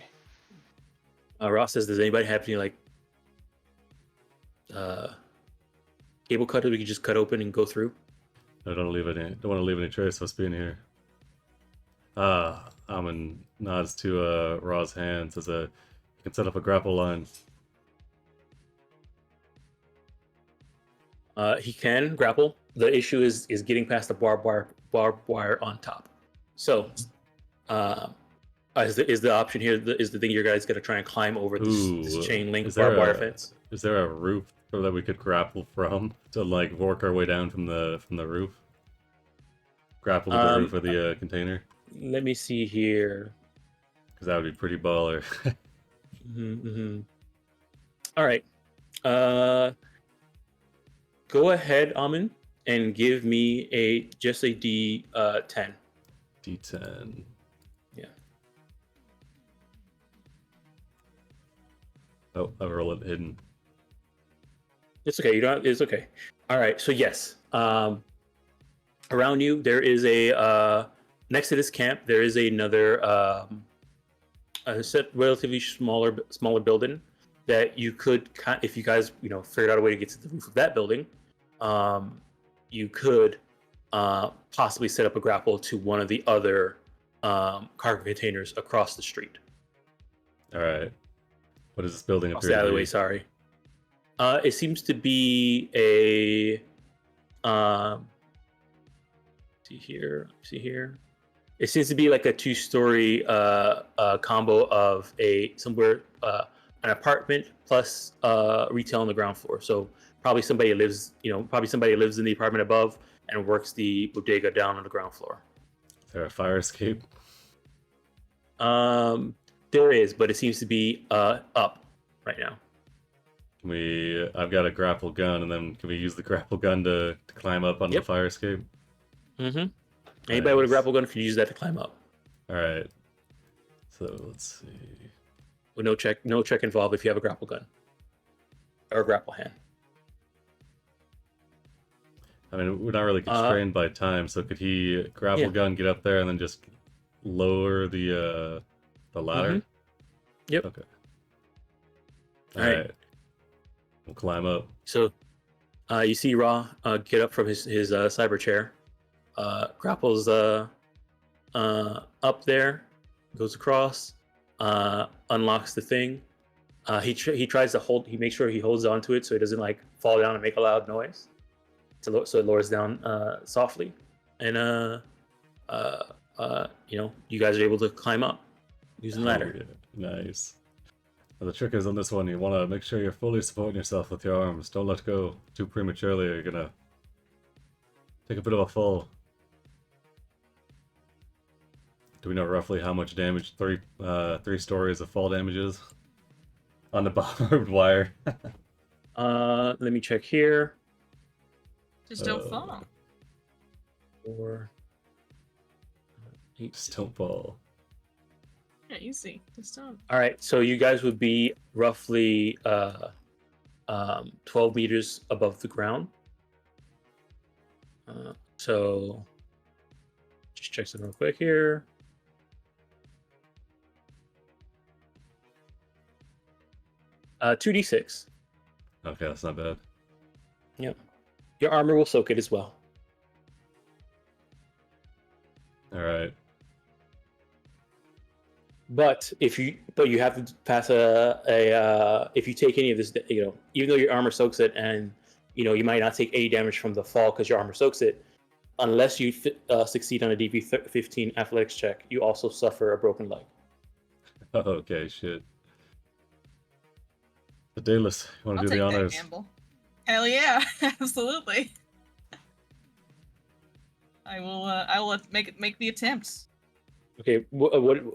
Ross says, "Does anybody have any cable cutter we can just cut open and go through?" I don't want to leave any trace of us being here. Amon nods to Ra's hand, says you can set up a grapple line. He can grapple. The issue is getting past the barbed wire on top. So, is the option here? Is the thing you guys gonna try and climb over this chain link barbed wire fence? Is there a roof that we could grapple from to work our way down from the roof? Grapple to the roof of the container. Let me see here. Because that would be pretty baller. Mm-hmm. All right. Go ahead, Amin. and give me just a D10. D10. Yeah. Oh, I roll it hidden. It's okay. You don't. It's okay. All right. So yes. Around you, there is a next to this camp. There is another a relatively smaller building that you could, if you guys figured out a way to get to the roof of that building, you could possibly set up a grapple to one of the other cargo containers across the street. All right. What is this building Across appear the to alleyway, be? sorry. It seems to be a see here. It seems to be like a two-story combo of an apartment plus retail on the ground floor. So probably somebody lives in the apartment above and works the bodega down on the ground floor. Is there a fire escape? There is, but it seems to be up right now. I've got a grapple gun, and then can we use the grapple gun to climb up onto the fire escape? Mm-hmm. Anybody with a grapple gun can use that to climb up. All right. So let's see. With no check involved if you have a grapple gun or a grapple hand. I mean, we're not really constrained by time, so could he grapple gun, get up there, and then just lower the ladder? Mm-hmm. Yep. Okay. All right. We'll climb up. So, you see Ra get up from his cyber chair, grapples up there, goes across, unlocks the thing. He tries to hold. He makes sure he holds onto it so it doesn't like fall down and make a loud noise. So it lowers down softly, and you guys are able to climb up using the ladder. Yeah. Nice. Well, the trick is on this one, you want to make sure you're fully supporting yourself with your arms. Don't let go too prematurely, or you're gonna take a bit of a fall. Do we know roughly how much damage three stories of fall damage is on the barbed wire? Let me check here. Just don't fall. 4, 8. Just don't fall. Yeah, easy. Just don't. All right, so you guys would be roughly 12 meters above the ground. So just check something real quick here. Uh, 2d6. Okay, that's not bad. Yep. Your armor will soak it as well. All right. But you have to pass if you take any of this, even though your armor soaks it, and you might not take any damage from the fall because your armor soaks it, unless you succeed on a DP15 athletics check, you also suffer a broken leg. Okay, shit. The Daedalus, you want to do the honors? Gamble. Hell yeah, absolutely. I will make the attempts. Okay,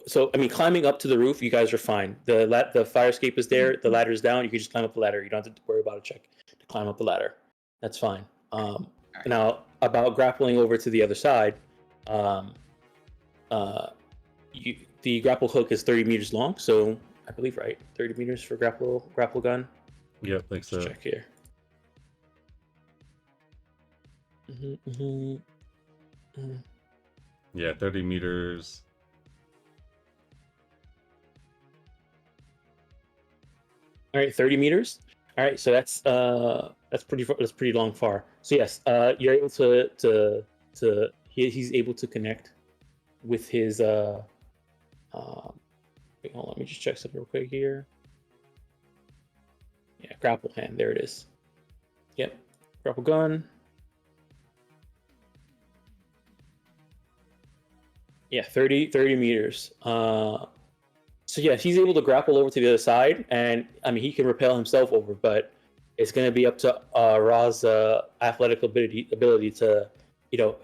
so I mean, climbing up to the roof, you guys are fine. The fire escape is there. The ladder's down. You can just climb up the ladder. You don't have to worry about a check to climb up the ladder. That's fine. Now about grappling over to the other side, the grapple hook is 30 meters long. So I believe 30 meters for grapple gun. Yep, thanks. So. Check here. Yeah, 30 meters. All right, 30 meters. All right, so that's pretty long far. So yes, you're able to he's able to connect with his wait, hold on, let me just check something real quick here. Yeah, grapple hand, there it is. Yep, grapple gun. Yeah, 30 meters. So yeah, he's able to grapple over to the other side, and I mean he can rappel himself over, but it's going to be up to Ra's athletic ability to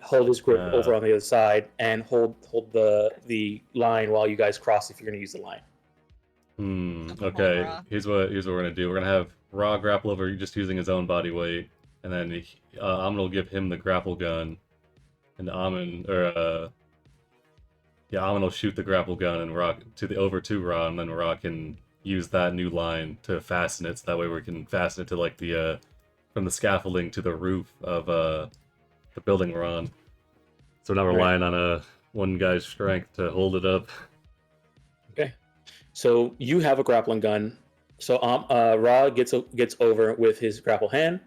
hold his grip over on the other side and hold the line while you guys cross if you're going to use the line. Okay, here's what we're gonna do. We're gonna have Ra grapple over just using his own body weight, and then Amon will give him the grapple gun, and Amon Amon will shoot the grapple gun and Ra over to Ra, and then Ra can use that new line to fasten it. So that way we can fasten it to like the from the scaffolding to the roof of the building we're on. So we're not relying on one guy's strength to hold it up. Okay. So you have a grappling gun. So Ra gets over with his grapple hand.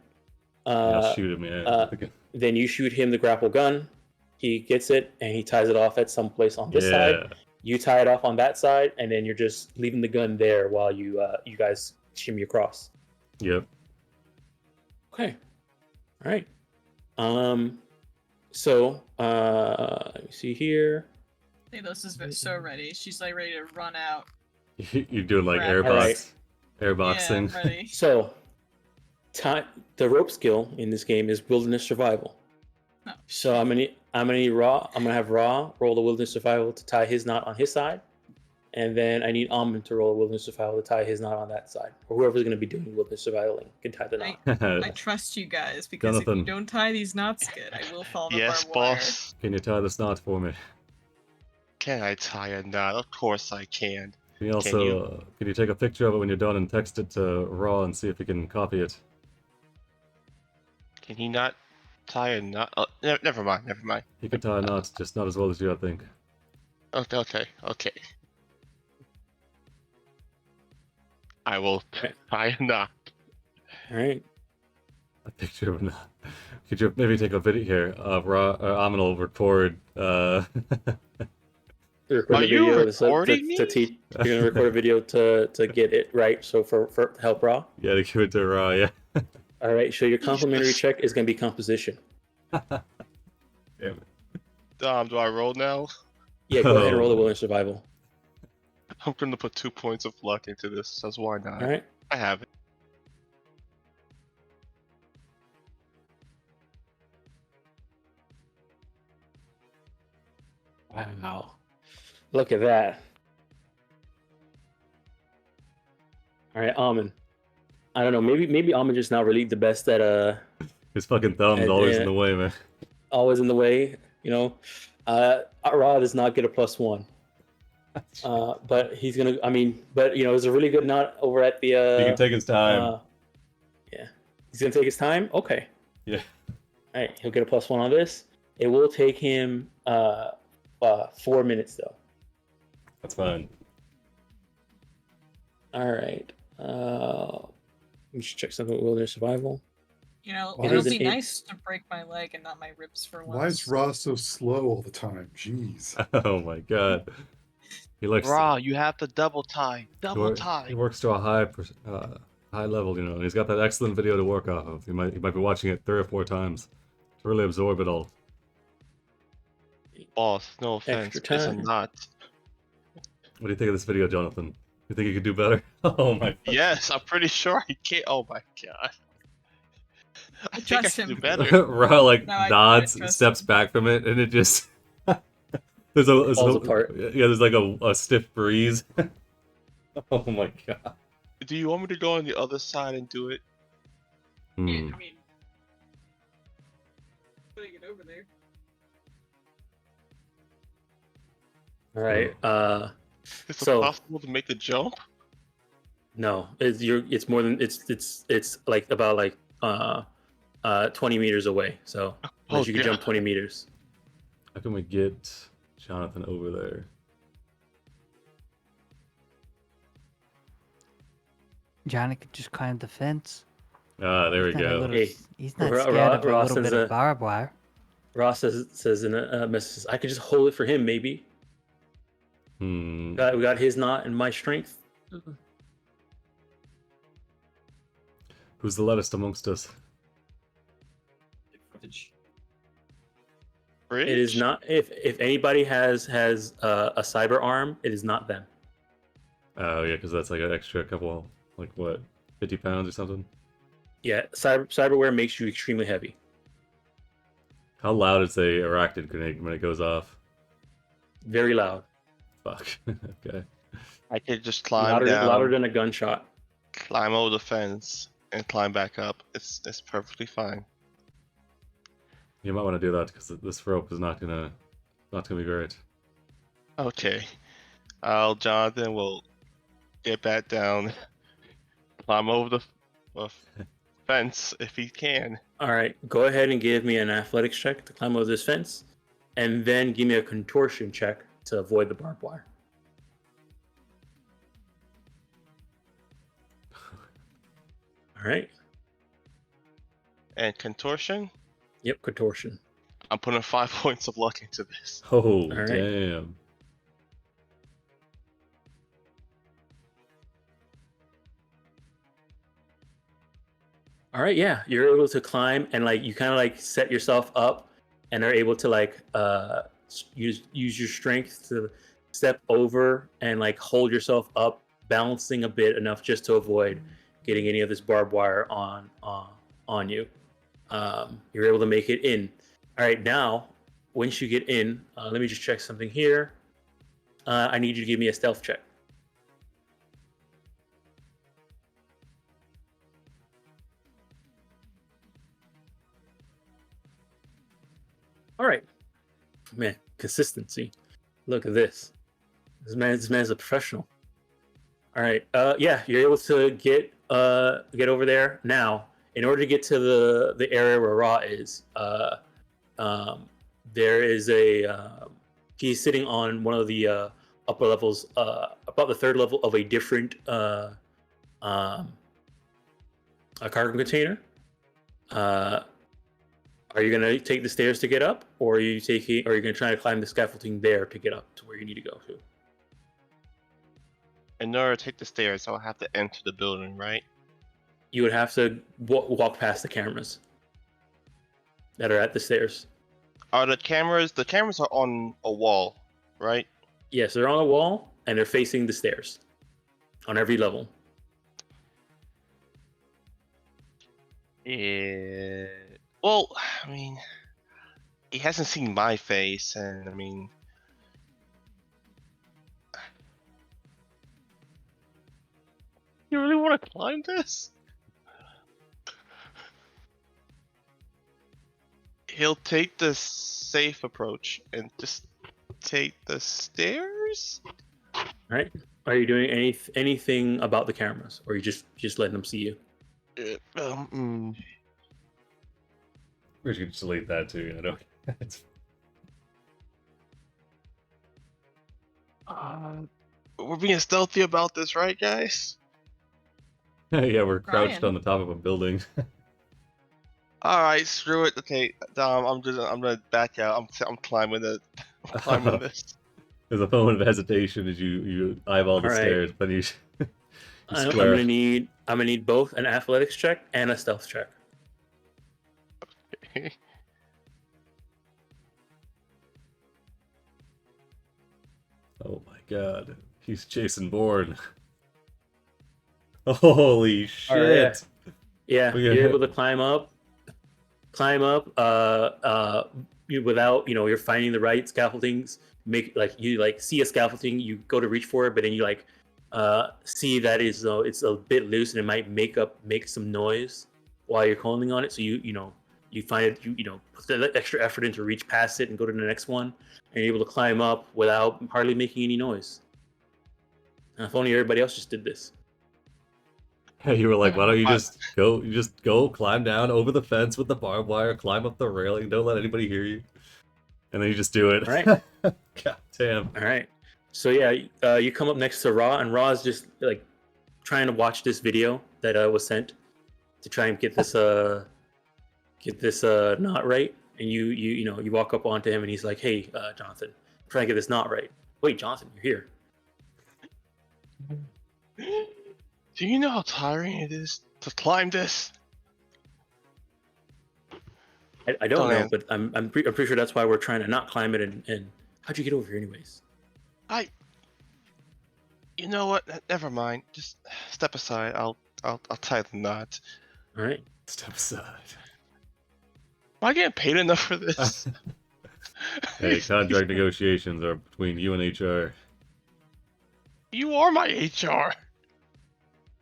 I'll shoot him. Yeah. Then you shoot him the grapple gun. He gets it and he ties it off at some place on this side. You tie it off on that side, and then you're just leaving the gun there while you guys shimmy across. Yep. Okay. All right. So let me see here. Talos is so ready. She's like ready to run out. You're doing like Right. airboxing. Yeah, ready. So, the rope skill in this game is wilderness survival. Oh. So I'm gonna have Ra roll the wilderness survival to tie his knot on his side, and then I need Amon to roll a wilderness survival to tie his knot on that side, or whoever's gonna be doing wilderness survivaling can tie the knot. I trust you guys because if you don't tie these knots good, I will fall apart. Yes, boss. Can you tie this knot for me? Can I tie a knot? Of course I can. Can you also can you take a picture of it when you're done and text it to Raw and see if he can copy it? Can he not tie a knot? Oh, never mind. He can tie a knot, just not as well as you, I think. Okay. I will tie a knot. All right. A picture of a knot. Could you maybe take a video here? Amon will record. Are you recording me? To teach? You're gonna record a video to get it right. So for help Ra. Yeah, to give it to Ra. Yeah. All right. So your complimentary check is gonna be composition. Damn it. Do I roll now? Yeah. Go ahead and roll the wilderness survival. I'm gonna put 2 points of luck into this. So why not? All right. I have it. Wow. Look at that. All right, Amon. I don't know. Maybe Amon just now relieved the best at His fucking thumb's always in the way, man. Always in the way, you know. Ra does not get a +1. But he's gonna. But you know, it's a really good knot over at the. He can take his time. Yeah, he's gonna take his time. Okay. Yeah. All right, he'll get a +1 on this. It will take him 4 minutes though. That's fine. All right. Let me just check something with wilderness survival. You know, Why it'll is be it- nice to break my leg and not my ribs for once. Why is Ross so slow all the time? Jeez. Oh my god. He likes. Raw, you have to double tie. He works to a high level, you know. And he's got that excellent video to work off of. He might be watching it 3 or 4 times to really absorb it all. Boss, no offense, Extra it's a time. knot. What do you think of this video, Jonathan? You think you could do better? Oh my. Yes, I'm pretty sure I can. Oh my god. I think I trust can do him. better. Ra like No, I nods, trust steps him. back from it, and it just there's Falls apart. Yeah, there's like a stiff breeze. Oh my god. Do you want me to go on the other side and do it? Yeah, Hmm. I mean, putting it over there. All right. Is So- it possible to make the jump? No, it's more than it's like about like 20 meters away. So Oh, you can jump 20 meters. How can we get Jonathan over there? Johnny could just climb the fence. Ah, there we He's not a go. little- Hey, he's not Ra- scared Ra- of a Ross little is bit a- of barbed wire. Ross says in a message, I could just hold it for him, maybe. Hmm. We got his knot and my strength. Who's the lightest amongst us? Bridge? It is not. If anybody has a cyber arm, it is not them. Oh yeah, because that's like an extra couple, like what, 50 pounds or something. Yeah, cyberware makes you extremely heavy. How loud is the arachnid grenade when it goes off? Very loud. Fuck. Okay. I could just climb down, Louder than a gunshot. climb over the fence, and climb back up. It's perfectly fine. You might want to do that because this rope is not gonna be great. Okay. Jonathan will get back down, climb over the fence if he can. All right, go ahead and give me an athletics check to climb over this fence, and then give me a contortion check to avoid the barbed wire. All right. And contortion, Yep, contortion. I'm putting 5 points of luck into this. Oh, right. damn. All right, yeah, you're able to climb, and like you kind of like set yourself up, and are able to like use your strength to step over and like hold yourself up, balancing a bit enough just to avoid getting any of this barbed wire on you. You're able to make it in. All right, now once you get in, let me just check something here. I need you to give me a stealth check. All right, man, consistency. Look at this. This man's a professional. All right, yeah, you're able to get over there. Now, in order to get to the area where Ra is, there is he's sitting on one of the upper levels, about the third level of a different a cargo container. Are you gonna take the stairs to get up, or are you gonna try to climb the scaffolding there to get up to where you need to go to? In order to take the stairs, I'll have to enter the building, right? You would have to walk past the cameras that are at the stairs. Are the cameras? The cameras are on a wall, right? Yes, they're on a wall and they're facing the stairs on every level. Yeah. Well, I mean, he hasn't seen my face, and I mean, you really want to climb this? He'll take the safe approach and just take the stairs. All right. Are you doing anything about the cameras, or are you just letting them see you? We should just delete that too. I don't. We're being stealthy about this, right, guys? Yeah, we're crouched Brian. on the top of a building. All right, screw it. Okay, I'm gonna back out. I'm climbing the. I'm climbing this. There's a moment of hesitation as you eyeball the All right. stairs, but you I'm square. gonna need both an athletics check and a stealth check. Oh my god, he's Jason Bourne. Holy shit! Yeah, We you're got able to climb up. Without you're finding the right scaffoldings. You see a scaffolding, you go to reach for it, but then you see that it's a bit loose and it might make some noise while you're holding on it. So you find it, put the extra effort in to reach past it and go to the next one, and you're able to climb up without hardly making any noise. And if only everybody else just did this. Yeah, you were like, why don't you just go? You just go climb down over the fence with the barbed wire, climb up the railing, don't let anybody hear you, and then you just do it. All right. God damn. All right. So yeah, you come up next to Ra, and Ra is just like trying to watch this video that was sent to try and get this knot right. And you walk up onto him, and he's like, "Hey, Jonathan, I'm trying to get this knot right." Wait, Jonathan, you're here. Do you know how tiring it is to climb this? I don't Don't know, answer. but I'm pretty sure that's why we're trying to not climb it. And how'd you get over here, anyways? You know what? Never mind. Just step aside. I'll tie the knot. All right. Step aside. Am I getting paid enough for this? Hey, contract negotiations are between you and HR. You are my HR,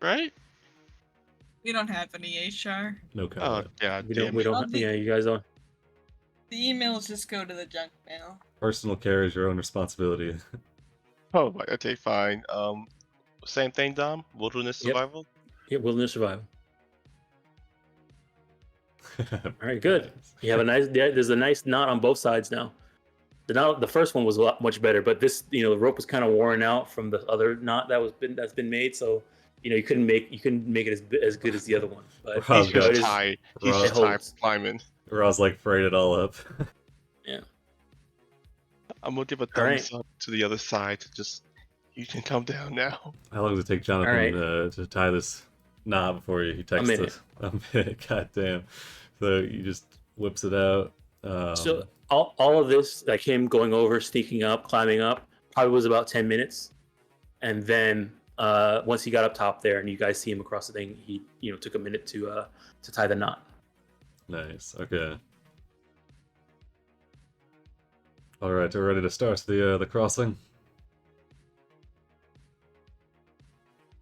right? We don't have any HR. No Oh comment. god We damn don't. We it. don't. Yeah, you guys don't. The emails just go to the junk mail. Personal care is your own responsibility. Oh my. Okay, fine. Same thing, Dom. Wilderness Yep. survival. Yeah, wilderness survival. All right, good. Nice. You have a nice. There's a nice knot on both sides now. The first one was a lot much better, but this, the rope was kind of worn out from the other knot that's been made. So, you couldn't make it as good as the other one. But Roz He's got- it just is. tired. He's Roz- just It tired holds. from climbing. Roz like frayed it all up. Yeah. I'm gonna give a All right. thumbs up to the other side. Just you can come down now. How long does it take Jonathan right. to tie this knot before he texts minute. us? A minute. God damn. So he just whips it out. So all of this, like him going over, sneaking up, climbing up, probably was about 10 minutes, and then once he got up top there, and you guys see him across the thing, he took a minute to tie the knot. Nice. Okay. All right, we're ready to start the crossing.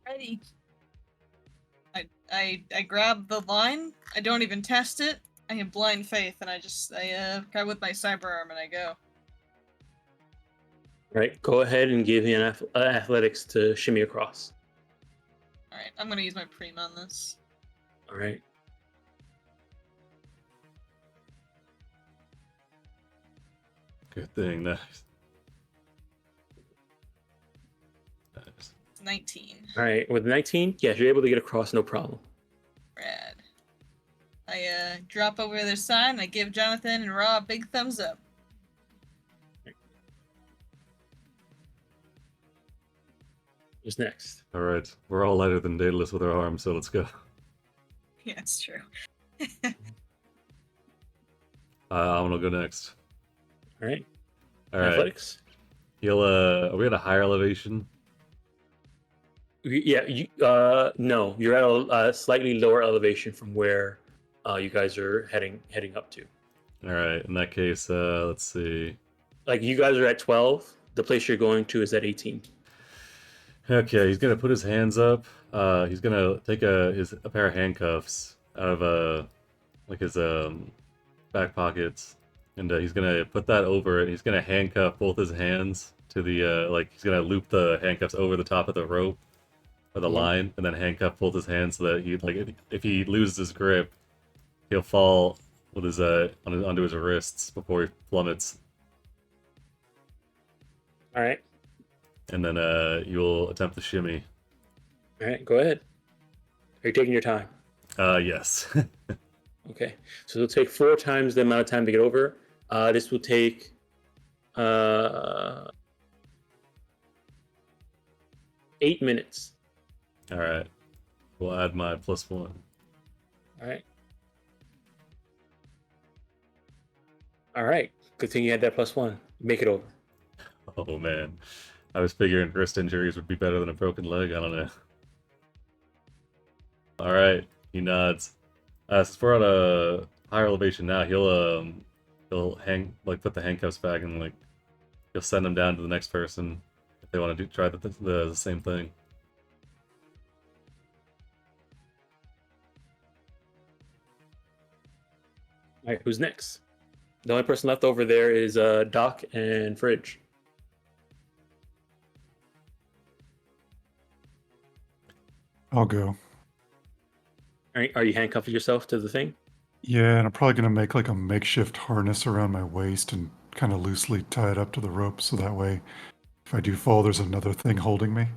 Ready. I grab the line. I don't even test it. I have blind faith, and I grab with my cyber arm and I go. All right, go ahead and give me an athletics to shimmy across. All right, I'm gonna use my preem on this. All right. Good thing. Nice. Nice. 19. All right, with 19, yes, you're able to get across, no problem. Rad. I drop over their side and I give Jonathan and Raw a big thumbs up. Who's next? All right, we're all lighter than Daedalus with our arms, so let's go. Yeah, it's true. I'm gonna go next. All right. All right. Athletics. He'll. Are we at a higher elevation? Yeah. No, you're at a slightly lower elevation from where you guys are heading up to. All right. In that case, let's see. Like you guys are at 12. The place you're going to is at 18. Okay, he's gonna put his hands up. He's gonna take a pair of handcuffs out of his back pockets, and he's gonna put that over it. He's gonna handcuff both his hands to the he's gonna loop the handcuffs over the top of the rope or the line, and then handcuff both his hands so that if he loses his grip, he'll fall with his onto his wrists before he plummets. All right. And then you'll attempt the shimmy. All right. Go ahead. Are you taking your time? Yes. Okay. So it'll take 4 times the amount of time to get over. This will take 8 minutes. All right. We'll add my +1. All right. All right. Good thing you had that +1. Make it over. Oh man, I was figuring wrist injuries would be better than a broken leg. I don't know. All right, he nods. Since we're at a higher elevation now, he'll put the handcuffs back and he'll send them down to the next person if they want to try the same thing. All right. Who's next? The only person left over there is Doc and Fridge. I'll go. All right. Are you handcuffing yourself to the thing? Yeah, and I'm probably going to make like a makeshift harness around my waist and kind of loosely tie it up to the rope so that way if I do fall, there's another thing holding me.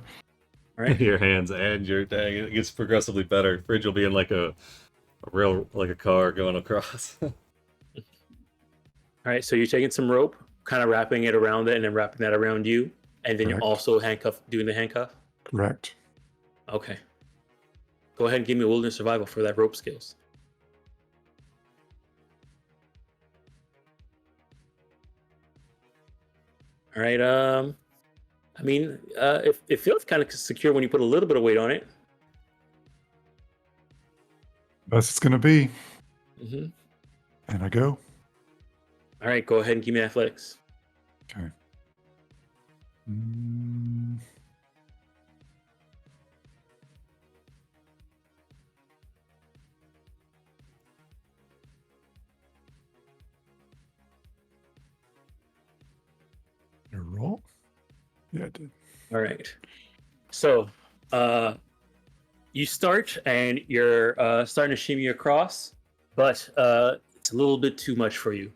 All right. Your hands and your dang, it gets progressively better. Fridge will be in a real a car going across. All right. So you're taking some rope, kind of wrapping it around it, and then wrapping that around you, and then you're Correct. also doing the handcuff. Correct. Okay. Go ahead and give me a wilderness survival for that rope skills. All right. It feels kind of secure when you put a little bit of weight on it. Best it's going to be. Mm-hmm. And I go. All right. Go ahead and give me athletics. Okay. I did. All right. So, you start and you're starting to shimmy across, but it's a little bit too much for you.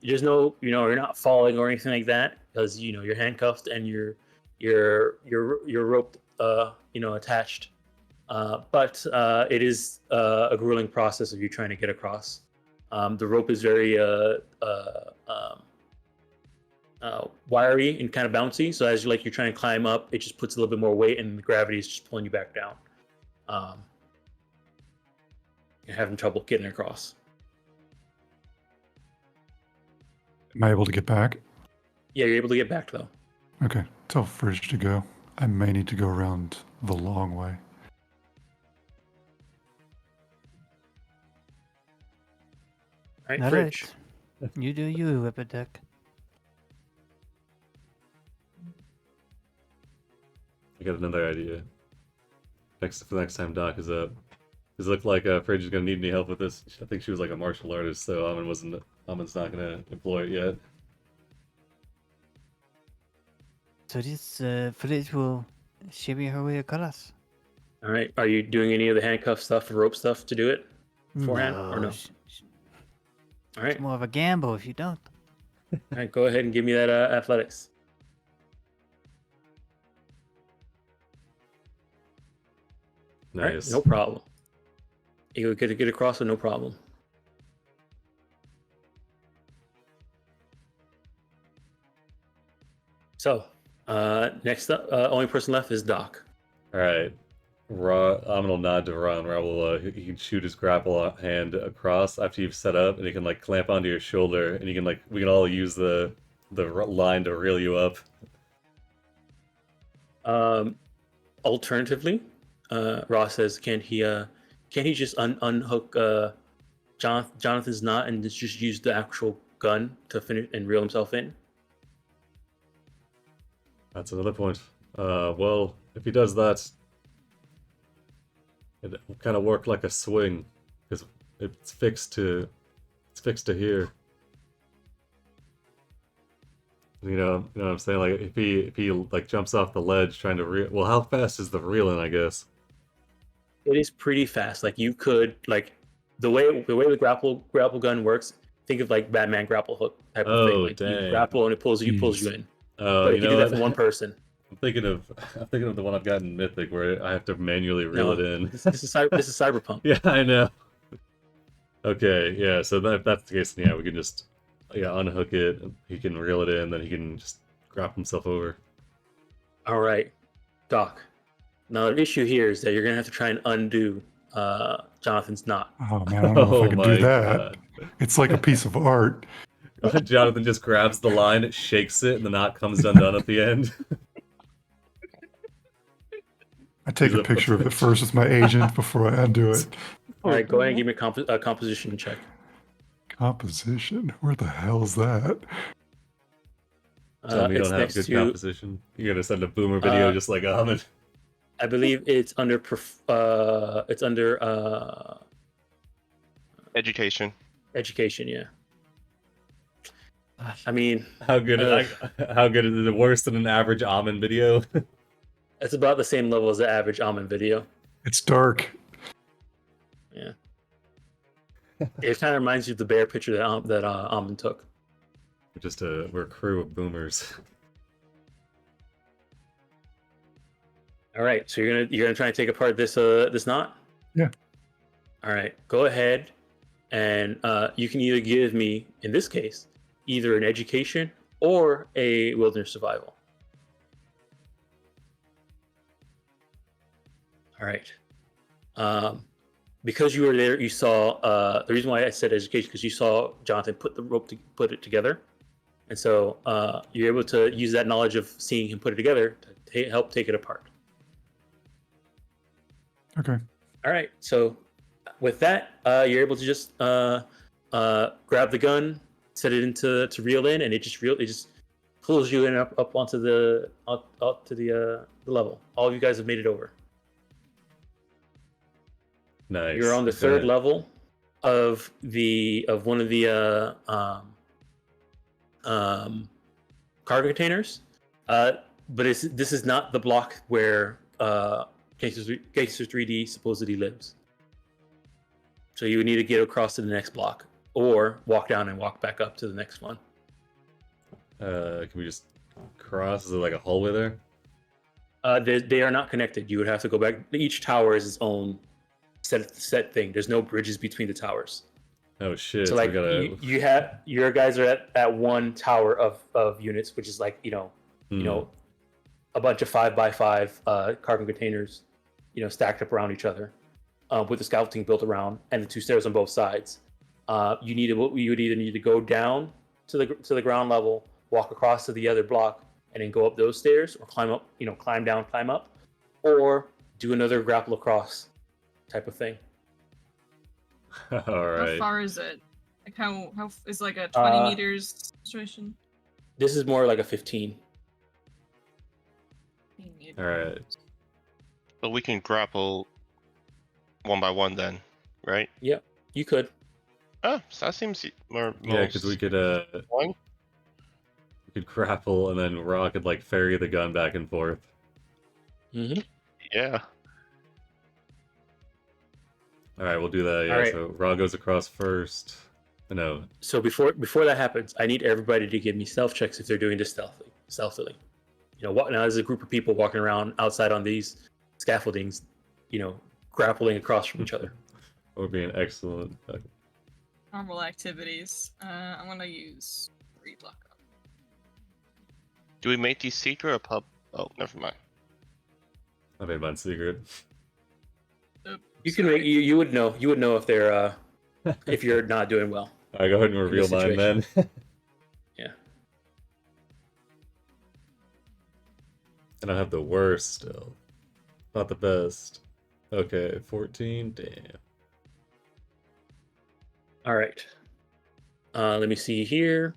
There's no, you're not falling or anything like that because you're handcuffed and you're roped, attached. But it is a grueling process of you trying to get across. The rope is very wiry and kind of bouncy. So as you're trying to climb up, it just puts a little bit more weight, and the gravity is just pulling you back down. You're having trouble getting across. Am I able to get back? Yeah, you're able to get back though. Okay, tell Fridge to go. I may need to go around the long way. All right, All Fridge. right. You do you, Whipperdeck. I got another idea. For next time Doc is up. Does it look like Fridge is gonna need any help with this? I think she was like a martial artist, so Amon's not gonna employ it yet. So this Fridge will shimmy her way across. All right. Are you doing any of the handcuff stuff, rope stuff to do it beforehand, or no? All right. It's more of a gamble if you don't. All right. Go ahead and give me that athletics. Nice. All right, no problem. You get across with no problem. So, next up, only person left is Doc. All right. Amon will nod to Ra, and Ra will he can shoot his grapple hand across after you've set up, and he can clamp onto your shoulder, and you can we can all use the line to reel you up. Alternatively, Ra says, can he just unhook Jonathan's knot and just use the actual gun to finish and reel himself in? That's another point. Well, if he does that, it will kind of work like a swing, because it's fixed to here. You know what I'm saying? Like if he jumps off the ledge trying to reel. Well, how fast is the reeling? I guess It is pretty fast. You could the way the grapple gun works. Think of Batman grapple hook type of thing. Dang. You grapple and it pulls you in. Oh, But if you do that for one person. I'm thinking of the one I've got in Mythic where I have to manually reel it in. This is Cyberpunk. Yeah, I know. Okay, yeah. So if that's the case, then yeah, we can just unhook it. He can reel it in, then he can just grab himself over. All right, Doc. Now the issue here is that you're gonna have to try and undo Jonathan's knot. Oh man, I don't know if I can do that. God. It's like a piece of art. Jonathan just grabs the line, it shakes it, and the knot comes undone at the end. I take a picture of it first with my agent before I undo it. All right, go ahead and give me a composition check. Composition? Where the hell's that? Tell me you it's don't have next good to, composition. You're gonna send a boomer video just like Ahmed. I believe it's under Education. education. Yeah. I mean, How good is it? Worse than an average Ahmed video? it's about the same level as the average almond video. It's dark. Yeah. It kind of reminds you of the bear picture that Almond took. We're a crew of boomers. All right, so you're gonna try and take apart this knot. Yeah. All right, go ahead, and you can either give me, in this case, either an education or a wilderness survival. All right. Because you were there, you saw the reason why I said education, because you saw Jonathan put it together, and so you're able to use that knowledge of seeing him put it together to help take it apart. Okay. All right. So with that, you're able to just grab the gun, set it into to reel in, and it just pulls you in up onto the level. All of you guys have made it over. Nice. You're on the third level of one of the cargo containers. this is not the block where Gangster 3D supposedly lives. So you would need to get across to the next block, or walk down and walk back up to the next one. Can we just cross? Is there like a hallway there? They are not connected. You would have to go back. Each tower is its own set thing. There's no bridges between the towers. Oh shit! So like we gotta... you have your guys are at one tower of units, which is like you know a bunch of 5x5 carbon containers, stacked up around each other, with the scouting built around and the two stairs on both sides. You would either need to go down to the ground level, walk across to the other block, and then go up those stairs, or climb up, climb down, climb up, or do another grapple across type of thing. All right. How far is it? Like how is like a 20 meters situation? This is more like a 15. 15 meters. All right. But we can grapple one by one then, right? Yep, you could. Oh, so that seems more. Yeah, because we could One? we could grapple, and then Ra could like ferry the gun back and forth. Mm-hmm. Yeah. All right, we'll do that. Yeah. All right. So Ra goes across first. No. So before that happens, I need everybody to give me stealth checks if they're doing this stealthily. Now there's a group of people walking around outside on these scaffoldings, grappling across from each other. Would be an excellent. Normal activities. I'm gonna use 3 block up. Do we make these secret or pub? Oh, never mind. I made mine secret. Oops, You can make you would know if they're if you're not doing well. All right, go ahead and reveal mine then. Yeah. And I have the worst still. Not the best. Okay, 14. Damn. All right. Let me see here.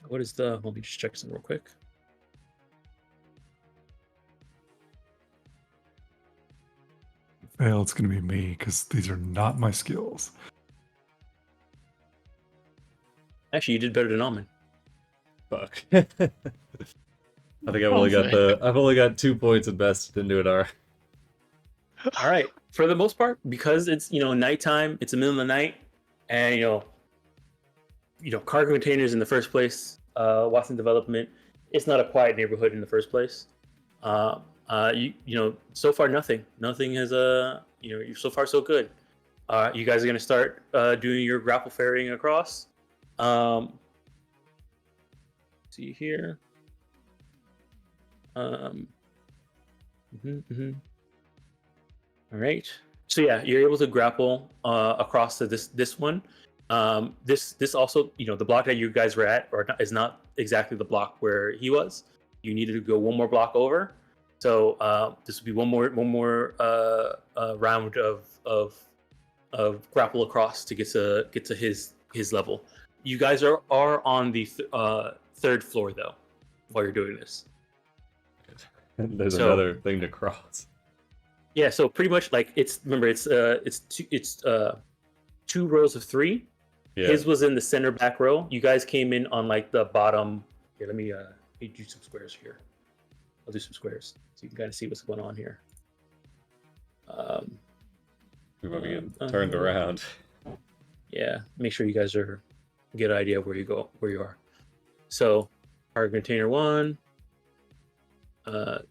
What is the? Let me just check some real quick. Fail, it's going to be me because these are not my skills. Actually, you did better than Almond. Fuck. I think I've only got 2 points at best. Didn't do it. All right. For the most part, because it's nighttime, it's the middle of the night, and cargo containers in the first place, Watson Development, it's not a quiet neighborhood in the first place. So far nothing has so far so good. You guys are gonna start doing your grapple ferrying across. See here. All right. So yeah, you're able to grapple across to this one. This also, the block that you guys were at is not exactly the block where he was. You needed to go one more block over. So this would be one more round of grapple across to get to his level. You guys are on the third floor though, while you're doing this. There's another thing to cross. Yeah, so pretty much like it's two rows of 3. Yeah. His was in the center back row. You guys came in on like the bottom. Here, let me do some squares here. I'll do some squares so you can kind of see what's going on here. We might be turned around. Yeah, make sure you guys get an idea of where you are. So, cargo container 1,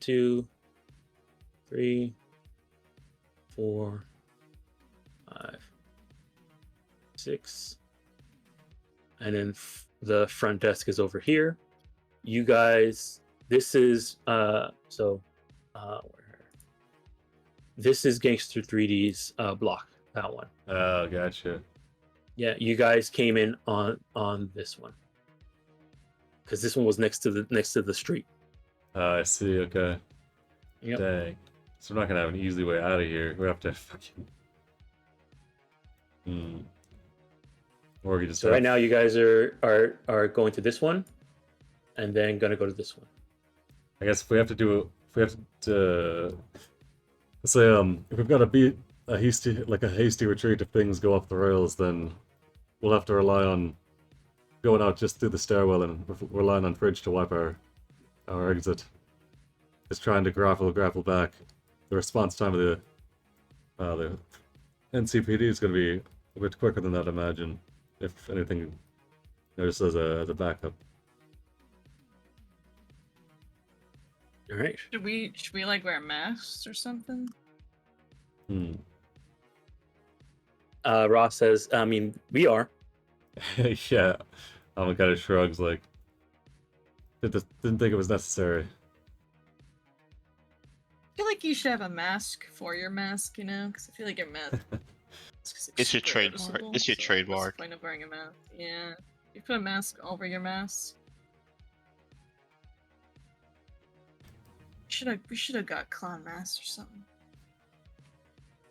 2, 3, 4, 5, 6, and then the front desk is over here. You guys, this is this is Gangster 3D's block. That one. Oh, gotcha. Yeah, you guys came in on this one because this one was next to the street. I see. Okay. Yep. Dang. So we're not gonna have an easy way out of here. We have to fucking. Or we just. So right now, you guys are going to this one, and then gonna go to this one. I guess if we have to, let's say if we've got to beat a hasty retreat if things go off the rails, then we'll have to rely on going out just through the stairwell and relying on Fridge to wipe our exit. Just trying to grapple back. The response time of the NCPD is going to be a bit quicker than that, I imagine. If anything, just as a backup. All right. Should we like wear masks or something? Ross says, I mean, we are. Yeah. Alvin kind of shrugs like, didn't think it was necessary. I feel like you should have a mask for your mask, you know? Because I feel like your mask is It's your super trademark. noticeable, It's your so what's trademark. the point of wearing a mask? Yeah. You put a mask over your mask. We should have got clown masks or something.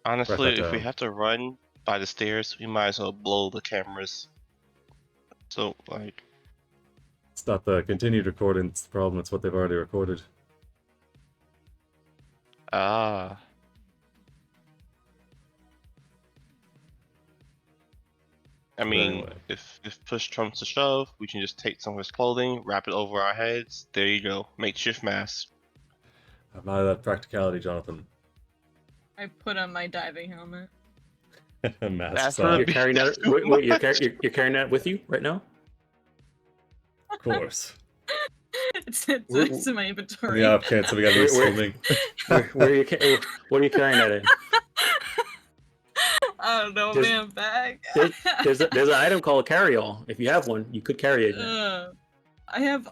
Honestly, if we down. have to run by the stairs, we might as well blow the cameras. So, like, It's not the continued recording's problem, it's what they've already recorded. ah. I mean, anyway. if push comes to shove, we can just take some of his clothing, wrap it over our heads. There you go, makeshift mask. I'm not of that practicality, Jonathan. I put on my diving helmet. Mask That's side. You're carrying that. Wait, you're carrying that with you right now? Of course. It's Where- in my On inventory. the off chance that we gotta be Where- swimming. Where are you? What are you carrying that in? I don't know, There's- man. Bag. There's an item called carry-all. If you have one, you could carry it. In. I have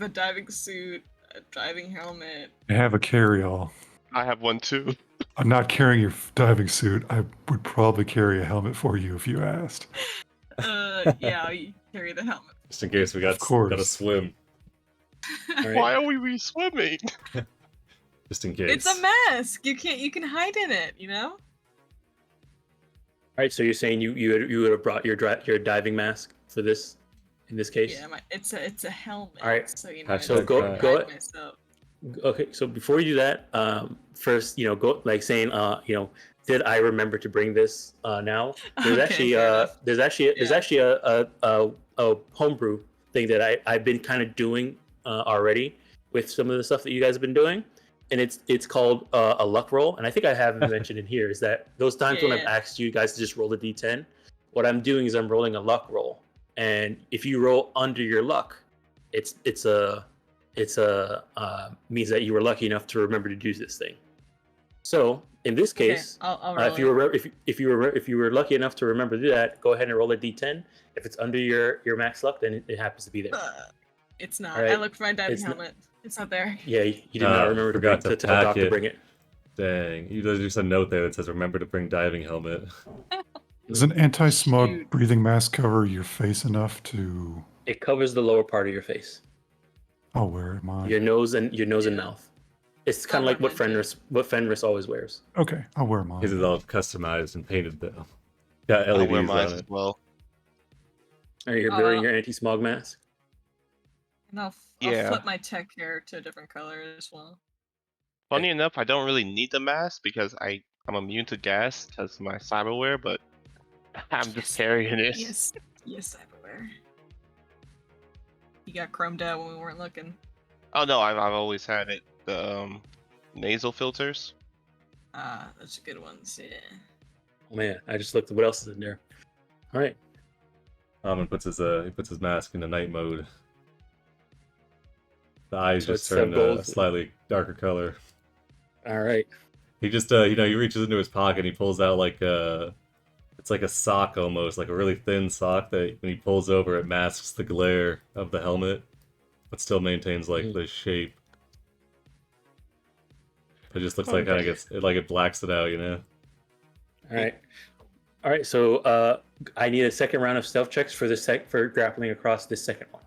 a diving suit, a diving helmet. I have a carry-all. I have one too. I'm not carrying your diving suit. I would probably carry a helmet for you if you asked. Yeah, I'll carry the helmet. Just in case we Of course. gotta swim. All right. Why are we swimming? Just in case. It's a mask. You can hide in it. You know. All right. So you're saying you would have brought your diving mask for this, in this case? Yeah, it's a helmet. All right. So you know. Hashtag So go try. go. Myself. Okay. So before you do that, first, go like saying, did I remember to bring this? Now there's Okay, actually fair enough. there's actually a homebrew thing that I've been kind of doing already with some of the stuff that you guys have been doing, and it's called a luck roll. And I think I haven't mentioned in here is that those times when I've Yeah. asked you guys to just roll a d10, what I'm doing is I'm rolling a luck roll, and if you roll under your luck, it's means that you were lucky enough to remember to do this thing. So in this Okay, case, I'll if you were lucky enough to remember to do that, go ahead and roll a d10. If it's under your max luck, then it happens to be there. It's not. All right. I looked for my diving It's not- helmet. It's not there. Yeah, you did not remember to forgot bring, to tell Doc pack to it. bring it. Dang. There's just a note there that says, remember to bring diving helmet. Does an anti-smog Shoot. breathing mask cover your face enough to... It covers the lower part of your face, I'll wear it, mine. your nose and Yeah. mouth. It's kind I'll of like wear what mine, too. Fenris always wears. Okay, I'll wear His is mine. all customized and painted though. Got I'll LEDs wear mine on as it. well. Are you wearing Uh, your anti-smog mask? And I'll Yeah. flip my tech hair to a different color as well. Funny enough, I don't really need the mask because I'm immune to gas because of my cyberware, but I'm just carrying it. Yes, cyberware. You got chromed out when we weren't looking. Oh no, I've always had it. The nasal filters. Those are good ones. Yeah. Oh man, I just looked at what else is in there. All right. Alvin puts his mask into night mode. The eyes So just it's turn gold. a slightly darker color. All right. He just he reaches into his pocket and he pulls out like it's like a sock almost, like a really thin sock that when he pulls over it masks the glare of the helmet, but still maintains like the shape. It just looks like kind of it blacks it out, you know. All right. All right. So I need a second round of stealth checks for grappling across this second one.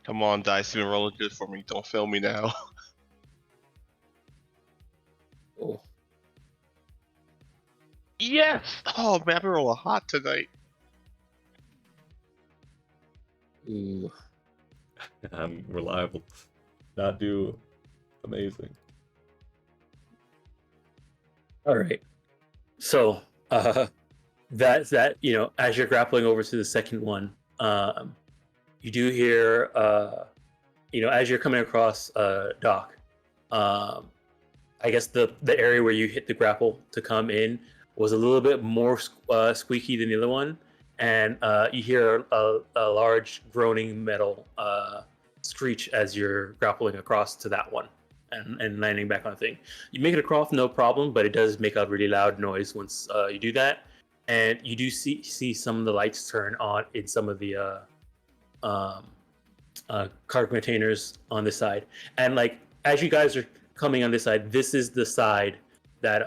Come on, dice, you've been rolling good for me. Don't fail me now. Oh. Yes! Oh man, I've been rolling hot tonight. Ooh. I'm reliable. Not do amazing. All right. So that as you're grappling over to the second one, you do hear as you're coming across Doc, I guess the area where you hit the grapple to come in was a little bit more squeaky than the other one, and you hear a large groaning metal screech as you're grappling across to that one and landing back on the thing. You make it across no problem, but it does make a really loud noise once you do that, and you do see some of the lights turn on in some of the cargo containers on this side, and like as you guys are coming on this side, this is the side that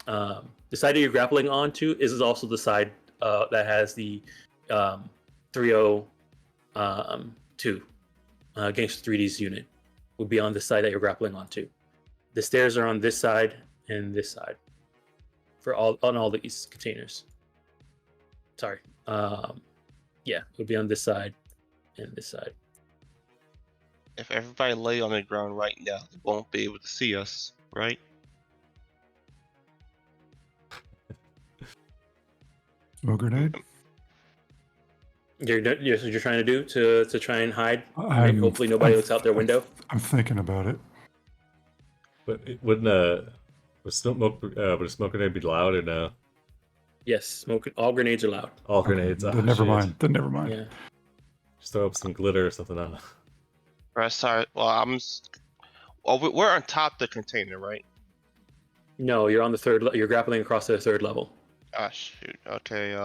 the side that you're grappling onto is also the side that has the 302 Gangster 3D's unit would be on the side that you're grappling onto. The stairs are on this side and this side for all these containers. Sorry, yeah, it would be on this side and this side. If everybody lay on the ground right now, they won't be able to see us, right? Smoke grenade. You're what you're trying to do to try and hide. Hopefully nobody looks out their window. I'm thinking about it. But would a smoke grenade be loud or no? Yes, smoke. All grenades are loud. All grenades. Then never mind. Then never mind. Yeah. Just throw up some glitter or something on it. Right, sorry. Well, we're on top of the container, right? No, you're on the third. You're grappling across to the third level. Ah, shoot. Okay.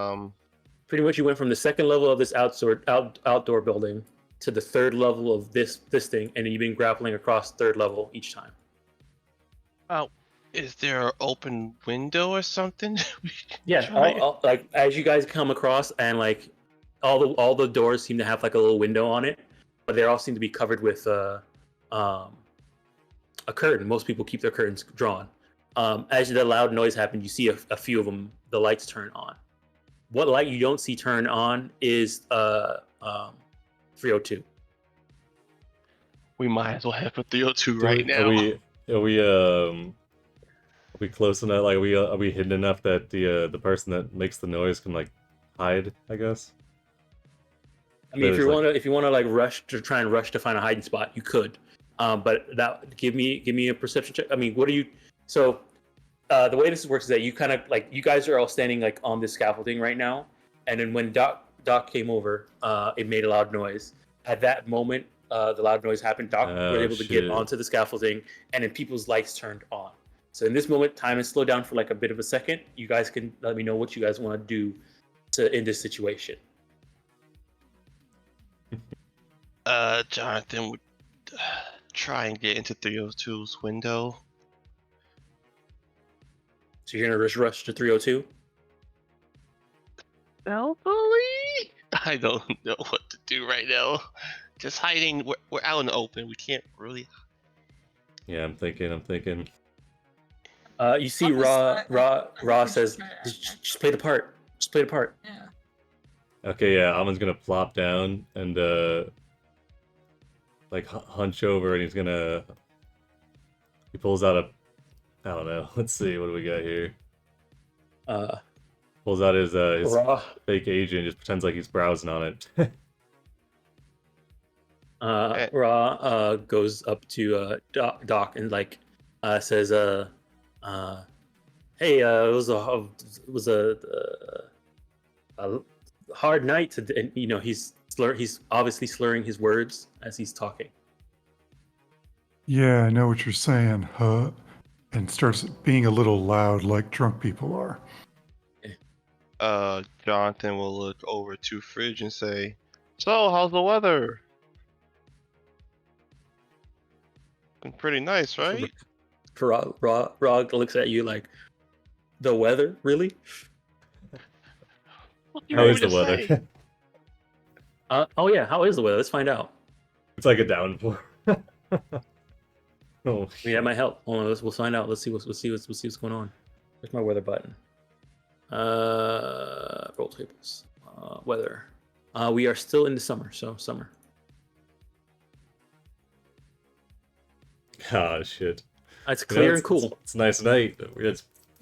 Pretty much, you went from the second level of this outdoor building to the third level of this thing, and you've been grappling across third level each time. Oh, is there an open window or something? Yeah, like as you guys come across, and like all the doors seem to have like a little window on it, but they all seem to be covered with a curtain. Most people keep their curtains drawn. As the loud noise happens, you see a few of them. The lights turn on. What light you don't see turn on is 302. We might as well have a 302 right now. Are we close enough? Like, are we hidden enough that the person that makes the noise can like hide? I guess. I mean, if you want to like rush to find a hiding spot, you could. But that give me a perception check. I mean, what are you? So the way this works is that you kind of like you guys are all standing like on this scaffolding right now, and then when Doc came over, it made a loud noise. At that moment, the loud noise happened. Doc was able to get onto the scaffolding, and then people's lights turned on. So in this moment, time is slowed down for like a bit of a second. You guys can let me know what you guys want to do in this situation. Jonathan would try and get into 302's window. So you're gonna rush to 302? Stealthily? I don't know what to do right now. Just hiding. We're out in the open. We can't really. Yeah, I'm thinking. You see, Raw says, "Just play the part. Just play the part." Yeah. Okay, yeah, Amon's gonna plop down and like hunch over, and he pulls out I don't know. Let's see, what do we got here? Pulls out his fake agent, just pretends like he's browsing on it. Raw goes up to Doc and like says, "Hey, it was a hard night." And he's obviously slurring his words as he's talking. Yeah, I know what you're saying, huh? And starts being a little loud like drunk people are. Jonathan will look over to Fridge and say, "So, how's the weather?" Been pretty nice, right? Raw looks at you like, "The weather, really?" How is the weather? Oh yeah, how is the weather? Let's find out. It's like a downpour. Oh, Yeah, might help. Hold on, we'll find out. Let's see what's going on. Where's my weather button? Roll tables. Weather. We are still in the summer, so summer. Ah, shit. It's clear and cool. It's a nice night.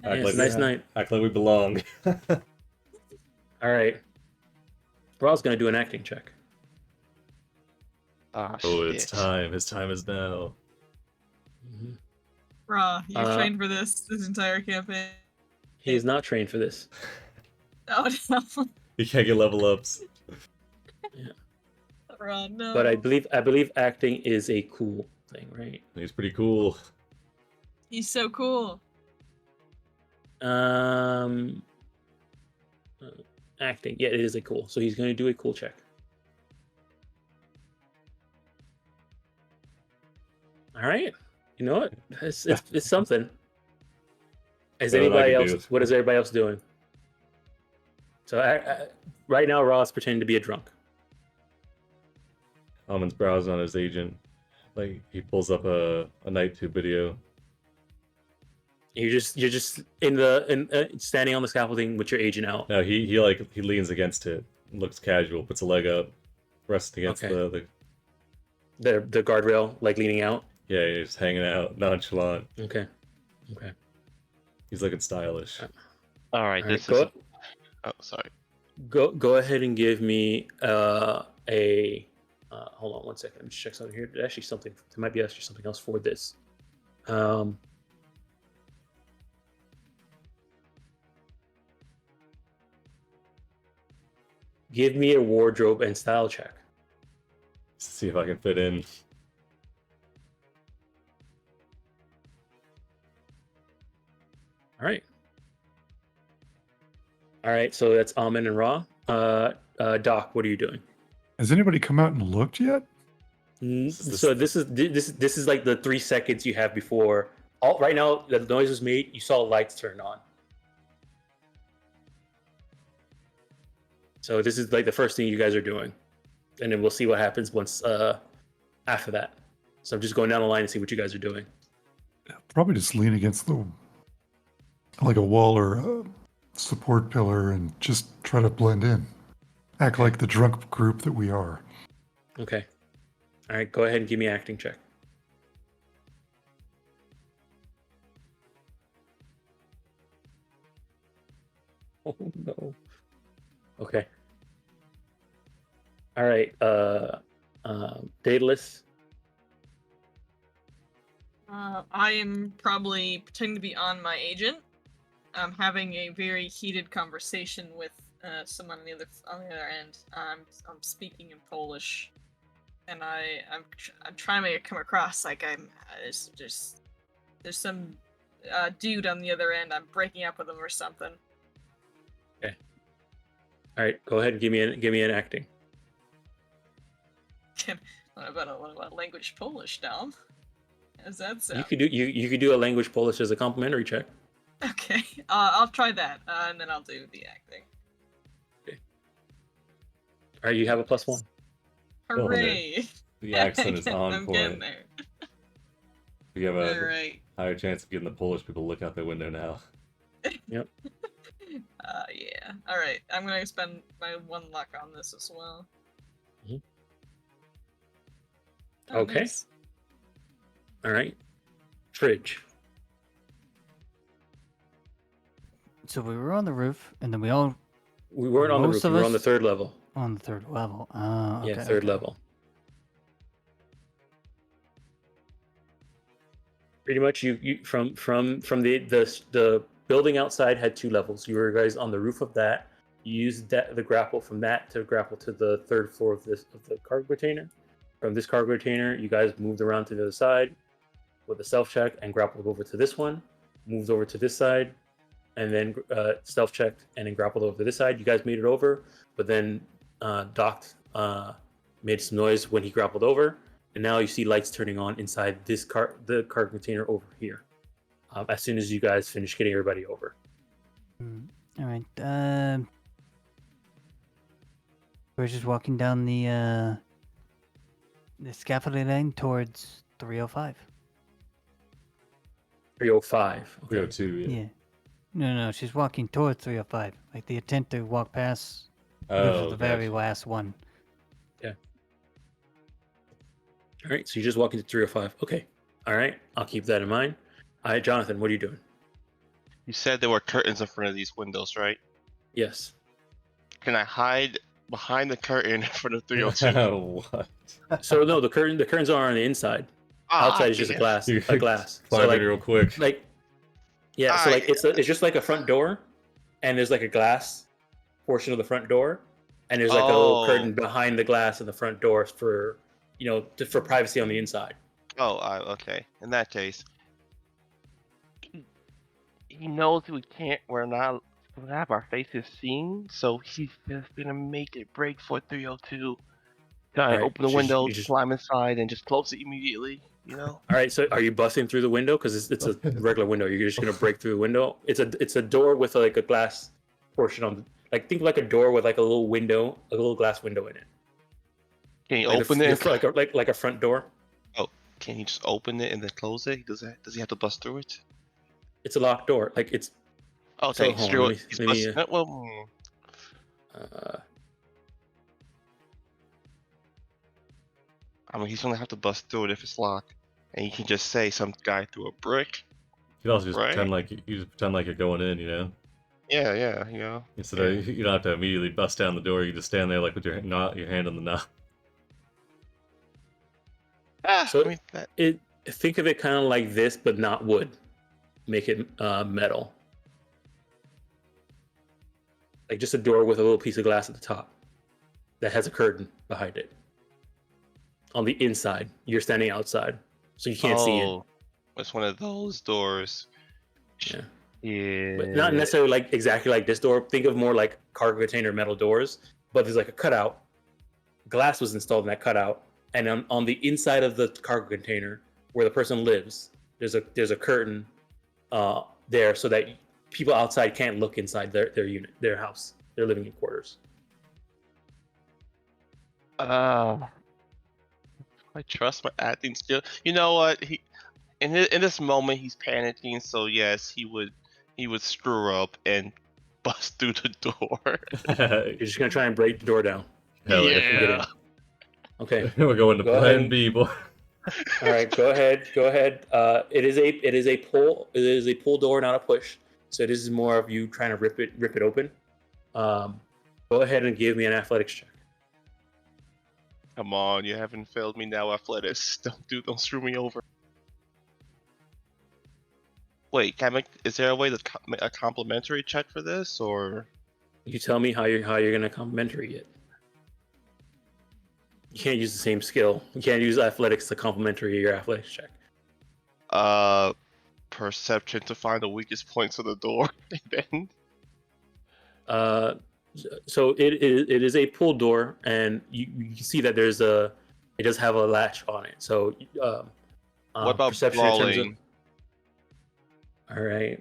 Yeah, it's a nice night. Act like we belong. All right. Raw's gonna do an acting check. Ah, Oh, shit. it's time. His time is now. Raw, you've Uh, trained for this entire campaign. He is not trained for this. Oh no. You can't get level ups. Raw, no. But I believe acting is a cool thing, right? He's pretty cool. He's so cool. Acting. Yeah, it is a cool. So he's going to do a cool check. All right. You know what? It's something. Is Better than I anybody can else? do. What is everybody else doing? So right now, Raw is pretending to be a drunk. Almond's browsing on his agent. Like he pulls up a night tube video. You're just in standing on the scaffolding with your agent out. No, he leans against it, looks casual, puts a leg up, rests against Okay. the The guardrail, like leaning out. yeah, he's hanging out, nonchalant. Okay. He's looking stylish. All right, All this right, is. Oh, sorry. Go ahead and give me hold on one second. Let me just check something here. There's actually something. There might be actually something else for this. Give me a wardrobe and style check. See if I can fit in. All right. So that's Almond and Raw. Doc, what are you doing? Has anybody come out and looked yet? So this is like the 3 seconds you have before. Right now, the noise was made. You saw lights turn on. So this is like the first thing you guys are doing, and then we'll see what happens once after that. So I'm just going down the line and see what you guys are doing. Probably just lean against like a wall or a support pillar and just try to blend in. Act like the drunk group that we are. Okay. All right. Go ahead and give me an acting check. Oh no. Okay. All right. Daedalus. I am probably pretending to be on my agent. I'm having a very heated conversation with someone on the other end. I'm speaking in Polish, and I'm trying to make it come across like there's some dude on the other end. I'm breaking up with him or something. Okay. All right. Go ahead and give me an acting. What about language Polish, Dom? How's that sound? You could do a language Polish as a complimentary check. Okay, I'll try that, and then I'll do the acting. Okay. All right. You have a +1. Hooray! The accent is on I'm point. getting there. You have a Alright. higher chance of getting the Polish people to look out their window now. Yep. Yeah. Alright, I'm gonna spend my 1 luck on this as well. Mhm. Oh, Okay. nice. All right. Fridge. So we were on the roof, and then we We weren't on the Most roof. of We were us- on the 3rd level. on the 3rd level. Oh, okay, Yeah, 3rd okay. level. Pretty much, you from the building outside had 2 levels. You were guys on the roof of that. You used the grapple from that to grapple to the 3rd floor of the cargo container. From this cargo container, you guys moved around to the other side with a stealth check and grappled over to this one. Moved over to this side, and then stealth checked and then grappled over to this side. You guys made it over, but then Doc made some noise when he grappled over, and now you see lights turning on inside the cargo container over here. As soon as you guys finish getting everybody over. All right. We're just walking down the scaffolding lane towards 305. 305. Okay. 302, yeah. Yeah. No, she's walking towards 305. Like the attempt to walk past roof Oh, of the very gotcha. last one. All right, so you're just walking to 305. Okay. All right, I'll keep that in mind. All right, Jonathan, what are you doing? You said there were curtains in front of these windows, right? Yes. Can I hide behind the curtain in front of 302? What? So no, the curtains are on the inside. Outside is just a damn. glass, You a glass. So climb in like, real quick. yeah. So Ah, like it's just like a front door, and there's like a glass portion of the front door, and there's like a little curtain Oh. behind the glass of the front door for for privacy on the inside. Oh, okay. In that case, he knows we're not gonna have our faces seen, so he's just gonna make it break for 302. Gotta All right, open the window, climb inside, and just close it immediately. You know? All right. So are you busting through the window? Because it's a regular window. You're just gonna break through the window. It's a door with like a glass portion on. Like think like a door with like a little window, a little glass window in it. Can you Like open it? like a front door. Oh, can he just open it and then close it? Does he have to bust through it? It's a locked door. Like it's. Oh, So thanks. hold on, Screw let it. me- He's let me, busting- well, Uh, I mean, he's gonna have to bust through it if it's locked, and you can just say some guy threw a brick. You can also just Right. pretend like you're going in, you know. Yeah, you know. Instead of you don't have to immediately bust down the door. You just stand there like with your hand on the knob. So- I mean, think of it kind of like this, but not wood. Make it metal. Like just a door with a little piece of glass at the top that has a curtain behind it. On the inside, you're standing outside, so you can't see it. It's one of those doors. Yeah. Yeah. But not necessarily like exactly like this door. Think of more like cargo container metal doors, but there's like a cutout. Glass was installed in that cutout, and on the inside of the cargo container where the person lives, there's a curtain there so that people outside can't look inside their unit, their house, their living quarters. I trust my acting skill. You know what? In this moment he's panicking, so yes, he would screw up and bust through the door. You're just gonna try and break the door down. Hell yeah. And get in. Okay. We're going to Go plan ahead. B, boy. All right. Go ahead. It is a pull. It is a pull door, not a push. So this is more of you trying to rip it open. Go ahead and give me an athletics check. Come on, you haven't failed me now, athletics. Don't screw me over. Wait, is there a way to make a complimentary check for this, or? You tell me how you're gonna complimentary it. You can't use the same skill. You can't use athletics to complimentary your athletics check. Perception to find the weakest points of the door, and then. So it is a pull door, and you can see that it does have a latch on it. So What about perception in terms of- brawling? all right.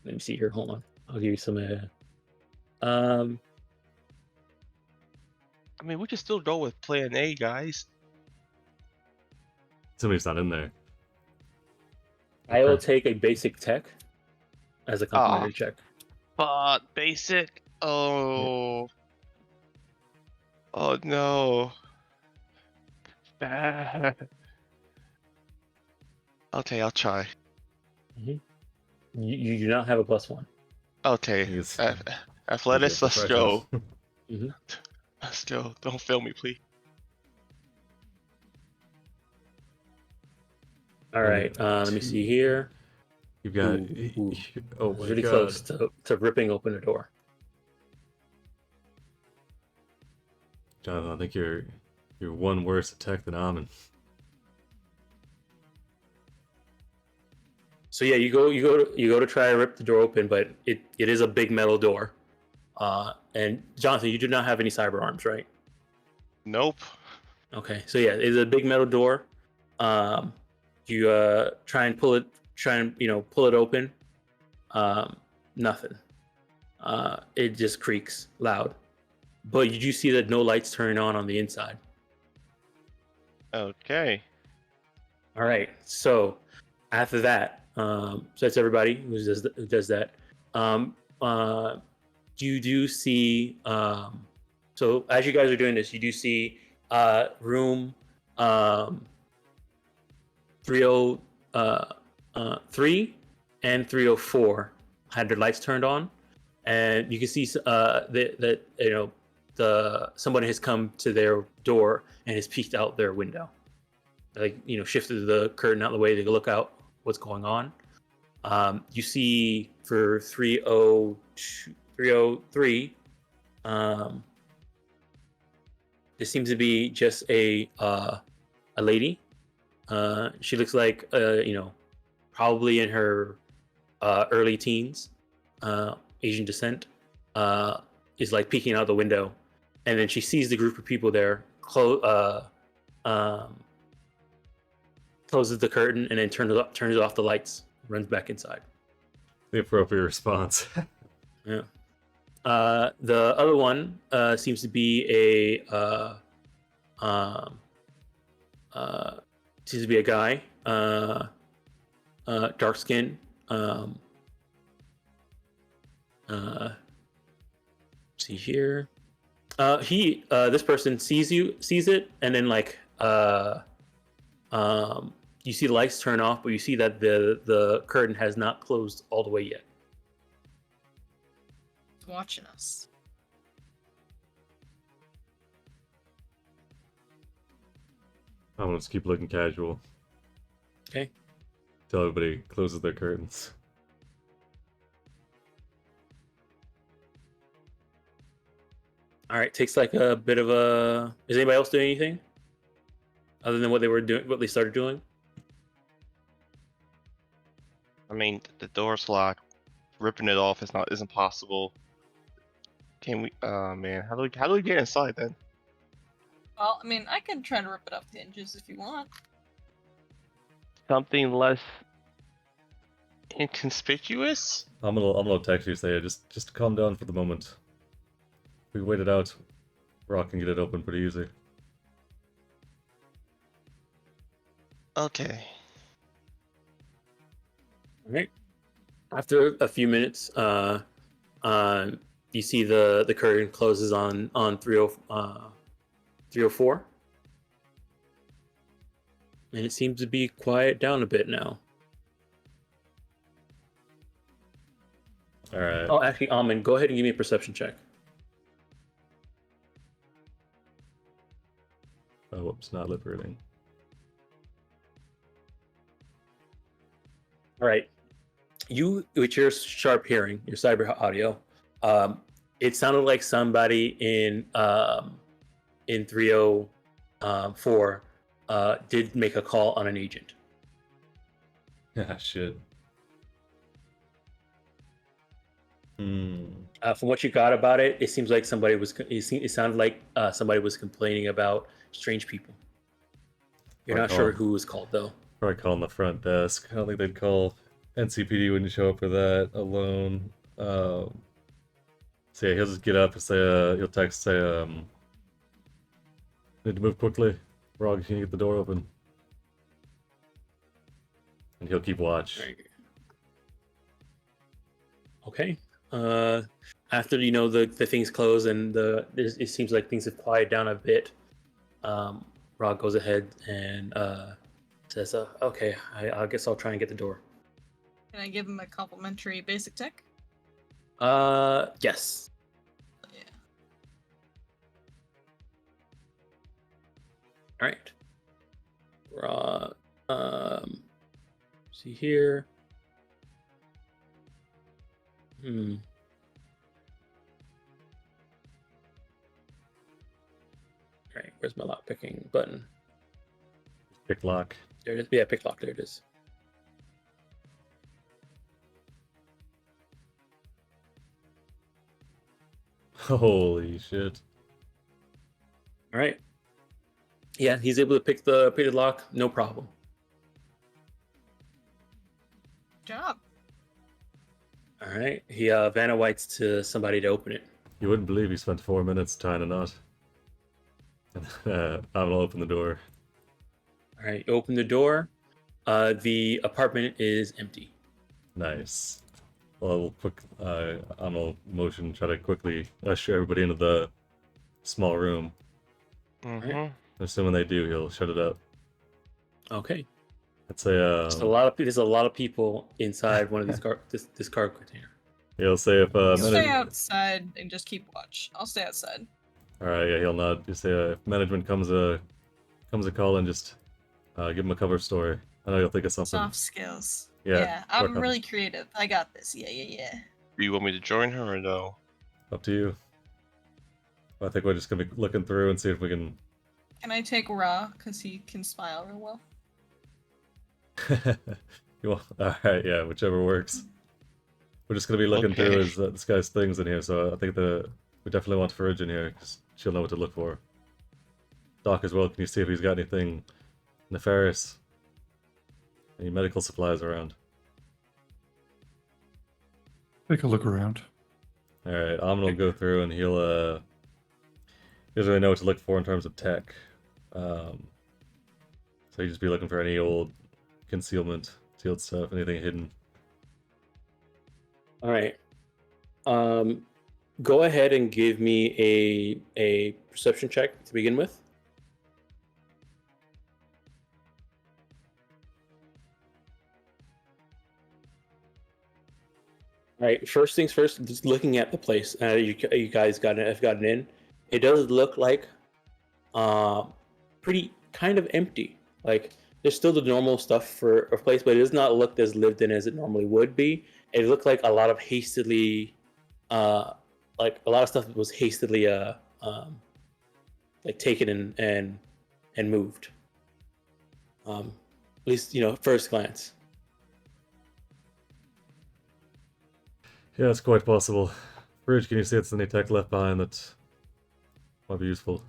Let me see here. Hold on. I'll give you some. I mean, we can still go with Plan A, guys. Somebody's not in there. I will take a basic tech as a complimentary check. But basic. Oh. Oh no. Bad. Okay, I'll try. You do not have a +1. Okay. He's- Athletics, let's go. Mhm. Let's go. Don't fail me, please. All right. Let me see here. You've got. Ooh. Oh It's my really god. close to ripping open a door. Jonathan, I think you're one worse attack than Amin. So yeah, you go to try to rip the door open, but it is a big metal door. And Jonathan, you do not have any cyber arms, right? Nope. Okay, so yeah, it's a big metal door. You try and pull it open. Nothing. It just creaks loud. But you do see that no lights turn on the inside. Okay. All right. So after that, so that's everybody who does that. You do see. So as you guys are doing this, you do see room 303 and 304 had their lights turned on, and you can see that somebody has come to their door and has peeked out their window, like shifted the curtain out of the way to look out what's going on. You see for 303, this seems to be just a lady. She looks like probably in her early teens, Asian descent, is like peeking out the window, and then she sees the group of people there, closes the curtain, and then turns off the lights, runs back inside. The appropriate response. Yeah. The other one seems to be a guy, dark skin. See here. This person sees it, and then you see the lights turn off, but you see that the curtain has not closed all the way yet. He's watching us. I'm gonna just keep looking casual. Okay. Till everybody closes their curtains. All right, takes like a bit of a. Is anybody else doing anything other than what they were doing? What they started doing? I mean, the door's locked. Ripping it off isn't possible. Can we? Man, how do we get inside then? Well, I mean, I can try to rip it off the hinges if you want. Something less inconspicuous? I'm gonna text you, say just calm down for the moment. We wait it out. Rock can get it open pretty easy. Okay. All right. After a few minutes, you see the curtain closes on 304, and it seems to be quiet down a bit now. All right. Oh, actually, Almond, go ahead and give me a perception check. Oh, whoops, not liberating. All right. You, with your sharp hearing, your cyber audio, it sounded like somebody in 304 did make a call on an agent. Ah, shit. From what you got about it, it seems like somebody was. It sounded like somebody was complaining about strange people. You're not sure who was called though. Probably calling the front desk. I don't think they'd call NCPD when you show up for that alone. So yeah, he'll just get up and say, he'll text, say, need to move quickly. Rog, can you get the door open? And he'll keep watch. Right. Okay. After the things close and it seems like things have quieted down a bit, Rog goes ahead and says, "Okay, I guess I'll try and get the door." Can I give him a complimentary basic tech? Yes. Yeah. All right. See here. All right, where's my lock picking button? Pick lock. There it is. Yeah, pick lock. There it is. Holy shit. All right. Yeah, he's able to pick the lock, no problem. Good job. All right. He Vanna Whites to somebody to open it. You wouldn't believe he spent 4 minutes tying a knot. I'm gonna open the door. All right. Open the door. The apartment is empty. Nice. Well, I'm gonna motion, try to quickly usher everybody into the small room. Mm-hmm. Assuming they do, he'll shut it up. Okay. It's a There's a lot of people inside one of these this cargo container. he'll say if You'll Stay management. outside and just keep watch. I'll stay outside. All right, yeah, he'll nod. You say if management comes a call and just give him a cover story. I know you'll think of something. Soft skills. Yeah, I'm work on really it. creative. I got this. Yeah. Do you want me to join her or no? Up to you. I think we're just gonna be looking through and see if we can. Can I take Ra? Because he can smile real well. All right, yeah, whichever works. We're just gonna be looking through this guy's things in here, so I think we definitely want Forage in here because she'll know what to look for. Doc as well. Can you see if he's got anything nefarious? Any medical supplies around? Take a look around. All right, Amon will go through and he doesn't really know what to look for in terms of tech. So you just be looking for any old concealed stuff, anything hidden. All right. Go ahead and give me a perception check to begin with. All right. First things first. Just looking at the place. You guys have gotten in. It does look like pretty kind of empty. Like there's still the normal stuff for a place, but it does not look as lived in as it normally would be. It looked like a lot of hastily, like a lot of stuff was hastily, like taken and moved. At least first glance. Yeah, it's quite possible. Bridge, can you see if there's any tech left behind that might be useful?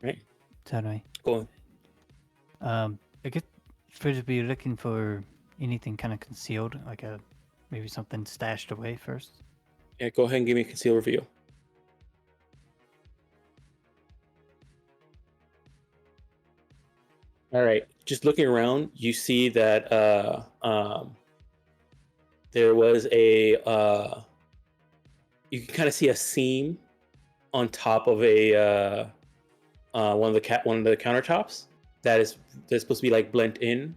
Right. Certainly. Go on. I guess Fridge be looking for anything kind of concealed, like maybe something stashed away first. Yeah, go ahead and give me a conceal reveal. All right. Just looking around, you see that there was you can kind of see a seam on top of a one of the countertops that's supposed to be like blent in.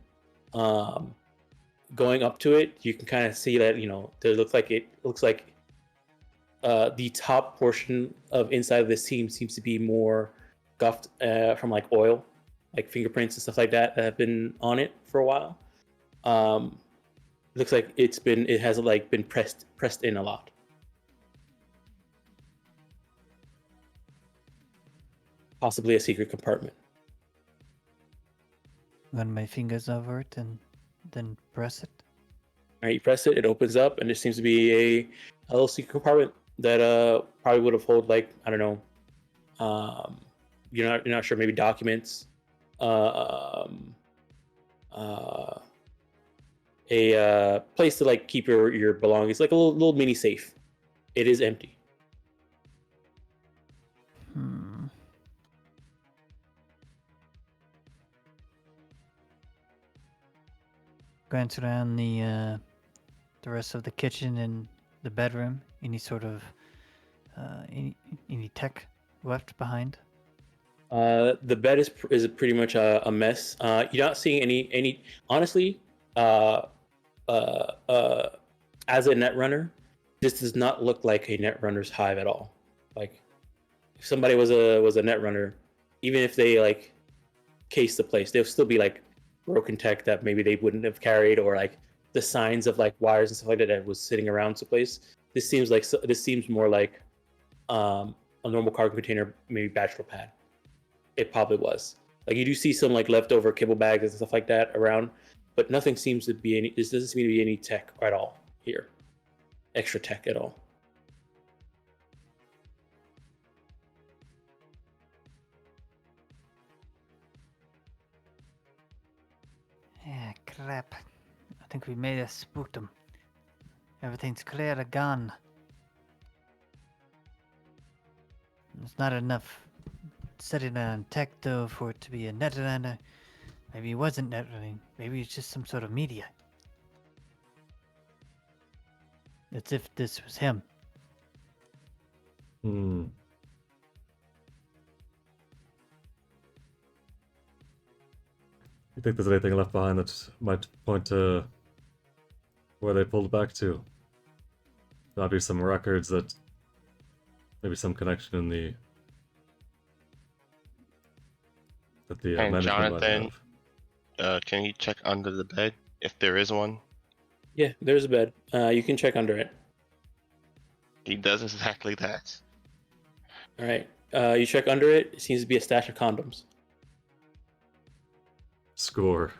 Going up to it, you can kind of see that there looks like the top portion of inside of the seam seems to be more scuffed from like oil, like fingerprints and stuff like that have been on it for a while. Looks like it has like been pressed in a lot. Possibly a secret compartment. Run my fingers over it and then press it. All right, you press it, it opens up, and there seems to be a little secret compartment that probably would have held like, I don't know, you're not sure, maybe documents, a place to like keep your belongings, like a little mini safe. It is empty. Glance around the rest of the kitchen and the bedroom. Any sort of any tech left behind? The bed is pretty much a mess. You're not seeing any honestly. As a netrunner, this does not look like a netrunner's hive at all. Like if somebody was a netrunner, even if they like case the place, there'll still be like broken tech that maybe they wouldn't have carried, or like the signs of like wires and stuff like that was sitting around the place. This seems more like a normal cargo container, maybe bachelor pad. It probably was. Like you do see some like leftover kibble bags and stuff like that around, but nothing seems to be any. This doesn't seem to be any tech at all here. Extra tech at all. Yeah, crap. I think we may have spooked them. Everything's clear gone. There's not enough setting on tech though for it to be a netrunner. Maybe it wasn't netrunning. Maybe it's just some sort of media. It's if this was him. You think there's anything left behind that might point to where they pulled back to? Might be some records that maybe some connection in the that the And management might Jonathan, have. can you check under the bed if there is one? Yeah, there's a bed. You can check under it. He does exactly that. All right. You check under it. It seems to be a stash of condoms. Score.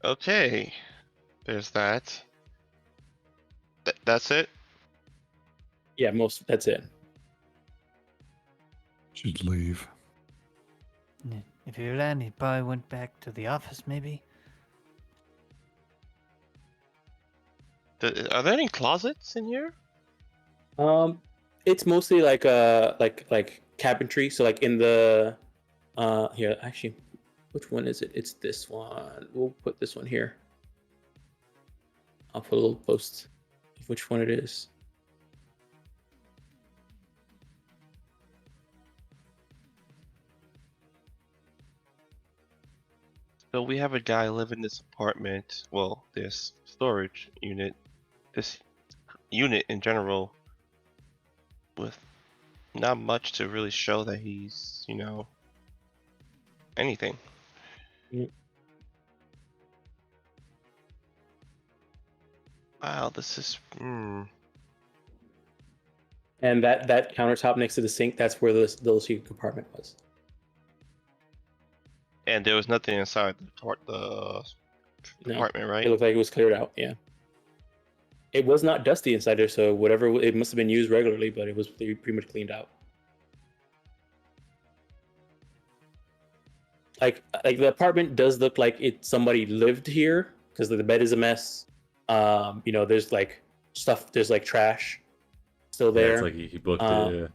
Okay, there's that. That's it. Yeah, that's it. Should leave. Yeah, if he ran, he probably went back to the office, maybe. Are there any closets in here? It's mostly like cabinetry. So like in the here actually, which one is it? It's this one. We'll put this one here. I'll put a little post of which one it is. So we have a guy living in this apartment. Well, this storage unit, this unit in general, with not much to really show that he's, anything. Mm. Wow, this is. And that countertop next to the sink, that's where the secret compartment was. And there was nothing inside the No, apartment, right? it looked like it was cleared out. Yeah. It was not dusty inside there, so whatever it must have been used regularly, but it was pretty much cleaned out. Like the apartment does look like somebody lived here because the bed is a mess. There's like stuff. There's like trash still there. Yeah, it's like he booked it. Yeah.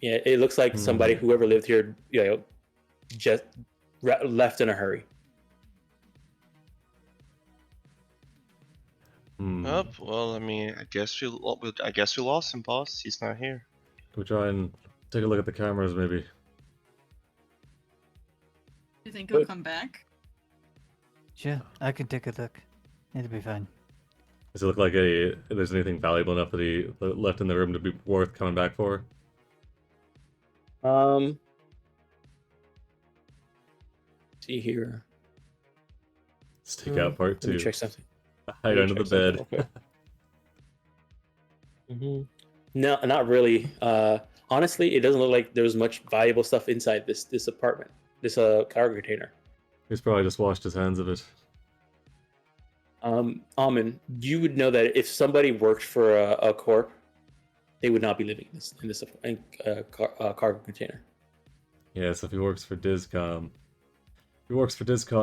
Yeah, it looks like somebody, whoever lived here, just left in a hurry. Oh, well, I mean, I guess we lost him, boss. He's not here. Can we try and take a look at the cameras, maybe? You think he'll come back? Sure, I can take a look. It'll be fine. Does it look like there's anything valuable enough that he left in the room to be worth coming back for? See here. Stick out part Let me 2. check something. Hide under the bed. No, not really. Honestly, it doesn't look like there's much valuable stuff inside this apartment, this cargo container. He's probably just washed his hands of it. Almond, you would know that if somebody worked for a corp, they would not be living in this cargo container. Yeah, so if he works for Discom,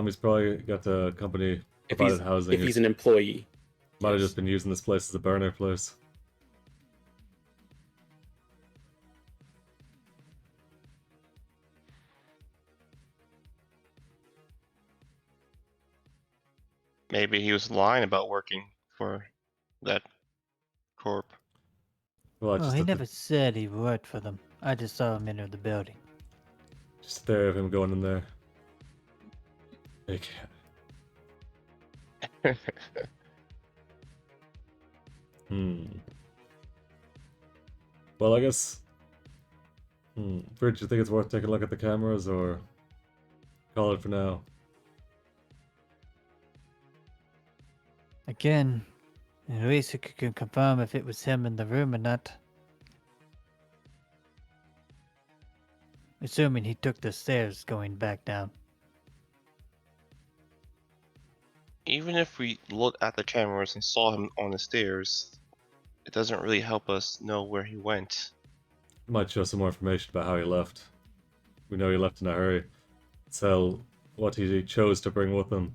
he's probably got the company provided housing. If he's an employee, might have just been using this place as a burner place. Maybe he was lying about working for that corp. Well, Oh, he never said he worked for them. I just saw him enter the building. Just there of him going in there. Like... Well, I guess... Bridge, do you think it's worth taking a look at the cameras, or call it for now? Again, at least we can confirm if it was him in the room or not. Assuming he took the stairs going back down. Even if we looked at the cameras and saw him on the stairs, it doesn't really help us know where he went. Might show some more information about how he left. We know he left in a hurry. Tell what he chose to bring with him.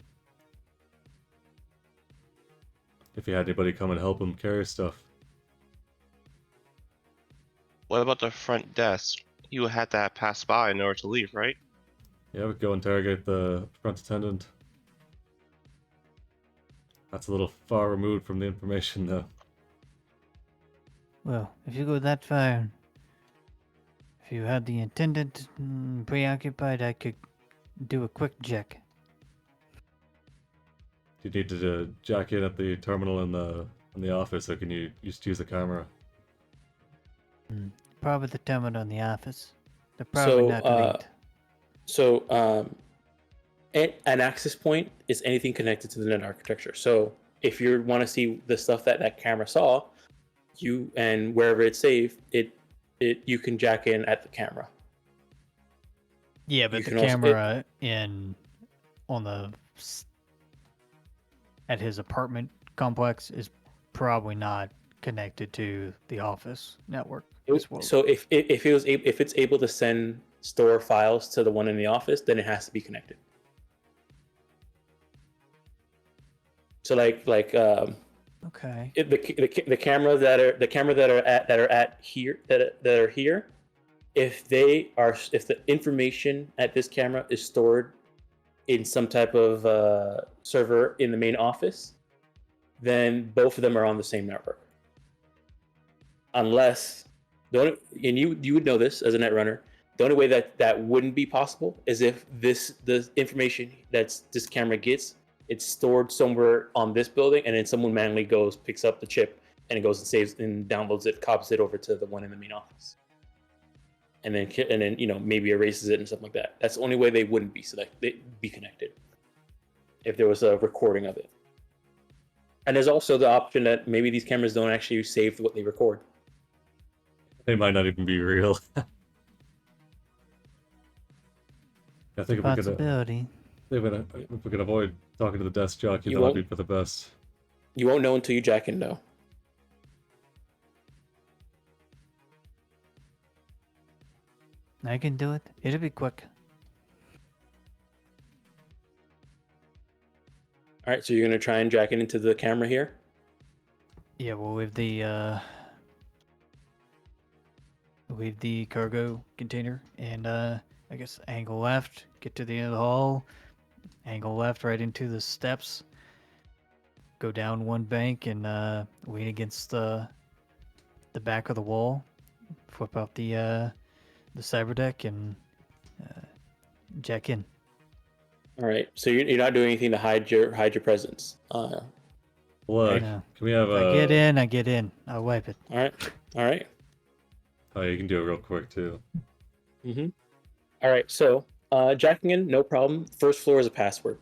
If he had anybody come and help him carry stuff. What about the front desk? You had to pass by in order to leave, right? Yeah, we could go interrogate the front attendant. That's a little far removed from the information, though. Well, if you go that far, if If you had the attendant preoccupied, I could do a quick check. Do you need to jack in at the terminal in the office, or can you just use the camera? Probably the terminal in the office. They're probably not linked. So an access point is anything connected to the net architecture. So if you want to see the stuff that camera saw, you and wherever it's saved, you can jack in at the camera. Yeah, you but the can also- camera at his apartment complex is probably not connected to the office network. as well. So if it's able to store files to the one in the office, then it has to be connected. So Okay. the camera that are here, if the information at this camera is stored in some type of server in the main office, then both of them are on the same network. Unless you would know this as a netrunner, the only way that wouldn't be possible is if the information that this camera gets, it's stored somewhere on this building, and then someone manually picks up the chip, and it goes and saves and downloads it, copies it over to the one in the main office, and then maybe erases it and stuff like that. That's the only way they wouldn't be, so that they'd be connected if there was a recording of it. And there's also the option that maybe these cameras don't actually save what they record. They might not even be real. I think Possibility. if we could avoid talking to the desk jockey, that would be for the best. You won't know until you jack in, though. I can do it. It'll be quick. All right, so you're gonna try and jack it into the camera here. Yeah, we'll leave the cargo container, and I guess angle left, get to the end of the hall, angle left right into the steps, go down one bank and lean against the back of the wall, flip out the cyber deck and jack in. All right, so you're not doing anything to hide your presence. Look, No. can we have I get in. I'll wipe it. All right. Oh, you can do it real quick too. All right, so jacking in, no problem. First floor is a password.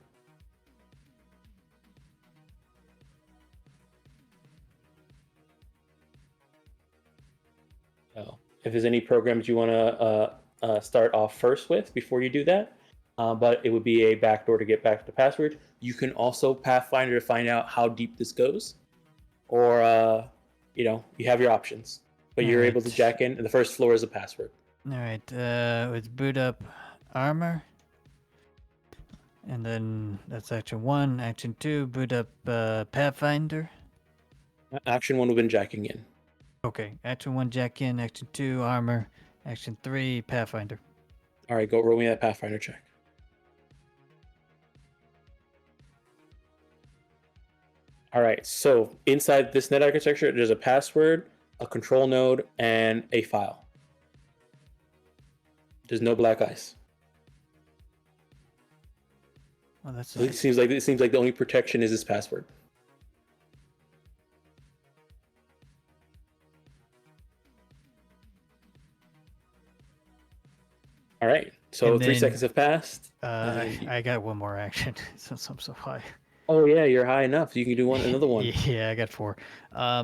So if there's any programs you want to start off first with before you do that, but it would be a backdoor to get back to the password. You can also Pathfinder to find out how deep this goes, or you have your options. But you're able to jack in, and the first floor is a password. All right, let's boot up armor. And then that's action 1. Action 2, boot up Pathfinder. Action 1 would have been jacking in. Okay, action 1, jack in. Action 2, armor. Action 3, Pathfinder. All right, go roll me that Pathfinder check. All right, so inside this net architecture, there's a password, a control node, and a file. There's no black ice. Well, that's It seems like the only protection is this password. All right, so And 3 then, seconds have passed. I got one more action since I'm so high. Oh yeah, you're high enough. You can do another one. Yeah, I got 4. Yeah.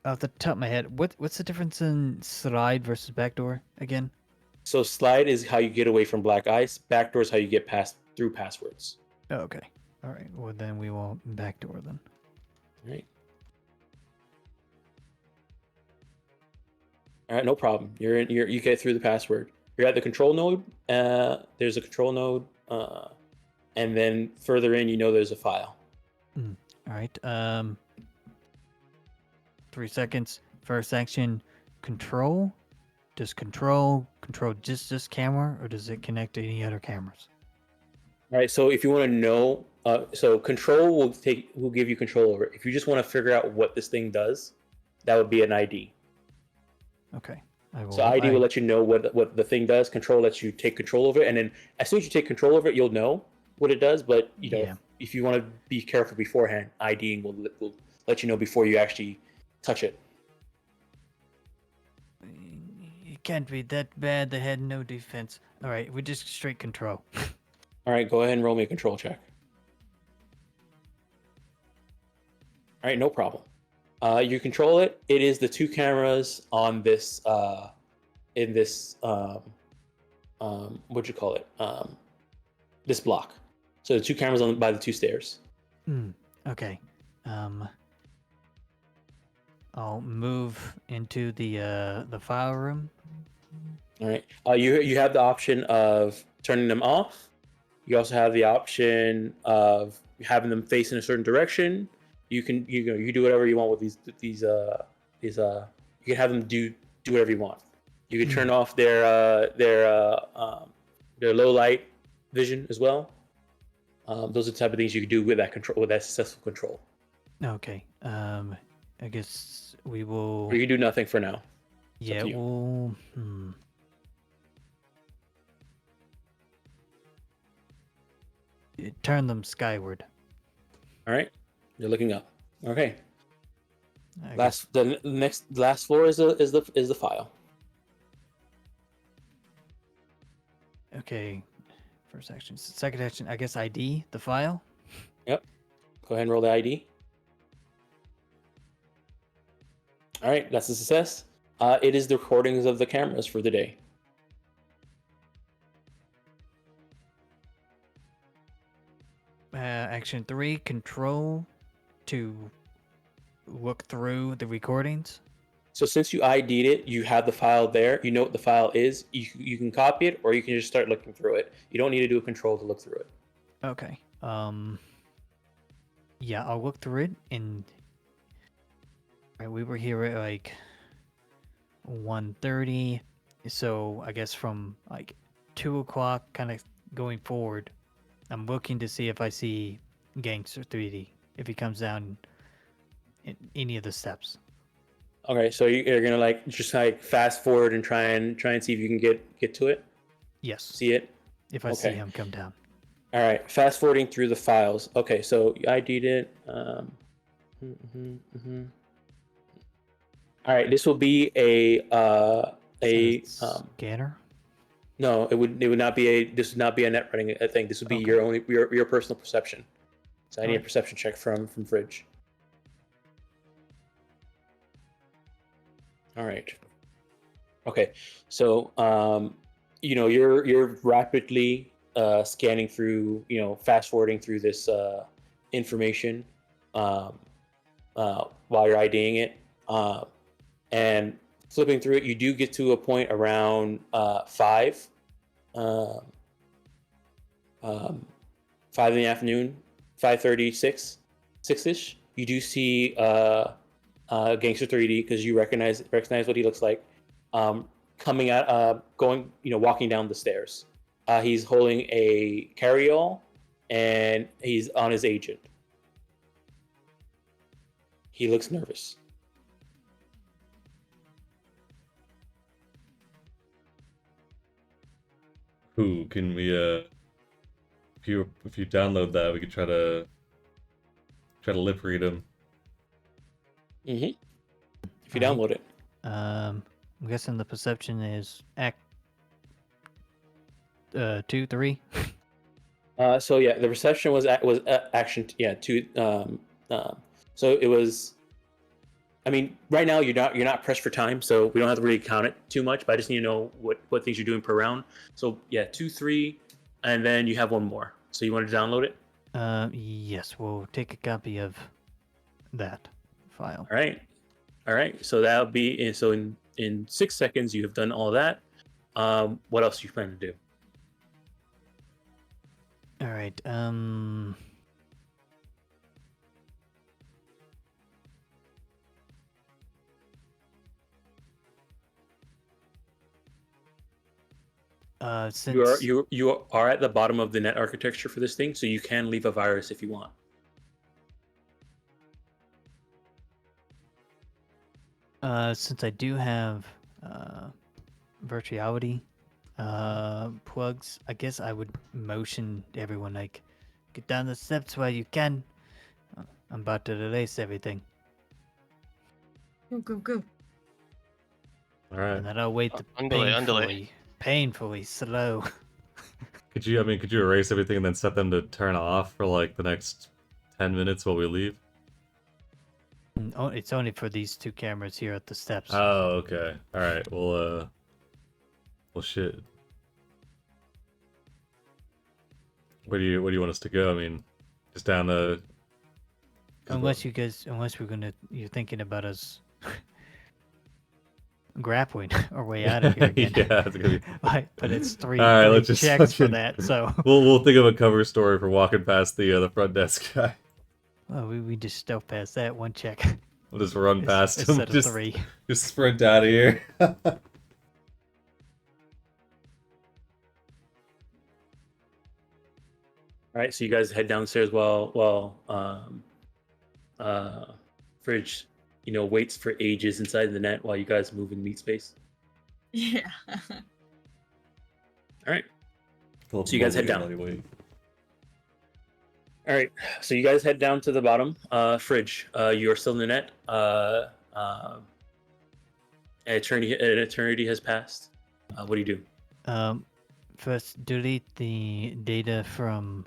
Off the top of my head, what's the difference in slide versus backdoor again? So slide is how you get away from black ice. Backdoor is how you get through passwords. Oh, okay. All right. Well, then we will backdoor then. All right, no problem. You get through the password. You're at the control node. There's a control node, and then further in, there's a file. All right. 3 seconds. First action, control. Does control just this camera, or does it connect to any other cameras? All right. So if you want to know, so control will give you control over it. If you just want to figure out what this thing does, that would be an ID. Okay. I will. So ID will let you know what the thing does. Control lets you take control over it, and then as soon as you take control over it, you'll know what it does. But Yeah. if you want to be careful beforehand, IDing will let you know before you actually touch it. It can't be that bad. They had no defense. All right, we just straight control. All right, go ahead and roll me a control check. All right, no problem. You control it. It is the 2 cameras on this in this what'd you call it? This block. So the 2 cameras by the 2 stairs. Okay. I'll move into the file room. All right. You have the option of turning them off. You also have the option of having them face in a certain direction. You can you do whatever you want with these you can have them do whatever you want. You can turn off their low light vision as well. Those are the type of things you can do with that successful control. Okay. I guess we will. Or you can do nothing for now. Yeah. to you. We'll. Turn them skyward. All right. You're looking up. Okay. I guess- The last floor is the file. Okay. First action. Second action. I guess ID the file. Yep. Go ahead and roll the ID. All right, that's a success. It is the recordings of the cameras for the day. Action 3. Control to look through the recordings. So since you ID'd it, you have the file there. You know what the file is. You can copy it, or you can just start looking through it. You don't need to do a control to look through it. Okay. Yeah, I'll look through it. And right, we were here at like 1:30, so I guess from like 2 o'clock, kind of going forward, I'm looking to see if I see Gangster 3D if he comes down in any of the steps. Okay, so you're gonna just fast forward and try and see if you can get to it. Yes. See it. If I see Okay. him come down. All right, fast forwarding through the files. Okay, so you ID'd it. All right, this will be a Scanner. no, it would not be this would not be a net running thing. This would be Okay. your personal perception. So I need a Alright. perception check from Fridge. All right. Okay, so you're rapidly scanning through, fast forwarding through this information while you're IDing it, and flipping through it. You do get to a point around 5 in the afternoon, 5:36, 6ish. You do see Gangster 3D because you recognize what he looks like, coming out, walking down the stairs. He's holding a carry-all, and he's on his agent. He looks nervous. Who can we if you download that, we could try to lip read him. If you Alright. download it. I'm guessing the perception is act 2, 3. So yeah, the reception was action. Yeah, 2. So it was. I mean, right now you're not pressed for time, so we don't have to really count it too much. But I just need to know what things you're doing per round. So yeah, 2, 3, and then you have one more. So you want to download it? Yes, we'll take a copy of that file. All right. So that'll be in 6 seconds you have done all that. What else do you plan to do? All right. Since You are at the bottom of the net architecture for this thing, so you can leave a virus if you want. since I do have virtuality plugs, I guess I would motion everyone like, get down the steps while you can. I'm about to release everything, Go, go, go. All right. and then I'll wait the Underlay. painfully slow. Could you erase everything and then set them to turn off for like the next 10 minutes while we leave? It's only for these 2 cameras here at the steps. Oh, okay. All right. Well, shit. Where do you want us to go? I mean, just down the. Unless you're thinking about us grappling our way out of here again. Yeah, it's gonna be. But it's 3 All right, let's just checks for fucking- that, so. We'll think of a cover story for walking past the front desk guy. Well, we just stealth past that 1 check. We'll just run past him. Instead of 3. Just sprint out of here. All right, so you guys head downstairs while Fridge, waits for ages inside the net while you guys move in meat space. Yeah. All right. So you guys head down. All right, so you guys head down to the bottom. Fridge, you are still in the net. An eternity has passed. What do you do? First, delete the data from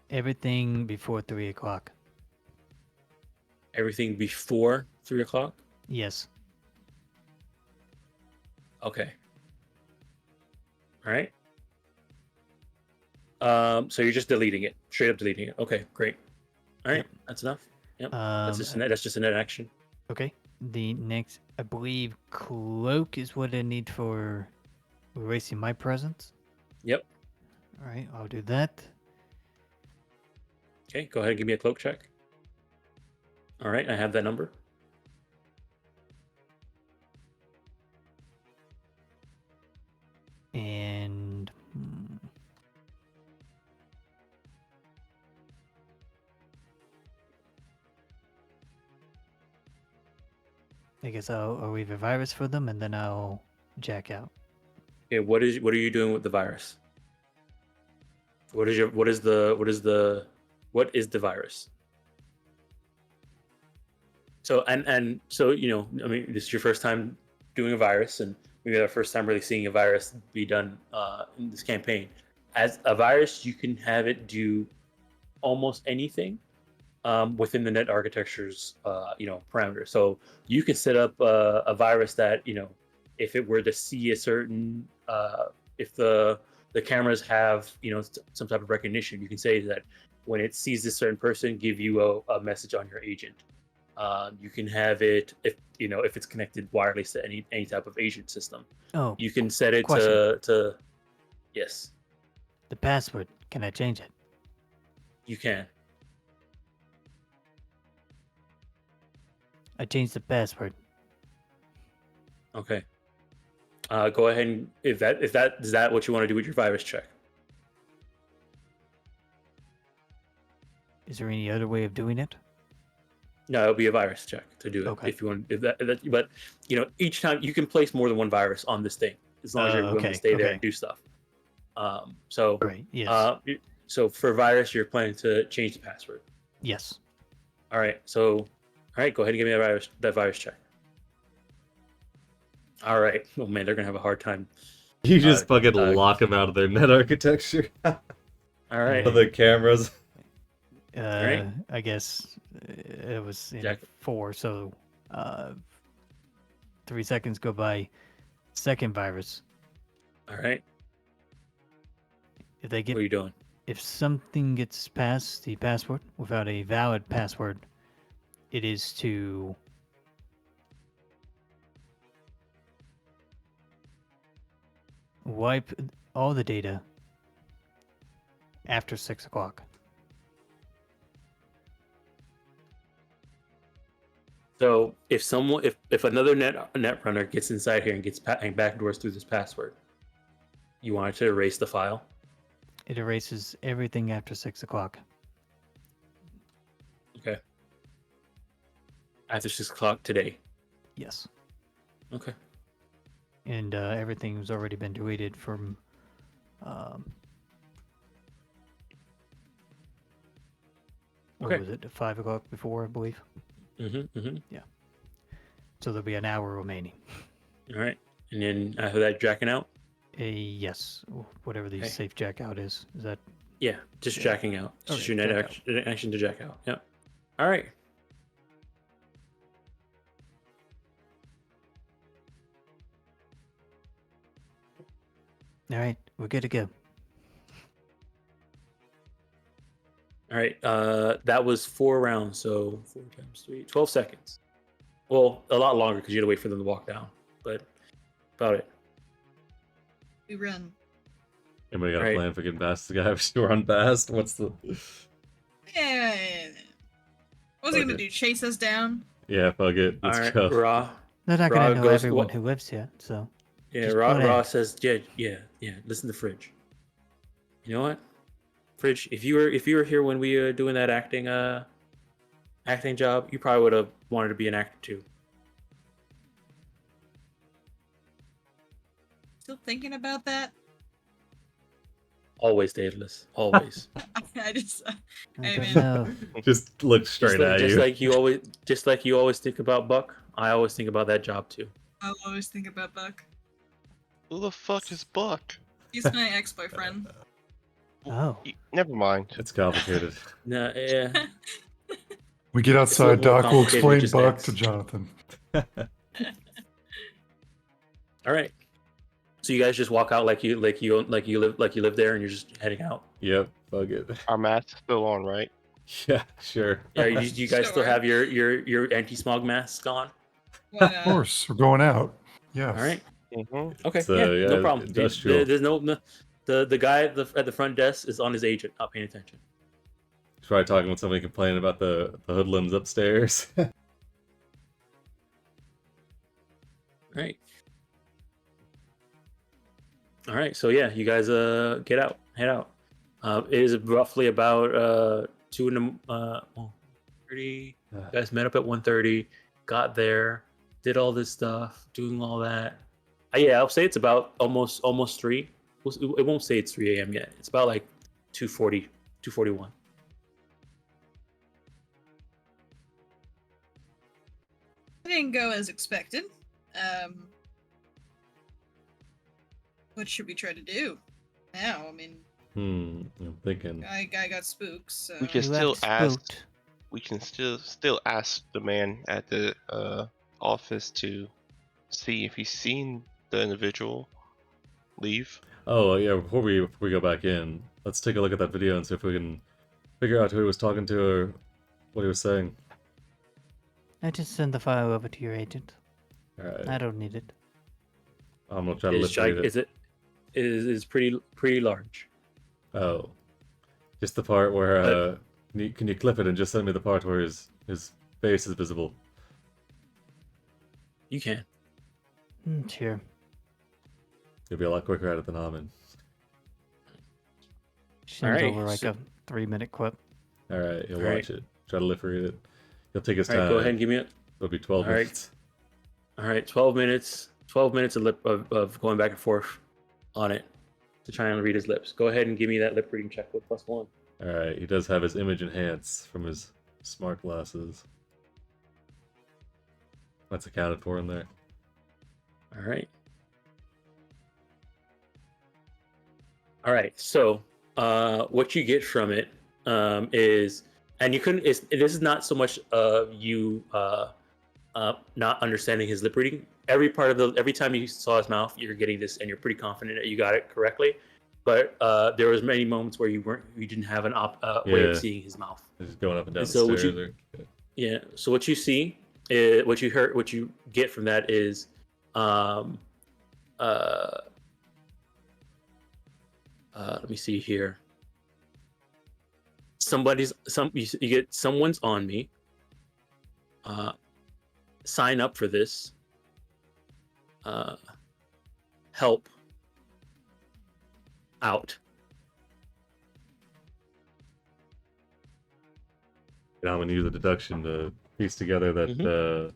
everything before 3 o'clock. Everything before 3 o'clock? Yes. Okay. All right. So you're just deleting it, straight up deleting it. Okay, great. All right, that's enough. Yep. That's just a net action. Okay. The next, I believe, cloak is what I need for erasing my presence. Yep. All right, I'll do that. Okay, go ahead and give me a cloak check. All right, I have that number. And I guess I'll leave a virus for them, and then I'll jack out. Okay, what are you doing with the virus? What is the virus? So so I mean, this is your first time doing a virus, and maybe our first time really seeing a virus be done in this campaign. As a virus, you can have it do almost anything within the net architecture's parameters. So you can set up a virus that if it were to see a certain if the cameras have some type of recognition, you can say that when it sees this certain person, give you a message on your agent. You can have it if it's connected wireless to any type of agent system. Oh, You can set it question. to yes, The password, can I change it? you can. I changed the password. Okay. Go ahead and is that what you want to do with your virus check? Is there any other way of doing it? No, it'll be a virus check to do it Okay. if you want. But each time you can place more than one virus on this thing as long as you're willing to stay there and do stuff. So Right. Yes. so for virus, you're planning to change the password. Yes. All right. So all right, go ahead and give me that virus check. All right. Oh man, they're gonna have a hard time. You just fucking lock them out of their net architecture. All right. Of the cameras. right. I guess it was in Jack. 4, so 3 seconds go by. Second virus. All right. If they get, What are you doing? if something gets past the password without a valid password, it is to wipe all the data after 6 o'clock. So if another net runner gets inside here and gets and backdoors through this password, you want it to erase the file. It erases everything after 6 o'clock. Okay. After 6 o'clock today. Yes. Okay. And everything's already been deleted from. What Okay. was it? 5 o'clock before, I believe. So there'll be an hour remaining. All right. And then after that, jacking out. Yes, whatever the Okay. safe jack out is. Is that Yeah, just Yeah. jacking out. It's just Okay, your net jack out. action to jack out. Yeah. All right. all right? We're good to go. All right. That was 4 rounds, so 4 times 3, 12 seconds. Well, a lot longer because you had to wait for them to walk down, but about it. We run. Anybody got a Right. plan for getting past the guy? We run past. What's the? Yeah. What's he gonna Okay. do? Chase us down? Yeah, fuck it. All Let's right. go. Raw. They're not Raw gonna know goes- everyone well- who lives here, so Yeah, Just Raw, go Raw ahead. says, yeah. Listen to Fridge. You know what, Fridge? If you were here when we were doing that acting job, you probably would have wanted to be an actor too. Still thinking about that? Always, Daedalus. Always. I just. I Hey, don't man. know. Just look straight at just you. like you always think about Buck. I always think about that job too. I'll always think about Buck. Who the fuck is Buck? He's my ex-boyfriend. Oh, Never mind. It's complicated. No, yeah. We get a outside, little more Doc will complicated explain than just Buck X. to Jonathan. All right. So you guys just walk out like you live there, and you're just heading out. Yep, fuck it. Our mask's still on, right? Yeah, sure. Yeah, you guys still Sure. have your anti-smog masks on. Why Of not? course, we're going out. Yes. All right. Mm-hmm. Okay. So, yeah, no yeah, problem. industrial. There's the guy at the front desk is on his agent, not paying attention. Try talking with somebody complaining about the hoodlums upstairs. All right. All right. So yeah, you guys head out. It is roughly about 30. You guys met up at 1:30, got there, did all this stuff, doing all that. Yeah, I'll say it's about almost 3. It won't say it's 3 a.m. yet. It's about like 2:40, 2:41. It didn't go as expected. What should we try to do now? I mean, I'm thinking. guy got spooked, so We can you still left ask. spooked. We can still ask the man at the office to see if he's seen the individual leave. Oh yeah, before we go back in, let's take a look at that video and see if we can figure out who he was talking to or what he was saying. I just send the file over to your agent. Alright. I don't need it. I'm gonna try to lift read it. Is pretty large. Oh. Just the part where can you clip it and just send me the part where his face is visible? You can. Sure. You'll be a lot quicker at it than Amin. Send Alright, over like so- a 3-minute clip. Alright, you'll Alright. watch it. Try to lift read it. He'll take his All right, time. go ahead and give me it. It'll be 12 Alright. minutes. All right, 12 minutes. 12 minutes of going back and forth on it to try and read his lips. Go ahead and give me that lip reading check with +1. Alright, he does have his image enhanced from his smart glasses. That's accounted for in there. All right. All right. So, what you get from it is, and you couldn't. This is not so much you not understanding his lip reading. Every time you saw his mouth, you're getting this, and you're pretty confident that you got it correctly. But there was many moments where you didn't have an way Yeah. of seeing his mouth. He's just going up and down And so the what stairs. you- Yeah. So what you see, what you heard, what you get from that is, let me see here. You get someone's on me. Sign up for this. Help out. I'm gonna use a deduction to piece together that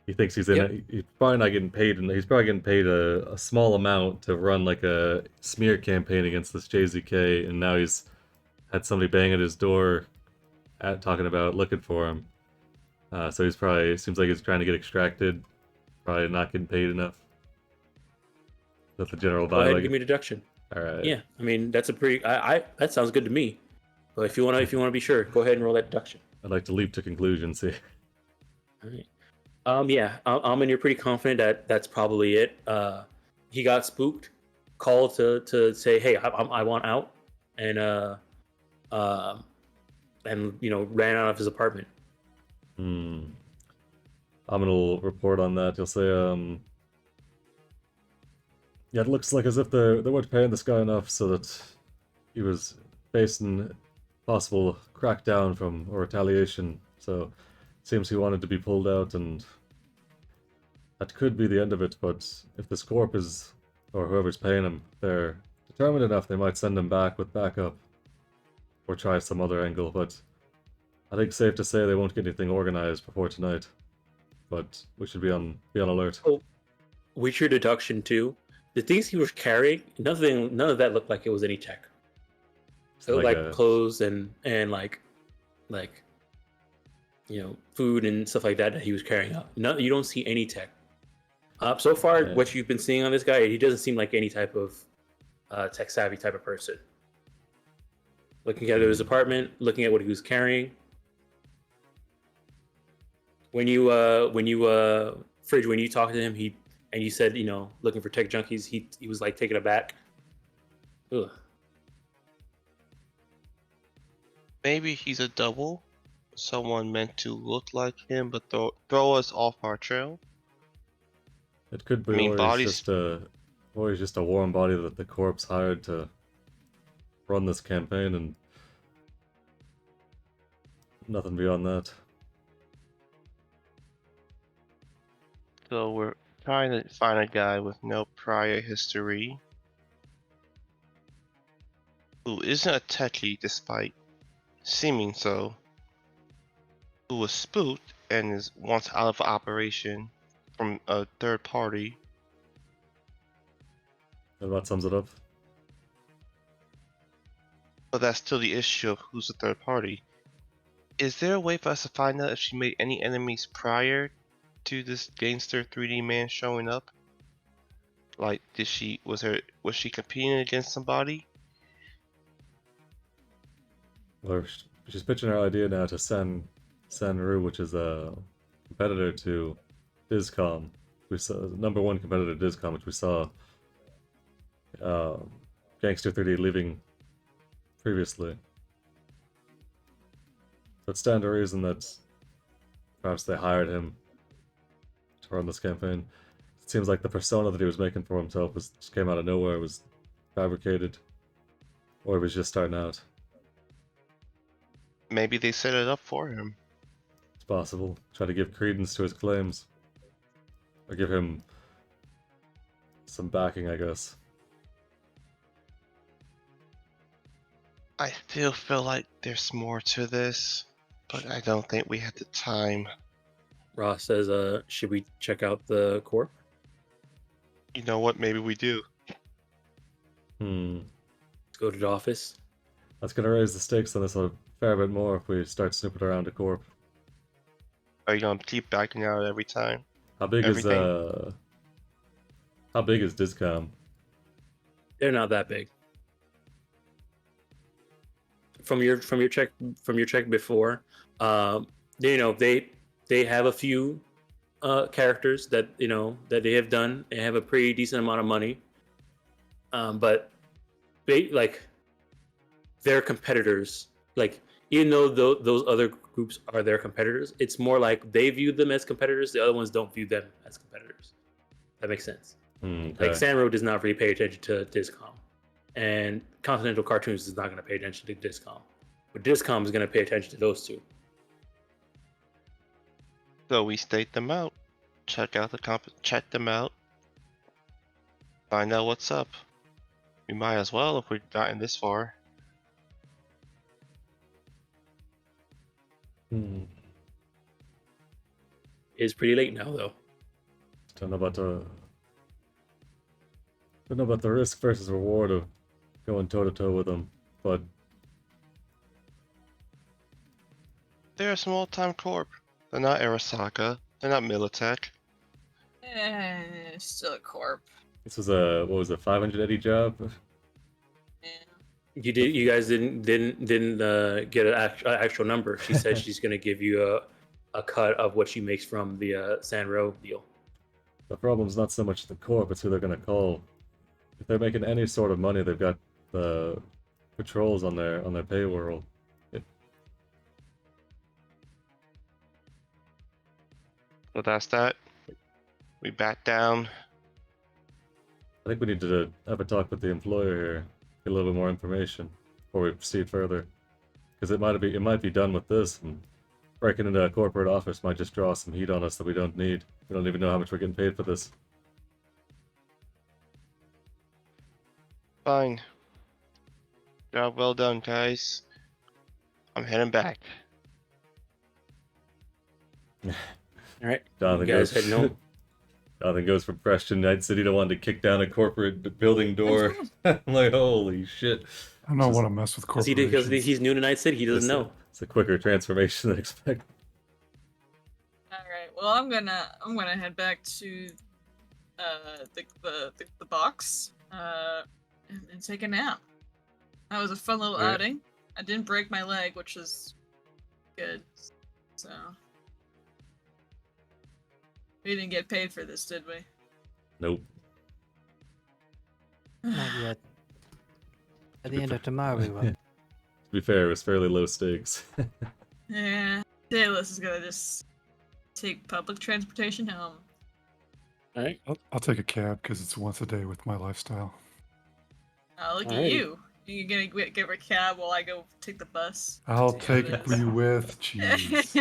He thinks he's in Yep. it. He's probably not getting paid, and he's probably getting paid a small amount to run like a smear campaign against this jayZK, and now he's had somebody bang at his door, talking about looking for him. So he's probably seems like he's trying to get extracted, probably not getting paid enough. That's the general Go ahead vibe. and give me deduction. All right. Yeah, I mean that's a pretty. I that sounds good to me. But if you wanna be sure, go ahead and roll that deduction. I'd like to leap to conclusions here. All right. Yeah. And you're pretty confident that that's probably it. He got spooked, called to say, hey, I want out, and ran out of his apartment. I'm gonna report on that. He'll say, yeah, it looks like as if they weren't paying this guy enough, so that he was facing possible crackdown or retaliation. So it seems he wanted to be pulled out, and that could be the end of it. But if this corp is, or whoever's paying him, they're determined enough, they might send him back with backup, or try some other angle. But I think safe to say they won't get anything organized before tonight. But we should be on alert. Oh, with your deduction too, the things he was carrying, none of that looked like it was any tech. So Like like a- clothes and like food and stuff like that he was carrying out. No, you don't see any tech. So far, Yeah. what you've been seeing on this guy, he doesn't seem like any type of tech savvy type of person. Looking at his apartment, looking at what he was carrying. When you Fridge, when you talked to him, and you said, looking for tech junkies, he was like taken aback. Ugh. Maybe he's a double. Someone meant to look like him, but throw us off our trail. It could be I mean, or he's just a warm body that the corpse hired to run this campaign, and nothing beyond that. So we're trying to find a guy with no prior history, who isn't a techie despite seeming so, who was spooked and is once out of operation from a third party. And that sums it up. But that's still the issue of who's the third party. Is there a way for us to find out if she made any enemies prior to this gangster 3D man showing up? Like, was she competing against somebody? Or she's pitching her idea now to Sanru, which is a competitor to Discom. We saw number one competitor to Discom, which we saw Gangster 3D leaving previously. So it stands to reason that perhaps they hired him to run this campaign. It seems like the persona that he was making for himself just came out of nowhere, was fabricated, or he was just starting out. Maybe they set it up for him. It's possible. Try to give credence to his claims. Or give him some backing, I guess. I still feel like there's more to this, but I don't think we have the time. Ross says, should we check out the corp? You know what? Maybe we do. Let's go to the office. That's gonna raise the stakes on this a fair bit more if we start snooping around a corp. Are you gonna keep backing out every time? How big is Discom? They're not that big. From your check before, they have a few characters that that they have done. They have a pretty decent amount of money, but their competitors. Like, even though those other groups are their competitors, it's more like they view them as competitors. The other ones don't view them as competitors. That makes sense. Okay. Like, Sandro does not really pay attention to Discom, and Continental Cartoons is not going to pay attention to Discom, but Discom is going to pay attention to those two. So we state them out, check them out, find out what's up. We might as well if we've gotten this far. It's pretty late now, though. Don't know about the risk versus reward of going toe to toe with them, but They're a small time corp. They're not Arasaka. They're not Militech. Still a corp. this was a 580 job. Yeah. You guys didn't get an actual number. She said she's gonna give you a cut of what she makes from the San Ro deal. The problem's not so much the corp, it's who they're gonna call. If they're making any sort of money, they've got the patrols on their payroll. So that's that. We back down. I think we need to have a talk with the employer here, get a little bit more information before we proceed further. Because it might be done with this, and breaking into a corporate office might just draw some heat on us that we don't need. We don't even know how much we're getting paid for this. Fine. Job well done, guys. I'm heading back. All right, Jonathan you guys goes, heading home. Jonathan goes from Preston Night City to wanting to kick down a corporate building door. I'm like, holy shit. I don't want to mess with Because corporations. he's new to Night City, he doesn't know. It's a quicker transformation than expected. All right. Well, I'm gonna head back to the box and take a nap. That was a fun little Alright. outing. I didn't break my leg, which was good. So we didn't get paid for this, did we? Nope. Not yet. At the end of tomorrow, we will. To be fair, it was fairly low stakes. Yeah. Dayless is gonna just take public transportation home. All right. I'll take a cab because it's once a day with my lifestyle. Oh, look at Alrighty. you. You're gonna get a cab while I go take the bus. I'll See how it take is. you with. Jeez.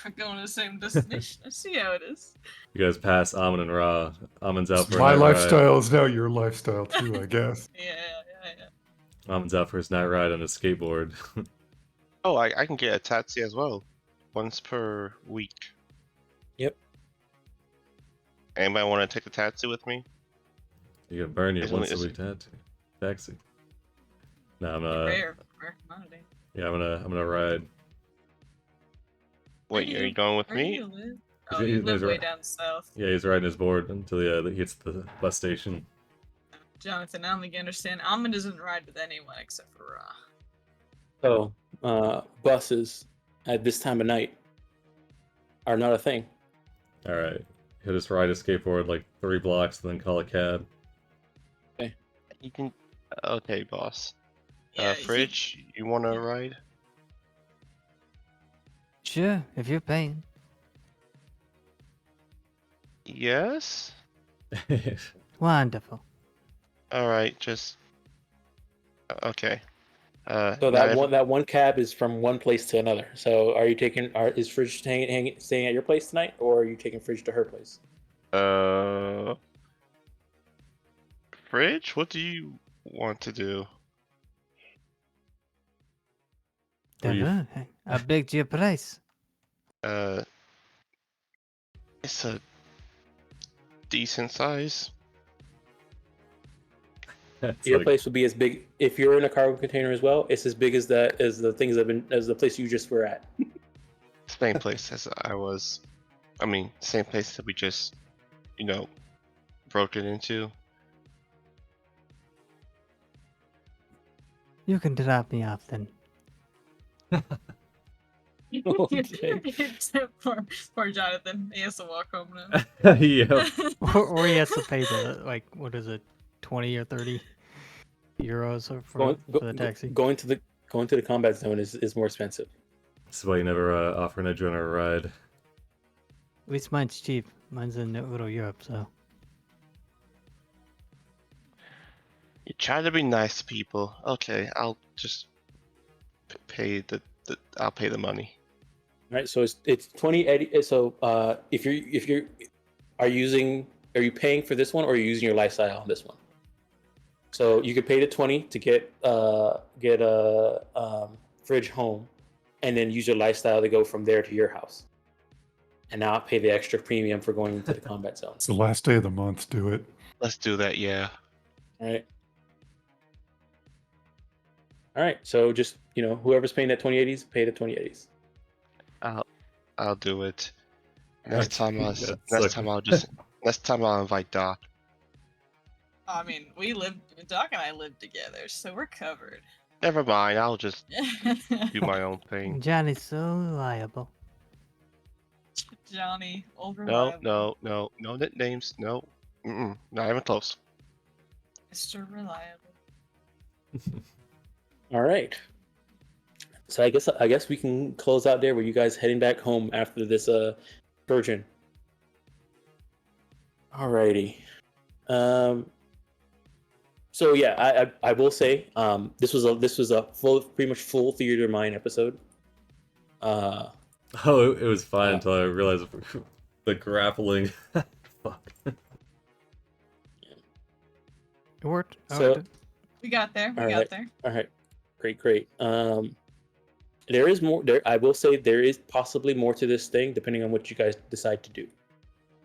We're going to the same destination. I see how it is. You guys pass Amon and Ra. Amon's out for a My night ride. lifestyle is now your lifestyle too, I guess. Yeah. Amon's out for his night ride on his skateboard. Oh, I can get a taxi as well. Once per week. Yep. Anybody want to take a taxi with me? You can burn your Isn't it- once a week taxi. No, I'm Rare commodity. yeah, I'm gonna ride. Wait, are you going with Where do me? you live? Oh, He's- you live he's way right. down south. Yeah, he's riding his board until he hits the bus station. Jonathan, I don't think you understand. Almond doesn't ride with anyone except for So, buses at this time of night are not a thing. All right, he'll just ride his skateboard like 3 blocks and then call a cab. You can. Okay, boss. Yeah, Fridge, you want to ride? Sure, if you're paying. Yes. Wonderful. All right, just. Okay. So now that one cab is from one place to another. So are you taking? Is Fridge staying at your place tonight, or are you taking Fridge to her place? Fridge, what do you want to do? What do you- Dunno. How big's your price? It's a decent size. It's Your like- place would be as big if you're in a cargo container as well. It's as big as the things that have been as the place you just were at. Same place as I was. I mean, same place that we just, broke it into. You can drop me off then. Okay. poor Jonathan. He has to walk home now. yeah. Or he has to pay the, like, what is it, 20 or 30 euros for the taxi. Going to the combat zone is more expensive. This is why you never offer an Edgerunner a ride. At least mine's cheap. Mine's in Euro Europe, so. You try to be nice to people. Okay, I'll just pay I'll pay the money. Right, so it's 20 Eddie. So if you are you paying for this one or are you using your lifestyle on this one? So you could pay the 20 to get a fridge home, and then use your lifestyle to go from there to your house. and not pay the extra premium for going into the combat zone. It's the last day of the month. Do it. Let's do that. Yeah. All right. All right. So just whoever's paying that 2080s, pay the 2080s. I'll do it. Next Okay, time that's next time I'll invite Doc. I mean, Doc and I live together, so we're covered. Never mind. I'll just do my own thing. Johnny's so reliable. Johnny, over No nicknames. No. Not even close. Mr. Reliable. All right. So I guess we can close out there with you guys heading back home after this Virgin. Alrighty. So yeah, I will say this was a pretty much full Theater of Mind episode. Oh, it was fine until I realized the grappling. Fuck. It worked. So We got there. We All got right. there. all right, great. There is more. I will say there is possibly more to this thing, depending on what you guys decide to do.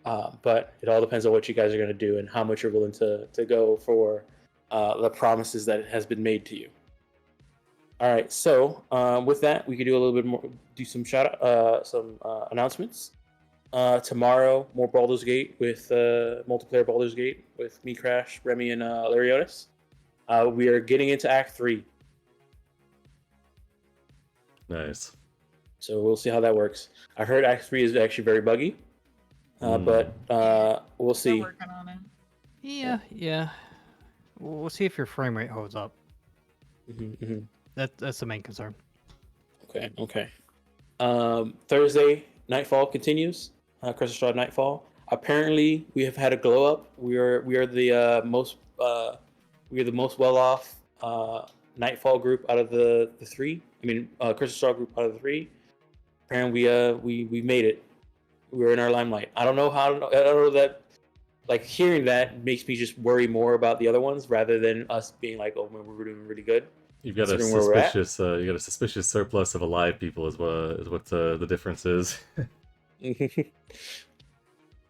But it all depends on what you guys are going to do and how much you're willing to go for the promises that has been made to you. All right, so with that, we could do a little bit more, do some announcements. Tomorrow, more Baldur's Gate with multiplayer Baldur's Gate with me, Crash, Remy, and Larionis. We are getting into Act 3. Nice. So we'll see how that works. I heard Act 3 is actually very buggy, but we'll We're see. working on it. Yeah. We'll see if your frame rate holds up. Mm-hmm. That's the main concern. Okay. Thursday, Nightfall continues. Crystal Straw Nightfall. Apparently, we have had a glow up. We are the most well off Nightfall group out of the three. I mean, Crystal Straw group out of the three. Apparently, we made it. We're in our limelight. I don't know that. Like, hearing that makes me just worry more about the other ones rather than us being like, oh man, we're doing really good. You've got a Considering where we're at. suspicious surplus of alive people is what the difference is.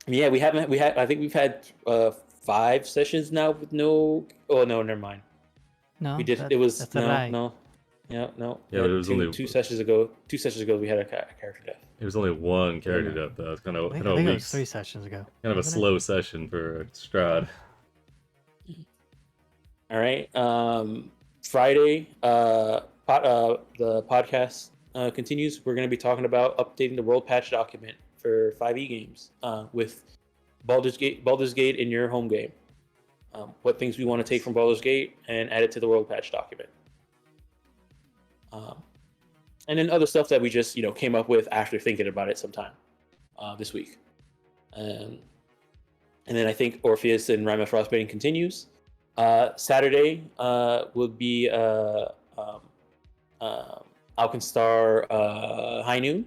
Yeah, I think we've had 5 sessions now with no. Oh no, never mind. No, We did. that- It was that's a lie. no. Yeah, no. Yeah, but it was only two sessions ago. 2 sessions ago, we had a character death. It was only one character death though. It's kind of I think a it weak, was 3 sessions ago. kind of a wasn't it? slow session for Strahd. All right. Friday, the podcast continues. We're going to be talking about updating the world patch document for 5e games with Baldur's Gate in your home game. What things we want to take from Baldur's Gate and add it to the world patch document. And then other stuff that we just came up with after thinking about it sometime this week. And then I think Orpheus and Rime of Frostbane continues. Saturday will be Alkenstar High Noon.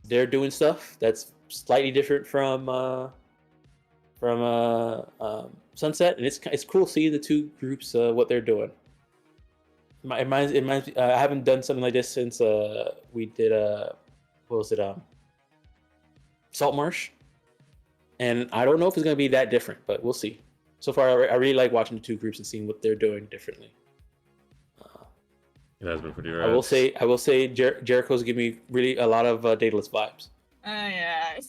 They're doing stuff that's slightly different from Sunset, and it's cool seeing the two groups what they're doing. It reminds I haven't done something like this since we did Saltmarsh, and I don't know if it's gonna be that different, but we'll see. So far, I really like watching the two groups and seeing what they're doing differently. It has been pretty I rad. will say Jericho's giving me really a lot of Daedalus vibes. Yeah,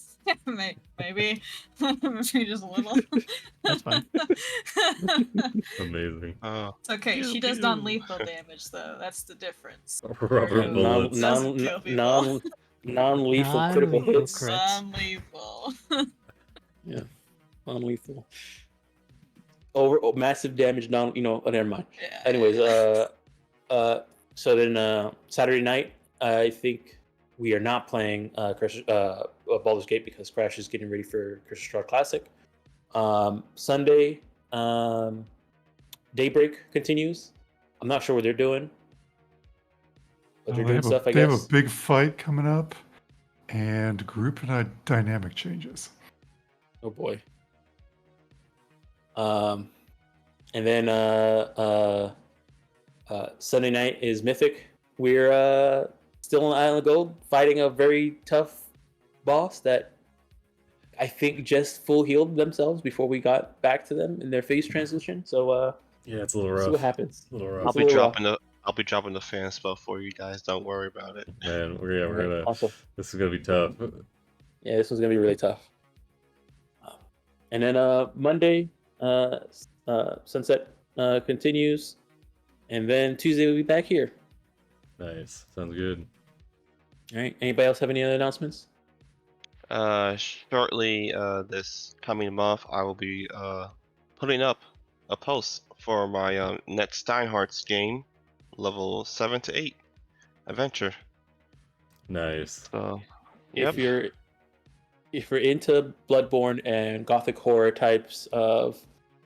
maybe just a little. That's fine. Amazing. It's okay. She does non-lethal damage though. That's the difference. Rubber Yeah. bullets. Doesn't kill people. Non-lethal critical Non-lethal hits. crits. Non-lethal. Yeah, non-lethal. Massive damage. Never mind. Yeah. Anyways, so then Saturday night, I think we are not playing Baldur's Gate because Crash is getting ready for Crystal Straw Classic. Sunday, Daybreak continues. I'm not sure what they're doing, but they're doing stuff. I They have guess. a big fight coming up, and group and dynamic changes. Oh boy. And then Sunday night is Mythic. We're still on Island of Gold, fighting a very tough boss that I think just full healed themselves before we got back to them in their phase transition. So Yeah, it's a little see rough. what happens. A little I'll rough. It's a be little rough. dropping the fan spell for you guys. Don't worry about it. Man, we're Alright, gonna. awesome. This is gonna be tough. Yeah, this one's gonna be really tough. And then Monday, sunset continues, and then Tuesday we'll be back here. Nice. Sounds good. All right. Anybody else have any other announcements? Shortly, this coming month, I will be putting up a post for my next Steinhardt's game, level 7 to 8 adventure. Nice. So, yep. If you're into Bloodborne and Gothic horror types of,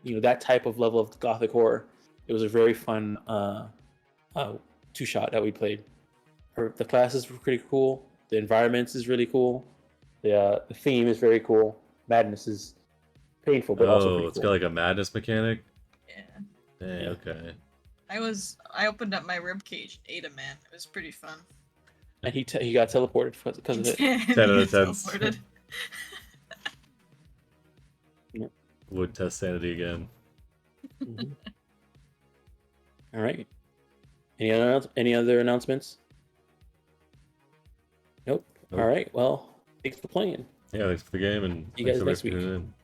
that type of level of Gothic horror, it was a very fun two-shot that we played. The classes were pretty cool. The environments is really cool. The theme is very cool. Madness is painful, but also Oh, pretty it's cool. got like a madness mechanic. Yeah. Dang, Yeah. okay. I opened up my ribcage and ate a man. It was pretty fun. And he got teleported because of it. 10 out of 10. Teleported. Would test sanity again. Mhm. All right. Any other announcements? Nope. Nope. All right. Well, thanks for playing. Yeah, thanks for the game, and You thanks guys everybody next for week. tuning in.